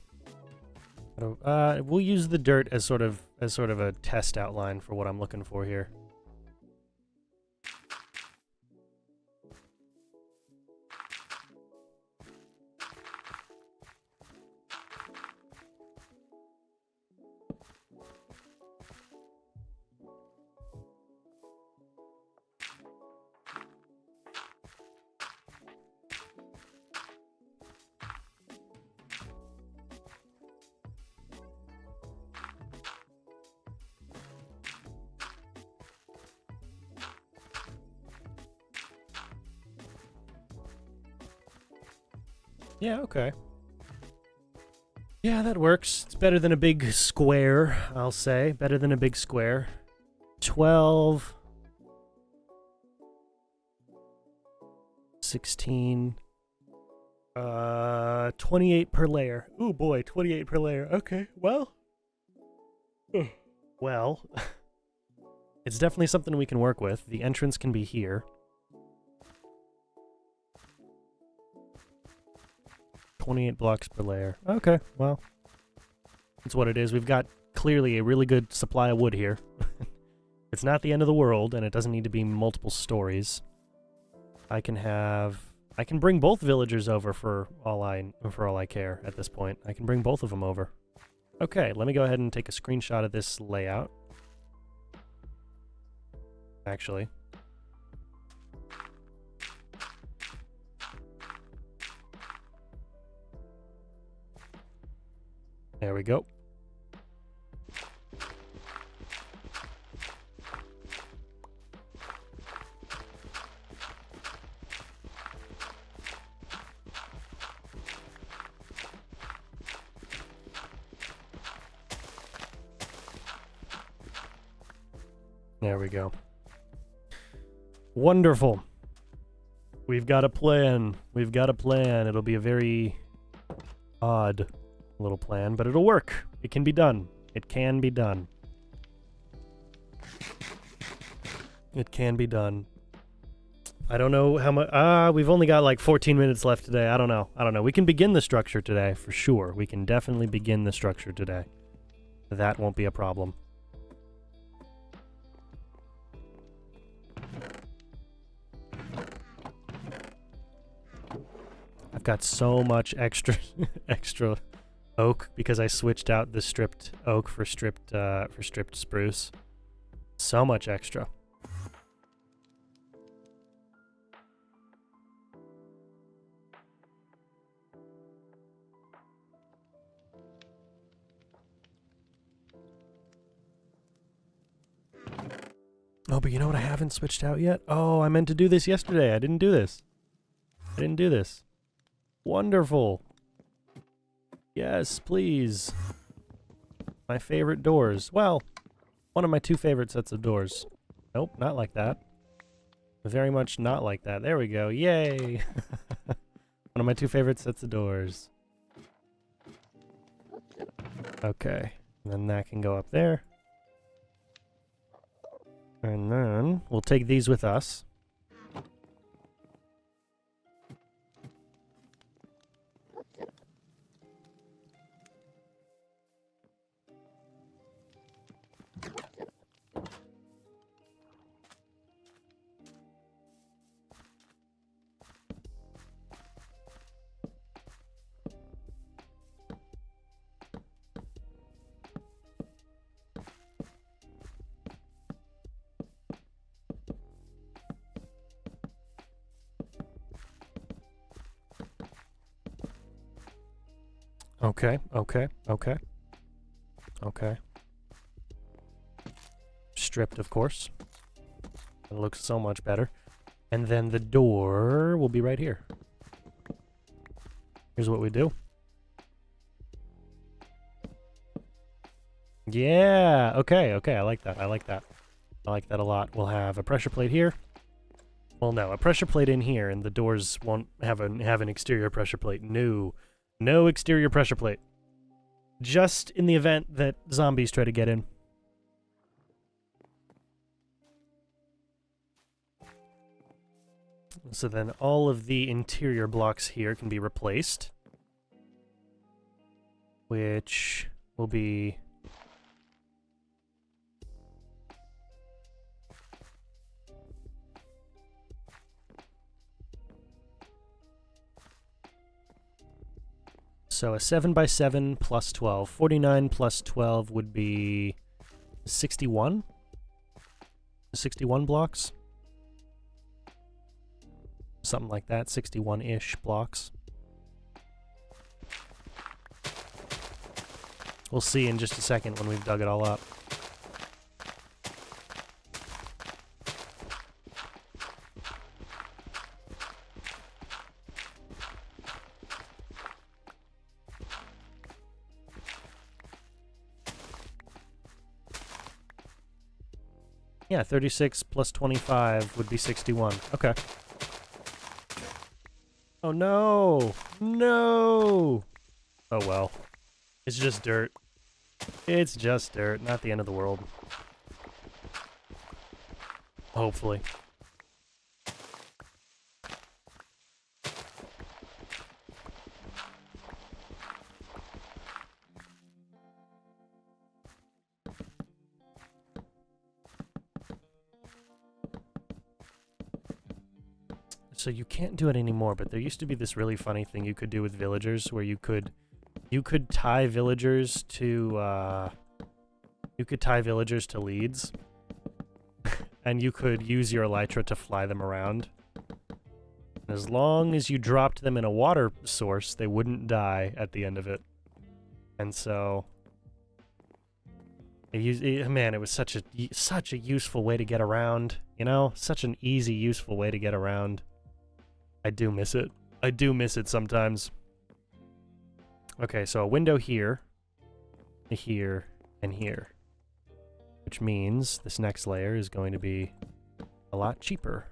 We'll use the dirt as sort of a test outline for what I'm looking for here. Yeah, okay. Yeah, that works. It's better than a big square, I'll say. Better than a big square. 12. 16. 28 per layer. Ooh boy, 28 per layer. Okay, well. Well. It's definitely something we can work with. The entrance can be here. 28 blocks per layer. Okay, well. That's what it is. We've got clearly a really good supply of wood here. It's not the end of the world, and it doesn't need to be multiple stories. I can bring both villagers over for all I care at this point. I can bring both of them over. Okay, let me go ahead and take a screenshot of this layout. Actually. There we go. There we go. Wonderful. We've got a plan. We've got a plan. It'll be a very odd little plan, but it'll work. It can be done. It can be done. It can be done. I don't know how much... we've only got like 14 minutes left today. I don't know. We can begin the structure today, for sure. We can definitely begin the structure today. That won't be a problem. I've got so much extra oak because I switched out the stripped oak for stripped spruce. So much extra. Oh, but you know what I haven't switched out yet? Oh, I meant to do this yesterday. I didn't do this. Wonderful. Yes, please. My favorite doors. Well, one of my two favorite sets of doors. Nope, not like that. Very much not like that. There we go. Yay! One of my two favorite sets of doors. Okay. And then that can go up there. And then we'll take these with us. Okay. Stripped, of course. It looks so much better. And then the door will be right here. Here's what we do. Yeah, okay, I like that. I like that a lot. We'll have a pressure plate here. Well, no, a pressure plate in here, and the doors won't have an exterior pressure plate. No exterior pressure plate. Just in the event that zombies try to get in. So then all of the interior blocks here can be replaced. Which will be... So a 7 by 7 plus 12. 49 plus 12 would be 61? 61 blocks? Something like that, 61-ish blocks. We'll see in just a second when we've dug it all up. Yeah, 36 plus 25 would be 61. Okay. Oh no! No! Oh well. It's just dirt. It's just dirt, not the end of the world. Hopefully. So you can't do it anymore, but there used to be this really funny thing you could do with villagers where you could tie villagers to leads. And you could use your elytra to fly them around. As long as you dropped them in a water source, they wouldn't die at the end of it. And so man, it was such a useful way to get around, you know? Such an easy, useful way to get around. I do miss it. I do miss it sometimes. Okay, so a window here, here, and here. Which means this next layer is going to be a lot cheaper.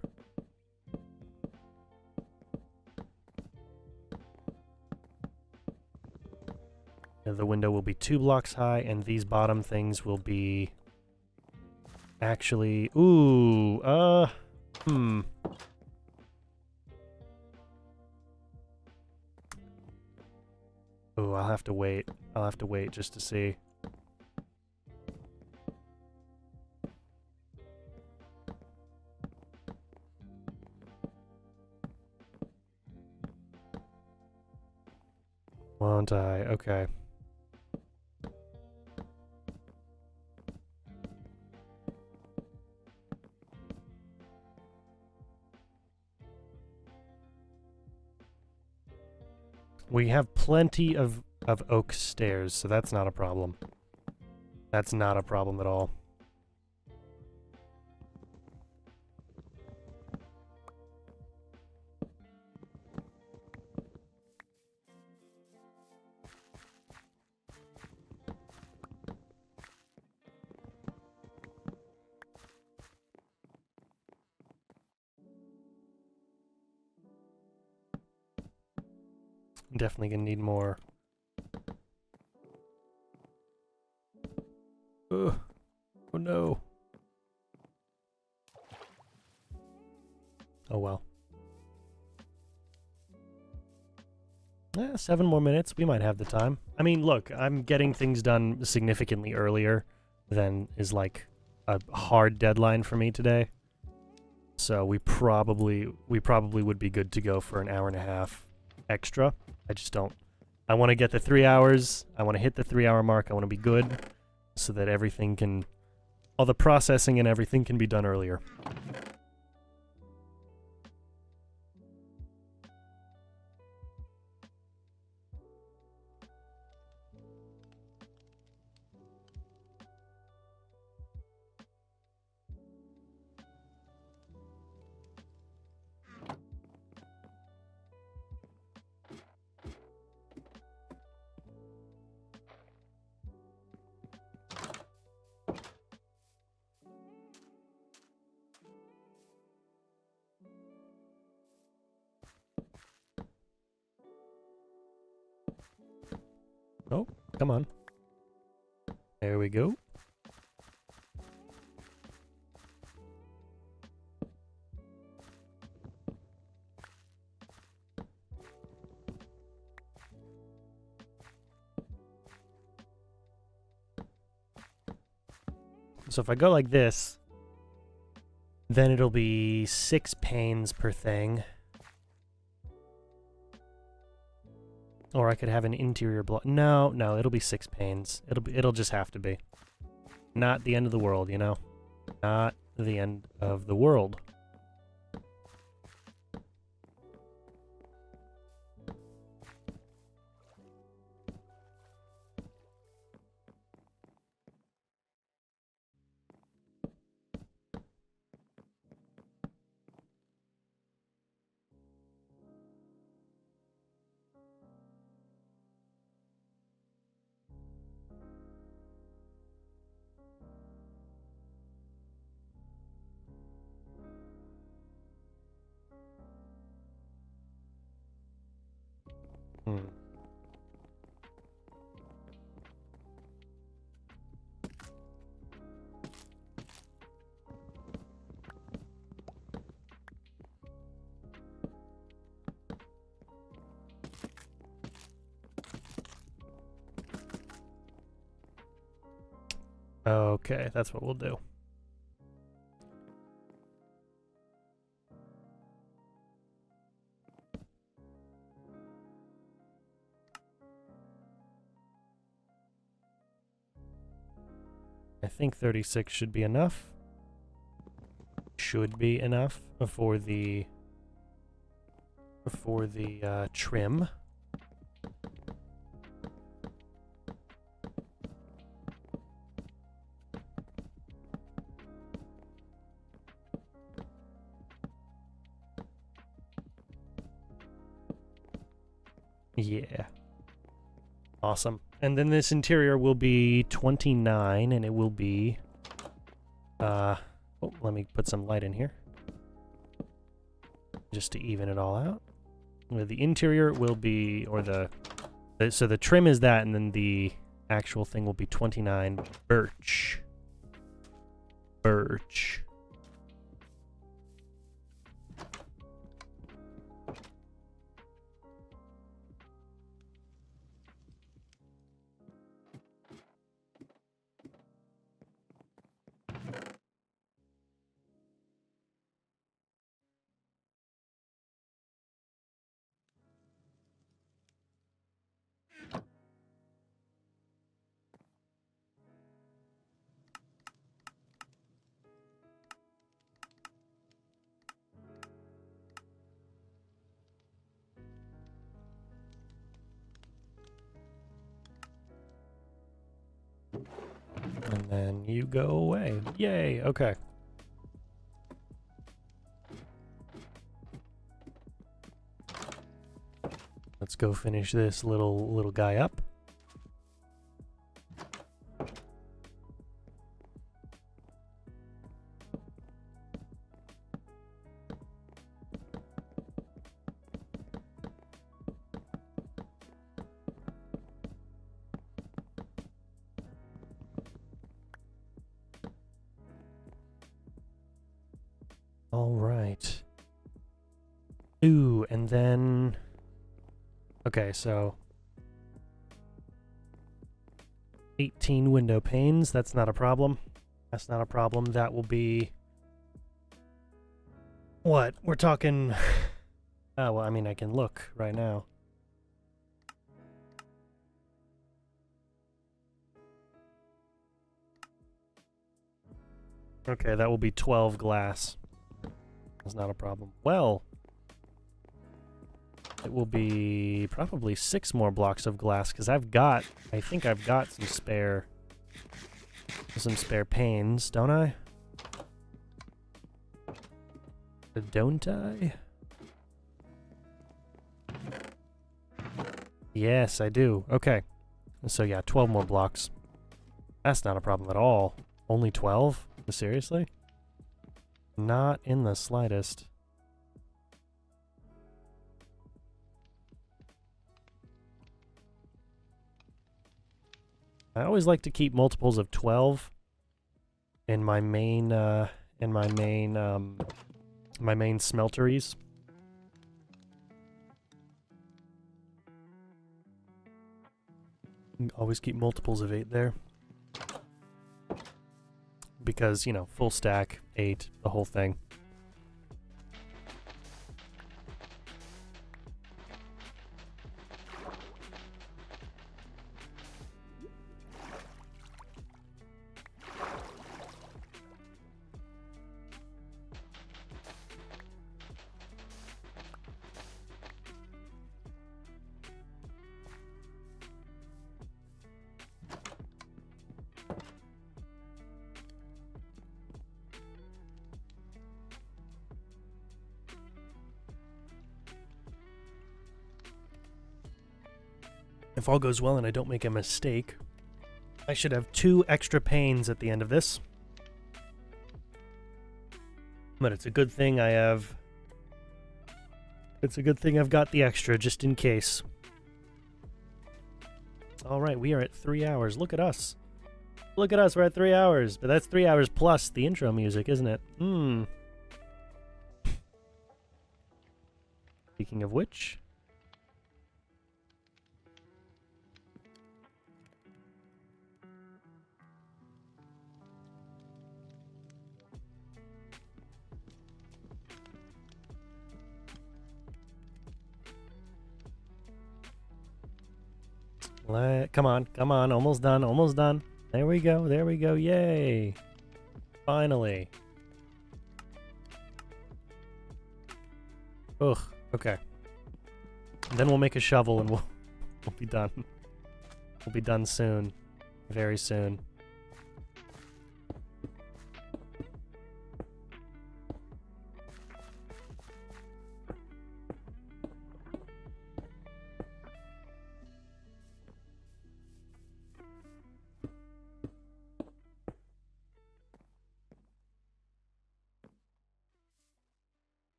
The window will be 2 blocks high, and these bottom things will be... Actually... Ooh, Ooh, I'll have to wait. I'll have to wait just to see. Won't I? Okay. We have plenty of oak stairs, so that's not a problem. That's not a problem at all. Definitely gonna need more. Ugh. Oh no. Oh well. 7 more minutes. We might have the time. I mean, look, I'm getting things done significantly earlier than is like a hard deadline for me today. So we probably would be good to go for an hour and a half extra. I just don't. I want to get the 3 hours. I want to hit the 3-hour mark. I want to be good so that everything can, all the processing and everything can be done earlier. Oh, come on. There we go. So if I go like this, then it'll be 6 panes per thing. Or I could have an interior block. No, no, it'll be 6 panes. It'll just have to be. Not the end of the world, you know? Not the end of the world. Hmm. Okay, that's what we'll do. I think 36 should be enough. Should be enough for the trim. Yeah. Awesome. And then this interior will be 29, and it will be... oh, let me put some light in here. Just to even it all out. The interior will be... or so the trim is that, and then the actual thing will be 29 birch. Birch. And then you go away. Yay, okay. Let's go finish this little guy up. All right. Ooh, and then... Okay, so... 18 window panes, that's not a problem. That's not a problem. That will be... What? We're talking... Oh, well, I mean, I can look right now. Okay, that will be 12 glass. That's not a problem. Well... It will be probably 6 more blocks of glass, because I think I've got some spare panes, don't I? Don't I? Yes, I do. Okay. So yeah, 12 more blocks. That's not a problem at all. Only 12? Seriously? Not in the slightest. I always like to keep multiples of 12 in my main smelteries. Always keep multiples of 8 there. because, you know, full stack, 8, the whole thing. If all goes well and I don't make a mistake, I should have 2 extra panes at the end of this. But it's a good thing I have... It's a good thing I've got the extra, just in case. Alright, we are at 3 hours. Look at us. Look at us, we're at 3 hours. But that's 3 hours plus the intro music, isn't it? Speaking of which... Come on, almost done. There we go, yay! Finally. Ugh, okay. And then we'll make a shovel and we'll be done. We'll be done soon. Very soon.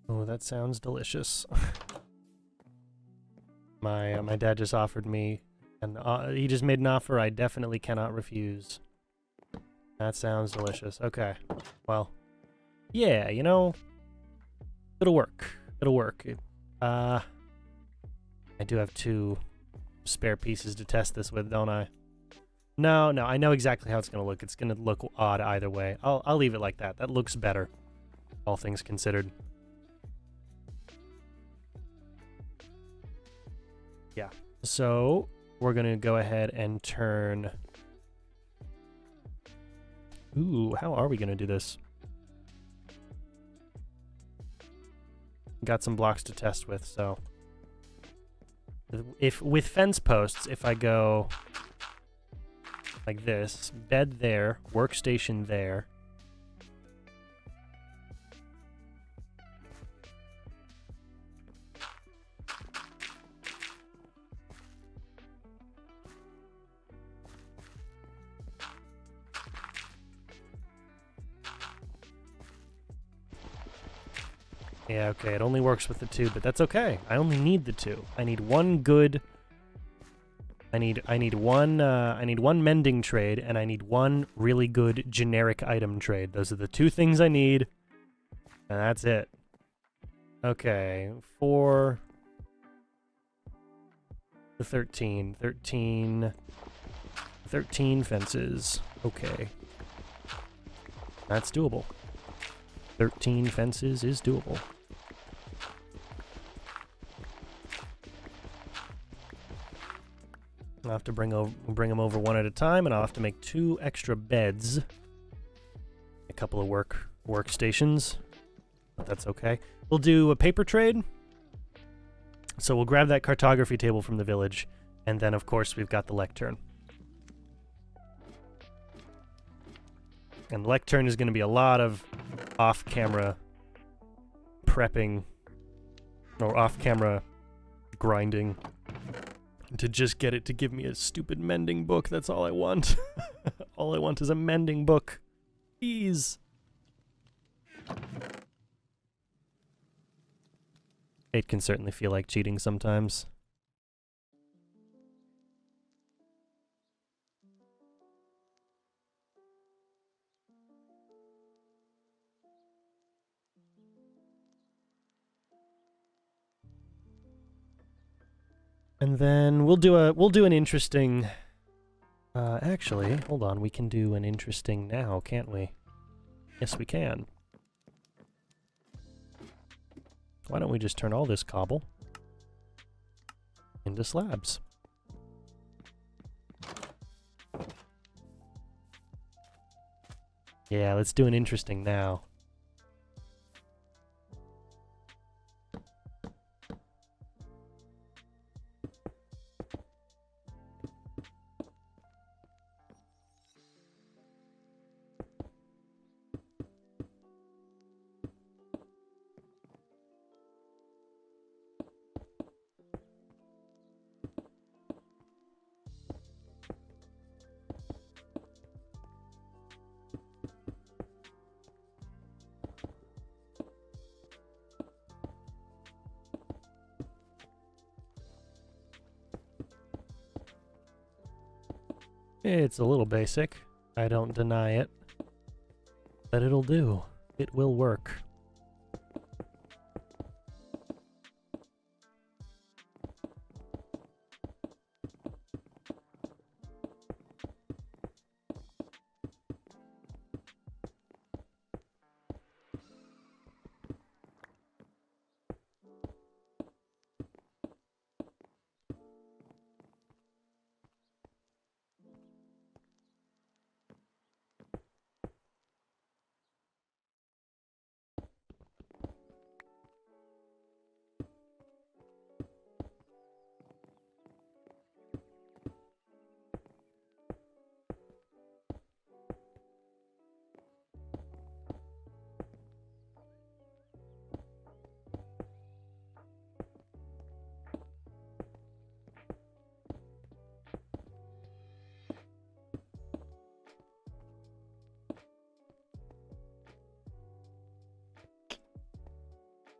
Oh, that sounds delicious. My dad just offered me, and he just made an offer I definitely cannot refuse. That sounds delicious. Okay, well, yeah, you know, it'll work. It'll work. I do have 2 spare pieces to test this with, don't I? No, I know exactly how it's gonna look. It's gonna look odd either way. I'll leave it like that. That looks better, all things considered. Yeah, so we're gonna go ahead and turn... Ooh, how are we gonna do this? Got some blocks to test with, so... If with fence posts, if I go like this, bed there, workstation there... Yeah, okay, it only works with the 2, but that's okay. I only need the 2. I need one good... I need one mending trade, and I need one really good generic item trade. Those are the 2 things I need, and that's it. Okay, for the 13 fences. Okay. That's doable. 13 fences is doable. I'll have to bring them over one at a time, and I'll have to make 2 extra beds. A couple of workstations, but that's okay. We'll do a paper trade. So we'll grab that cartography table from the village, and then of course we've got the lectern. And lectern is going to be a lot of off-camera prepping, or off-camera grinding, to just get it to give me a stupid mending book. That's all I want. All I want is a mending book. Please. It can certainly feel like cheating sometimes. And then we'll do an interesting Actually, hold on. We can do an interesting now, can't we? Yes, we can. Why don't we just turn all this cobble into slabs? Yeah, let's do an interesting now. It's a little basic. I don't deny it. But it'll do. It will work.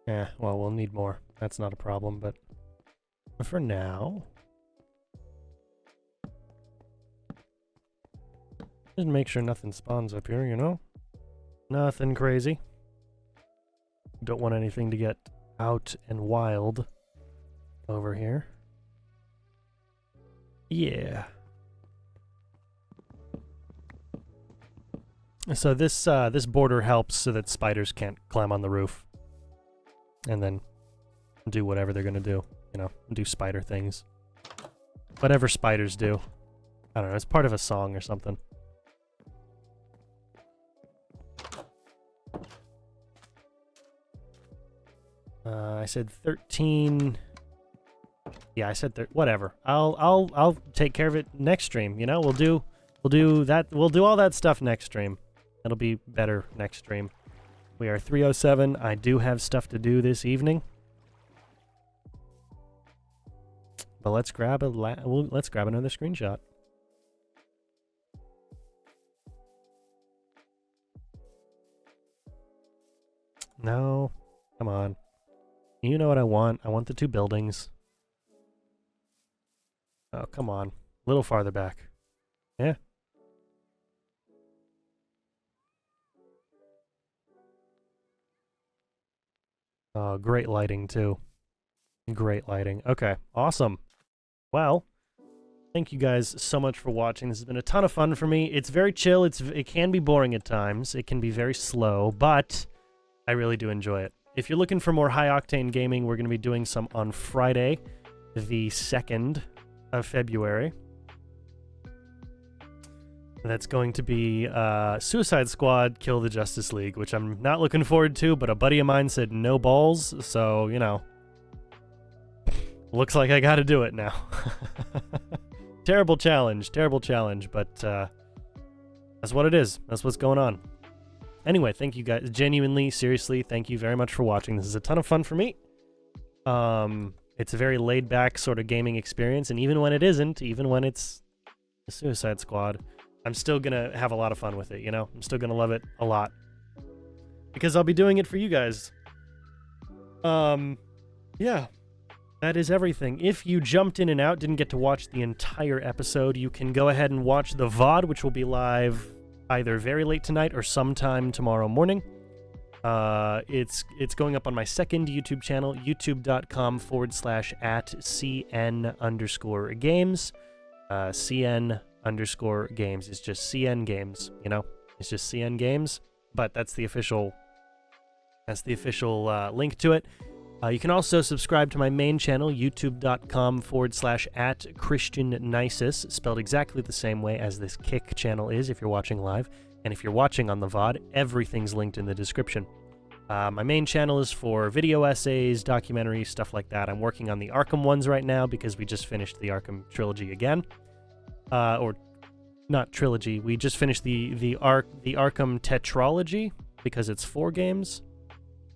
Yeah, well, we'll need more. That's not a problem, but for now, just make sure nothing spawns up here, you know? Nothing crazy. Don't want anything to get out and wild over here. Yeah. So this border helps so that spiders can't climb on the roof and then do whatever they're gonna do, you know, do spider things. Whatever spiders do. I don't know, it's part of a song or something. I said 13. Yeah, I said whatever. I'll take care of it next stream, you know? We'll do that. We'll do all that stuff next stream. It'll be better next stream. We are 3:07. I do have stuff to do this evening. But let's grab let's grab another screenshot. No, come on. You know what I want. I want the two buildings. Oh, come on. A little farther back. Yeah. Oh, great lighting, too. Great lighting. Okay, awesome. Well, thank you guys so much for watching. This has been a ton of fun for me. It's very chill. It can be boring at times. It can be very slow, but I really do enjoy it. If you're looking for more high-octane gaming, we're going to be doing some on Friday, the 2nd of February. That's going to be Suicide Squad Kill the Justice League, which I'm not looking forward to, but a buddy of mine said no balls, so, you know, looks like I gotta do it now. Terrible challenge, but that's what it is. That's what's going on. Anyway, thank you guys. Genuinely, seriously, thank you very much for watching. This is a ton of fun for me. It's a very laid-back sort of gaming experience, and even when it isn't, even when it's the Suicide Squad, I'm still gonna have a lot of fun with it, you know? I'm still gonna love it a lot. Because I'll be doing it for you guys. Yeah. That is everything. If you jumped in and out, didn't get to watch the entire episode, you can go ahead and watch the VOD, which will be live either very late tonight or sometime tomorrow morning. It's going up on my second YouTube channel, youtube.com/@CN_games. CN CN_games. It's just CN Games, you know? It's just CN Games, but that's the official link to it. You can also subscribe to my main channel, youtube.com/@ChristianNisus, spelled exactly the same way as this Kick channel is if you're watching live. And if you're watching on the VOD, everything's linked in the description. My main channel is for video essays, documentaries, stuff like that. I'm working on the Arkham ones right now because we just finished the Arkham trilogy again. Or not trilogy. We just finished the Arkham tetralogy because it's 4 games.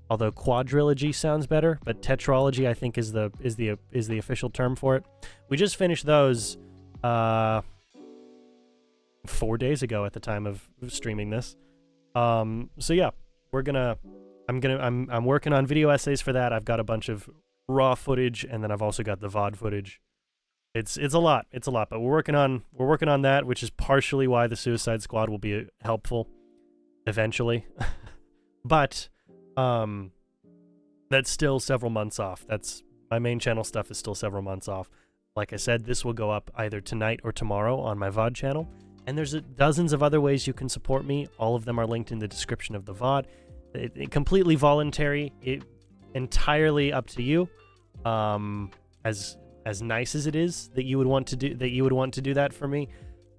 Although quadrilogy sounds better, but tetralogy I think is the official term for it. We just finished those 4 days ago at the time of streaming this. So yeah, I'm working on video essays for that. I've got a bunch of raw footage, and then I've also got the VOD footage. It's a lot, but we're working on that, which is partially why the Suicide Squad will be helpful eventually. But that's still several months off. That's my main channel stuff is still several months off. Like I said, this will go up either tonight or tomorrow on my VOD channel. And there's dozens of other ways you can support me. All of them are linked in the description of the VOD. Completely voluntary, entirely up to you. As nice as it is that you would want to do that for me,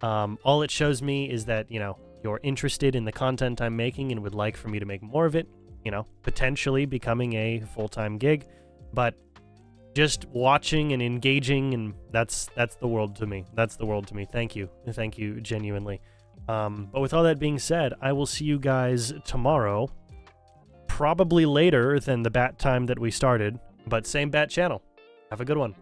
all it shows me is that, you know, you're interested in the content I'm making and would like for me to make more of it, you know, potentially becoming a full-time gig. But just watching and engaging, and that's the world to me. That's the world to me. Thank you genuinely. But with all that being said, I will see you guys tomorrow, probably later than the bat time that we started, but same bat channel. Have a good one.